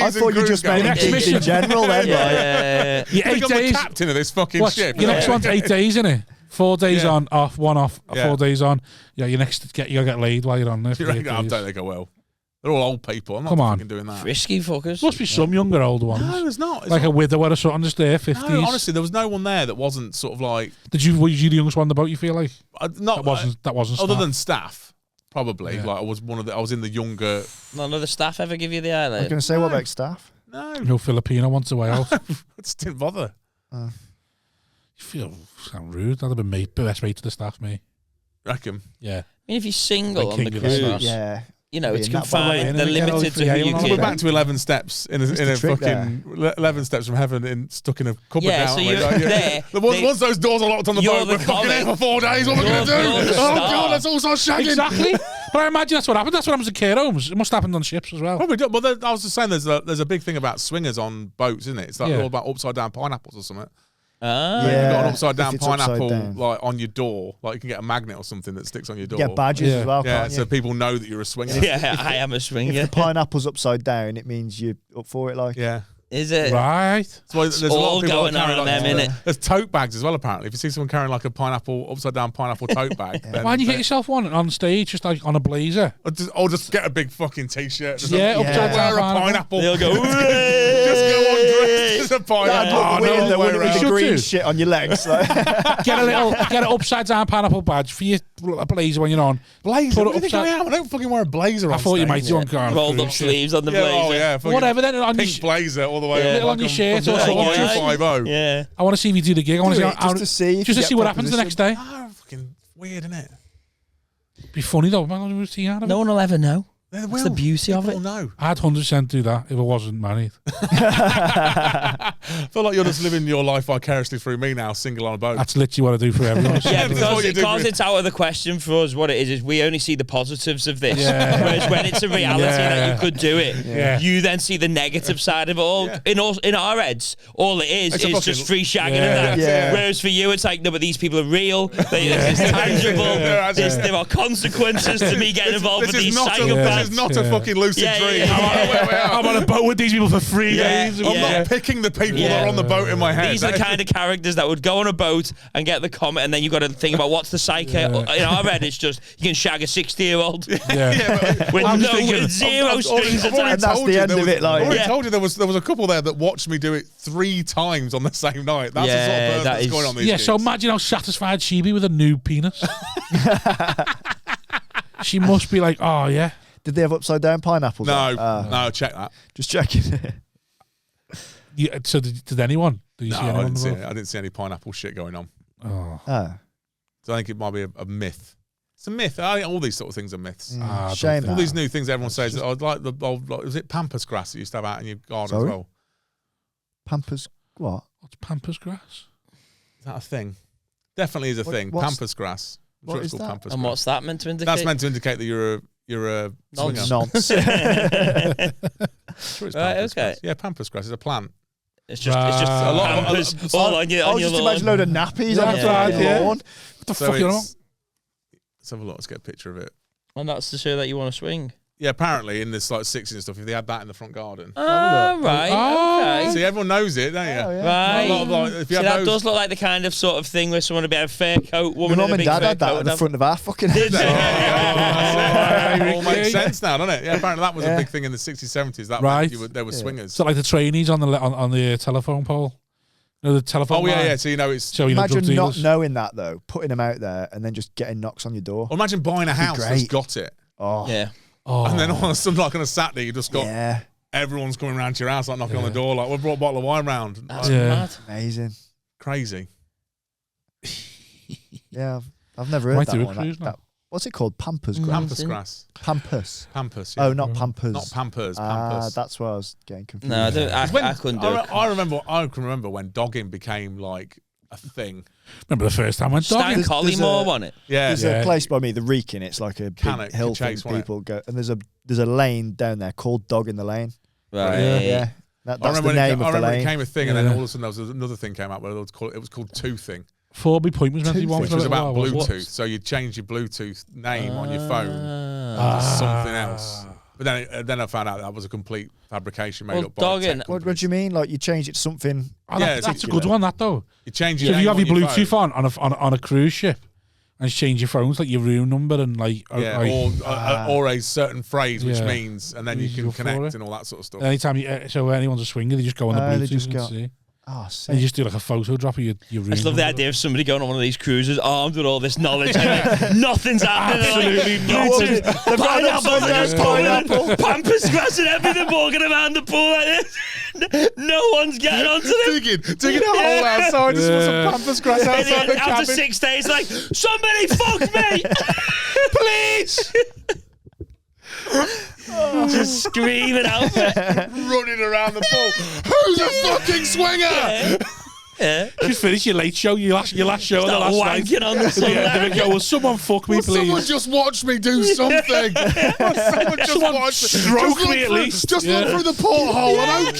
I thought you just meant in general. Then, yeah. You're 8 days. The captain of this fucking ship. Your next one's 8 days, isn't it? 4 days on, off, 1 off, 4 days on. Yeah, you gotta get laid while you're on there. I don't think I will. They're all old people. I'm not fucking doing that. Frisky fuckers. Must be some younger older ones. No, there's not. Like a widower or something, just there, 50s. No, honestly, there was no one there that wasn't sort of like. Were you the youngest one on the boat? You feel like That wasn't. Other than staff. Probably. Yeah. Like I was in the younger. None of the staff ever give you the eye I was later? going to say, what about staff? No Filipino once a while. I just didn't bother. You feel sound rude. That'd have been best rate to the staff, mate. Reckon. Yeah. I mean, if you're single Like on the king of the cruise, staff. Yeah. you know, it's Yeah, that- by the way, confined. and They're then we get limited all to who free you ale We're can. back to 11 steps in the a trick fucking 11 steps from heaven, stuck in a cupboard. Yeah, now, so aren't we? you're Like, there. Once those doors are locked on the You're boat, the we're fucking here comic. for 4 days. What are we going to You're do? the Oh star. God, let's all start shagging. Exactly. But I imagine that's what happened. That's what happens at care homes. It must happen on ships as well. Probably do. But I was just saying, there's a big thing about swingers on boats, isn't it? It's like Yeah. all about upside down pineapples or something. Ah. Yeah. You've got an upside if down it's upside pineapple down. like on your door. Like you can get a magnet or something that sticks on your door. Get badges Yeah. as well, Yeah, can't so you? people know that you're a swinger. Yeah, I am a If swinger. the pineapple's upside down, it means you're up for it, like. Yeah. Is it? Right. So there's a lot all of people going that carry on like, them, innit? There's tote bags as well, apparently. If you see someone carrying like a upside down pineapple tote bag, then Why don't you get yourself one on stage, just like on a blazer? or just get a big fucking t-shirt. Just Yeah, upside down wear a pineapple. pineapple. They'll go, Just go on dressed as a pineapple. That'd look Oh, weird, no though, way wouldn't it, with around. the green too. shit on your legs. Like. Get an upside down pineapple badge for your blazer when you're on. Blazer? Put What it do you think I upside. am? I don't fucking wear a blazer on I thought you stage. might do on car. rolled up sleeves on the Yeah, blazer. oh yeah. fucking Whatever. Then on your Pink blazer all the way Yeah. up. Little on your shirt or something. Yeah. 250. Yeah. I want to see if you do the gig. I want to Do see it, just to see if just you to see get what happens the next day. Ah, fucking weird, isn't it? Be funny though. Man, we'll see out of it. No one will ever know. They That's will. the beauty of People it. know. I'd 100% do that if I wasn't married. I feel like you're just living your life vicariously through me now, single on a boat. That's literally what I do for everyone. Yeah, That's what you do because for- it's out of the question for us. What it is we only see the positives of this. Yeah. Whereas when it's a reality that you could do it, Yeah. you then see the negative side of it all. Yeah. In our heads, all it is It's a fucking- just free shagging Yeah. and that. Yeah. Whereas for you, it's like, no, but these people are real. It's tangible. Yeah. There are consequences to me getting involved with these psychopaths. This is not a Yeah. fucking lucid Yeah, dream. yeah, yeah. I'm on a boat with these people for 3 Yeah. days. I'm Yeah. not picking the people Yeah. that are on the boat in my head. These are the kind of characters that would go on a boat and get the comment, and then you've got to think about what's the psyche. In our head, it's just you can shag a 60-year-old Yeah. with I'm no just thinking- with zero strings I've already attached. that's told the you end there of was- it, like- I've already Yeah. told you there was a couple there that watched me do it 3 times on the same night. That's the sort Yeah, of person that that's is- going on these Yeah, gigs. so imagine how satisfied she'd be with a new penis. She must be like, oh, yeah. Did they have upside down pineapples? No, check that. Just checking. So did anyone? Did you No, see I anyone? didn't see on it. the I didn't see any pineapple shit going on. boat? So I think it might be a myth. It's a myth. I think all these sort of things are myths. I don't Shame think- All that. these new things everyone says. I'd like the old, was it pampas grass that you used to have out in your garden Sorry? as well? Pampers. What? What's pampas grass? Is that a thing? Definitely is a thing. what's- Pampas grass. I'm what sure it's is called that? pampas And grass. what's that meant to indicate? That's meant to indicate that you're a swinger. Nonce. Sure it's Right, pampas okay. grass. Yeah, pampas grass is a plant. It's just a lot Right. of all on your I was your just lawn. imagine a load of nappies Yeah, on the that's side right, of the yeah. lawn. What the So fuck you on? let's have a look. Let's get a picture of it. And that's to show that you want to swing. Yeah, apparently in this like 60s and stuff, if they had that in the front garden. Oh, right. Oh. Okay. See, everyone knows it, don't you? Oh, yeah. Right. A lot of, like, if you See, had that those- does look like the kind of sort of thing where someone would be a fur coat, My woman in mum a and big dad fur had that coat. at the would front of our fucking Did they? It all makes sense now, doesn't it? Yeah, apparently that was a Yeah. big thing in the 60s, 70s. That Right. meant there were swingers. So like the trainees on the telephone pole. You know, the telephone Oh yeah, line? yeah. So you know it's. So you know, drug Imagine not dealers. knowing that though, putting them out there and then just getting knocks on your door. Or imagine buying a house that's great. got it, Oh, Yeah. Oh. and then all of a sudden, like on a Saturday, you just got yeah, everyone's coming round to your house, like knocking on the door, like we brought a bottle of wine round. That's Like, Yeah. mad. amazing. crazy. Yeah, I've never heard Might that do a one. cruise now. What's it called? Pampers grass. Pampas Amazing. grass. Pampers. Pampas. Yeah. Oh, not Pampers. Not Pampers. Ah, Pampas. that's where I was getting confused. No, I, don't, I couldn't do it. I can remember when dogging became like a thing. Remember the first time I went Stan dogging? There's Collymore a- won it. Yeah. There's Yeah. a place by me, the Wrekin. It's like a big Cannock, hill thing. Chase, wasn't it? People go, and there's a lane down there called Dog in the Lane. Right. Yeah, that's the when name I of the remember it lane. became a thing, and then Yeah. all of a sudden there was another thing came out where it was called Toothing, Forby Point was meant to be one which for a was little about while, wasn't it? Bluetooth. So you change your Bluetooth name on your phone Ah. to something else. But then I found out that was a complete fabrication made Well, up by the dogging- tech What do companies. you mean? Like you change it to something? Oh, Yeah, that's a good one, that though. You change So your if you name have your on Bluetooth phone. on a cruise ship and change your phones, like your room number and like, Yeah, like or a certain phrase, which Yeah. means, and then you You can go for connect it. and all that sort of stuff. anytime so anyone's a swinger, they just go on the They Bluetooth just and go- see. Oh, and you just do like a photo drop of your room. I just love the idea of somebody going on one of these cruises armed with all this knowledge. Nothing's happening. Absolutely nothing. Pineapple, pampas grass and everything walking around the pool like this. No one's getting onto them. Digging a hole outside, just put some pampas grass outside the cabin. After 6 days, like, somebody fuck me! Please! Just screaming out, running around the pool. Who's a fucking swinger? Yeah. Just finish your late show, your last show on the last night. Wanking on the sun. There we go. Will someone fuck me, please? Someone just watch me do something. Someone just watch stroke me at least. Just look through the porthole. I don't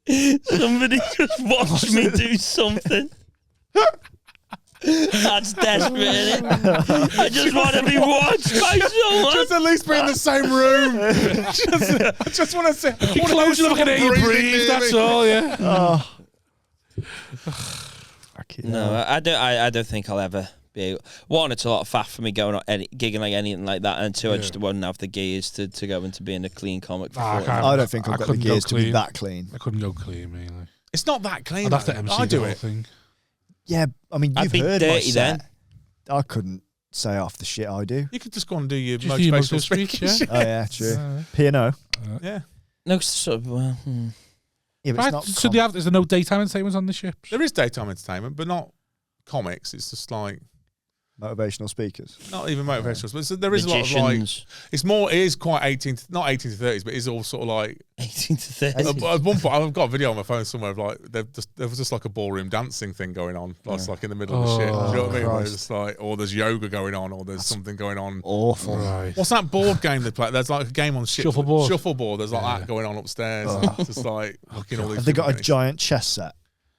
care. Somebody just watch me do something. That's desperate, isn't it? I just want to be watched by someone. Just at least be in the same room. I just want to see. You close your look at you breathe. That's all. Yeah. No, I don't think I'll ever be able. One, it's a lot of faff for me going on gigging like anything like that, and two, I just wouldn't have the gears to go into being a clean comic. I don't think I've got the gears to be that clean. I couldn't go clean, really. It's not that clean. I'd have to MC the whole thing. Yeah, I mean, you've heard dirty my set. then. I couldn't say half the shit I do. You could just go and do your Just do your motivational speech, speech. Oh yeah, true. P&O. Yeah. No, sort of. Yeah, but it's not. So is there no daytime entertainment on the ship? There is daytime entertainment, but not comics. It's just like motivational speakers. not even motivational. But there is a lot of like. It's more. It is quite 18, not 18 to 30s, but it's all sort of like 18 to 30. At one point, I've got a video on my phone somewhere of like there was just like a ballroom dancing thing going on, like in the middle of the shit. Do you know what I mean? Where it's just like, or there's yoga going on, or there's something going on. Awful. Right. What's that board game they play? There's like a game on ship. Shuffleboard. Shuffleboard. There's like that going on upstairs. And just like looking all these. Have they got a giant chess set?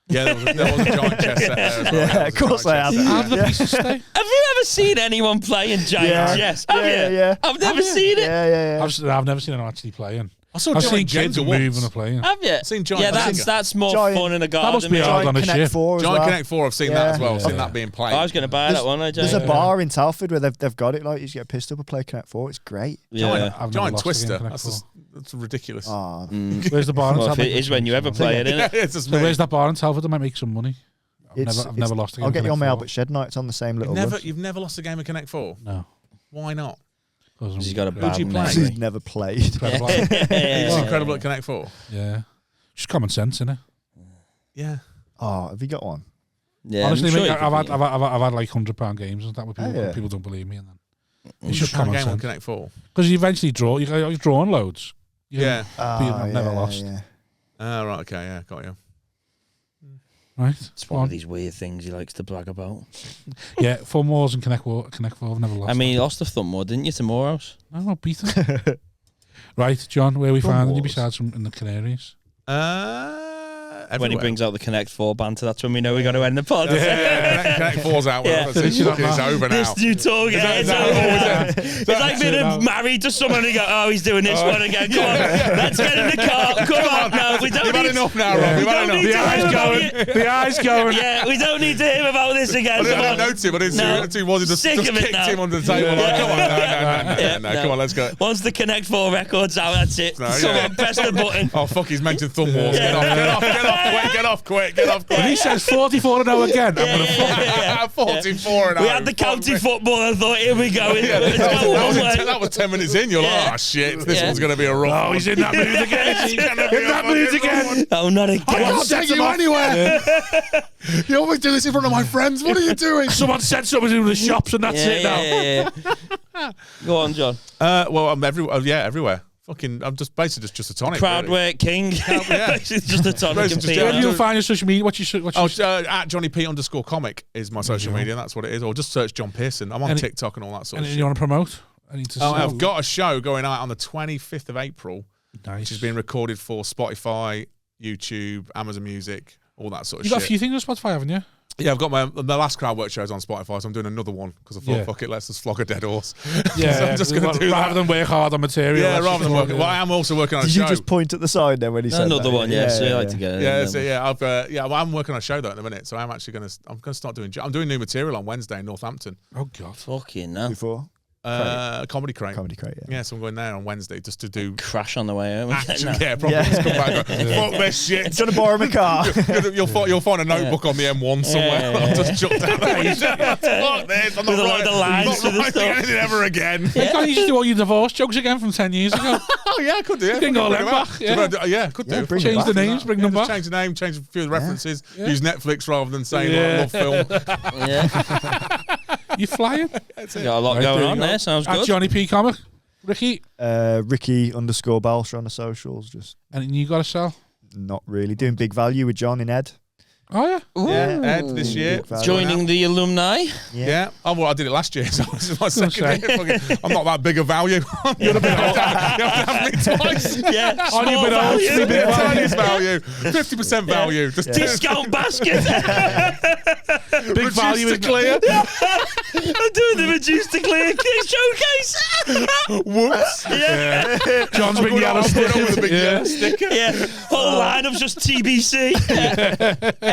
Yeah, there was a giant chess set there as well. Yeah, of course they have. How do the pieces stay? Have you ever seen anyone playing giant chess? Have you? Yeah. I've never seen it. Yeah. I've never seen anyone actually playing. I saw I've giant seen kids Jenga moving once. and playing. Have you? Seen giant yeah, Jenga. that's more Giant- fun in a garden. That must be hard Giant on a Connect ship. 4 as Giant well. Connect 4, I've seen that as well. I've seen that being played. I was going to buy that one. There's a bar in Telford where they've got it. Like you just get pissed up and play Connect 4. It's great. Yeah. Giant Twister. That's ridiculous. Oh, Where's the bar in Well, if Telford? it is when you ever play it, isn't it? It's just So where's that bar in Telford that might make some money? It's- I've never lost a game. I'll get you on my Connect Albert Shed night. It's on the same little. You've never lost a game of Connect 4? 4. No. Why not? He's got a Who'd bad you play? He's memory. never played. He's incredible at Connect 4. Yeah. Just common sense, innit? Yeah. Oh, have you got one? Yeah, Honestly, I'm sure mate, you I've could had like £100 games and that with people. Oh, yeah. People don't believe me, and then It's just common a game on sense. Connect 4. Because you eventually draw. You're drawing loads. Yeah. I've never lost. Yeah. Right, okay, yeah, got you. Right. It's one of these weird things he likes to brag about. Yeah, Fun Wars and Connect 4 I've never lost. I mean, you lost to Thumpmore, didn't you, to Morehouse? I'm not beaten. Right, John, where are we finding you Wars. besides from in the Canaries? When he Everywhere. brings out the Connect 4 banter, that's when we know we're going to end the pod. Yeah, Connect 4's out. Yeah. It's over now. This new tour, it's over. It's like being married to someone and you go, oh, he's doing this one again. Come on, let's get in the car. Come on, no, we don't You've had need enough now, Rob. You've had enough. The eye's going. The eye's going. Yeah, we don't need to hear about this again. I Come didn't on. notice him. I didn't No. see him. Was it just Sick of it kicked now. him under the table? Like, come on, no. Come on, let's go. Once the Connect 4 record's out, that's it. No, Come yeah. on, press the button. Oh, fuck, he's mentioned Thumb Wars. Yeah. Get off quick. When he says 44-0 again, I'm going to fuck. 44 and We had the county football and I thought, here we go. That was 10 minutes in. You're like, oh shit, this one's going to be a rough Oh, one. he's in that mood again. In that mood again. Oh, not again. I can't take you anywhere. You always do this in front of my friends. What are you doing? Someone said something in the shops and that's it now. Yeah. Go on, John. Well, I'm everywhere. Fucking, I'm just basically just a tonic. Crowd really. work king. Yeah. Basically just a tonic and Basically just- Where PR. do you find your social media? What's your At Johnny P _comic is my social media. That's what it is. Or just search John Pearson. I'm on TikTok and all that sort of anything shit. you want to promote? I need to I've got a show going out on the 25th of April, Nice. which is being recorded for Spotify, YouTube, Amazon Music, all that sort of You shit. got a few things on Spotify, haven't you? Yeah, I've got the last crowd work shows on Spotify, so I'm doing another one because I thought, Yeah. fuck it, let's just flog a dead horse. Yeah, So I'm just going to do rather that. than work hard on material. Yeah, let's rather just than flog working. it. Well, I am also working on a Did show. you just point at the side then when he said Another that? one, yeah. So you like to get it. Yeah, so yeah, I'm working on a show though at the minute, so I'm actually going to start doing. I'm doing new material on Wednesday in Northampton. Oh God. Fucking no. Before? Comedy Crate. Yeah. So I'm going there on Wednesday just to do crash on the way home. action. Yeah, probably just come back and go, fuck this shit. Trying to borrow my car. You'll find a notebook on the M1 somewhere. I'll just jump down there. Fuck this. I'm not writing anything ever again. Can't you just do all your divorce jokes again from 10 years ago? Oh yeah, I could do it. Bring all them back. Yeah, could do. Change the names, bring them back. Change the name, change a few of the references. Use Netflix rather than saying love film. You flying? Got a lot going on there. Sounds good. At Johnny P Comic. Ricky? Ricky_Balshaw on the socials. Just Anything you got to sell? not really. Doing Big Value with John in Ed. Oh, yeah? Yeah, Ed this year. Joining the alumni. Yeah. Oh, well, I did it last year, so this is my second year. I'm not that big a value. You're a bit old. You have to have me twice. Yeah. On your bit old. Tiniest value. 50% value. Just Discount basket. Big value is clear. I'm doing the reduced to clear showcase. whoops. Yeah. John's big yellow sticker. Yeah. Whole lineup's just TBC.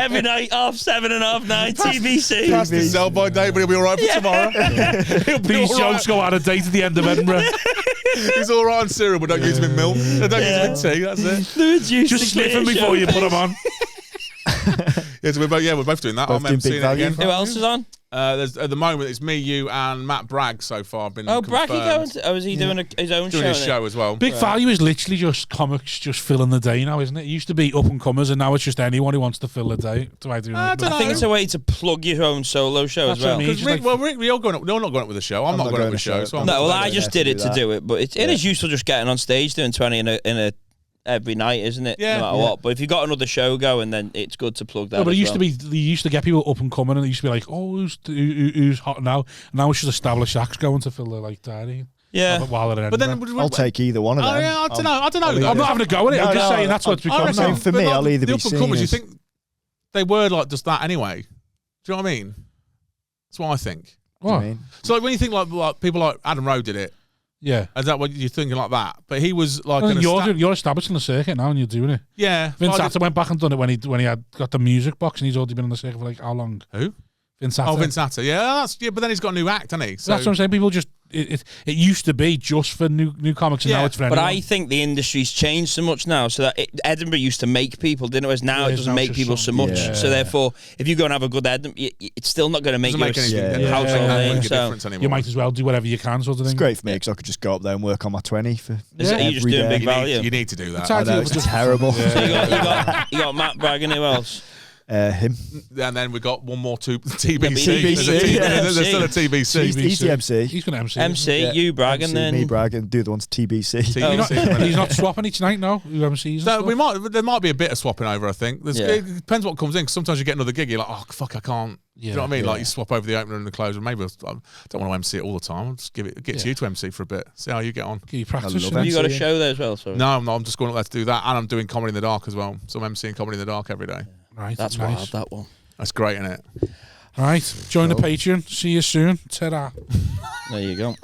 Every night, 7:30 and 9:30, TBC. Past the sell by date, but he'll be all right for tomorrow. These jokes go out of date at the end of Edinburgh. He's all right on cereal, but don't use him in milk. Don't use him in tea. That's it. Just sniff him before you put them on. So we're both doing that. Both I'm doing Big emceeing it Value. again. Who else is on? At the moment, it's me, you, and Matt Bragg so far. Been Braggy going to, is he doing his own doing show? his show as well. Big Value is literally just comics just filling the day now, isn't it? It used to be up and comers, and now it's just anyone who wants to fill the day. I think it's a way to plug your own solo show as well. Because Rick, we're all going up. You're not going up with a show. I'm not going up with a show. So I just did it to do it, but it is useful just getting on stage doing 20 in a every night, isn't it? Yeah. No matter what. But if you've got another show going, then it's good to plug that. No, but it used to be, you used to get people up and coming, and it used to be like, oh, who's hot now? And now it's just established acts going to fill the diary. Yeah. While they're in Edinburgh. I'll take either one of them. Yeah, I don't know. I'm not having a go at it. I'm just saying that's what it's become. I'm saying for me, I'll either be seen comers, you as... think they were like just that anyway? Do you know what I mean? That's what I think. What? So like when you think like people like Adam Rowe did it, yeah, is that what you're thinking like that? But he was like, you're establishing the circuit now, and you're doing it. Yeah, Vince Atta went back and done it when he had got the music box, and he's already been on the circuit for like how long? Who? Vince Atta. Oh, Vince Atta. Yeah, but then he's got a new act, hasn't he? So that's what I'm saying. People just it used to be just for new comics, and now it's for anyone. But I think the industry's changed so much now, so that Edinburgh used to make people, didn't it? Whereas now it doesn't make people so much. Yeah. So therefore, if you go and have a good Edinburgh, it's still not going to make you a household name. So you might as well do whatever you can, sort of thing. It's great for me because I could just go up there and work on my 20 for you're just doing Big Value. You need to do that. I know, it's just terrible. So you got Matt Bragg and who else? Him. And then we got one more TBC. There's still a TBC. He's the MC. He's going to MC, you Bragg, and then me Bragg, and do the ones TBC. He's not swapping each night now. Who MCs? No, there might be a bit of swapping over. I think it depends what comes in. Cause sometimes you get another gig, you're like, oh fuck, I can't. Do you know what I mean? Like you swap over the opener and the closer. Maybe I don't want to MC it all the time. I'll just get to you to MC for a bit. See how you get on. Can you practice? Have you got a show there as well? Sorry. No, I'm just going up there to do that, and I'm doing Comedy in the Dark as well. So I'm MCing Comedy in the Dark every day. Right, that's nice. wild. That one. That's great, isn't it? All right, join the Patreon. See you soon. Ta-da. There you go.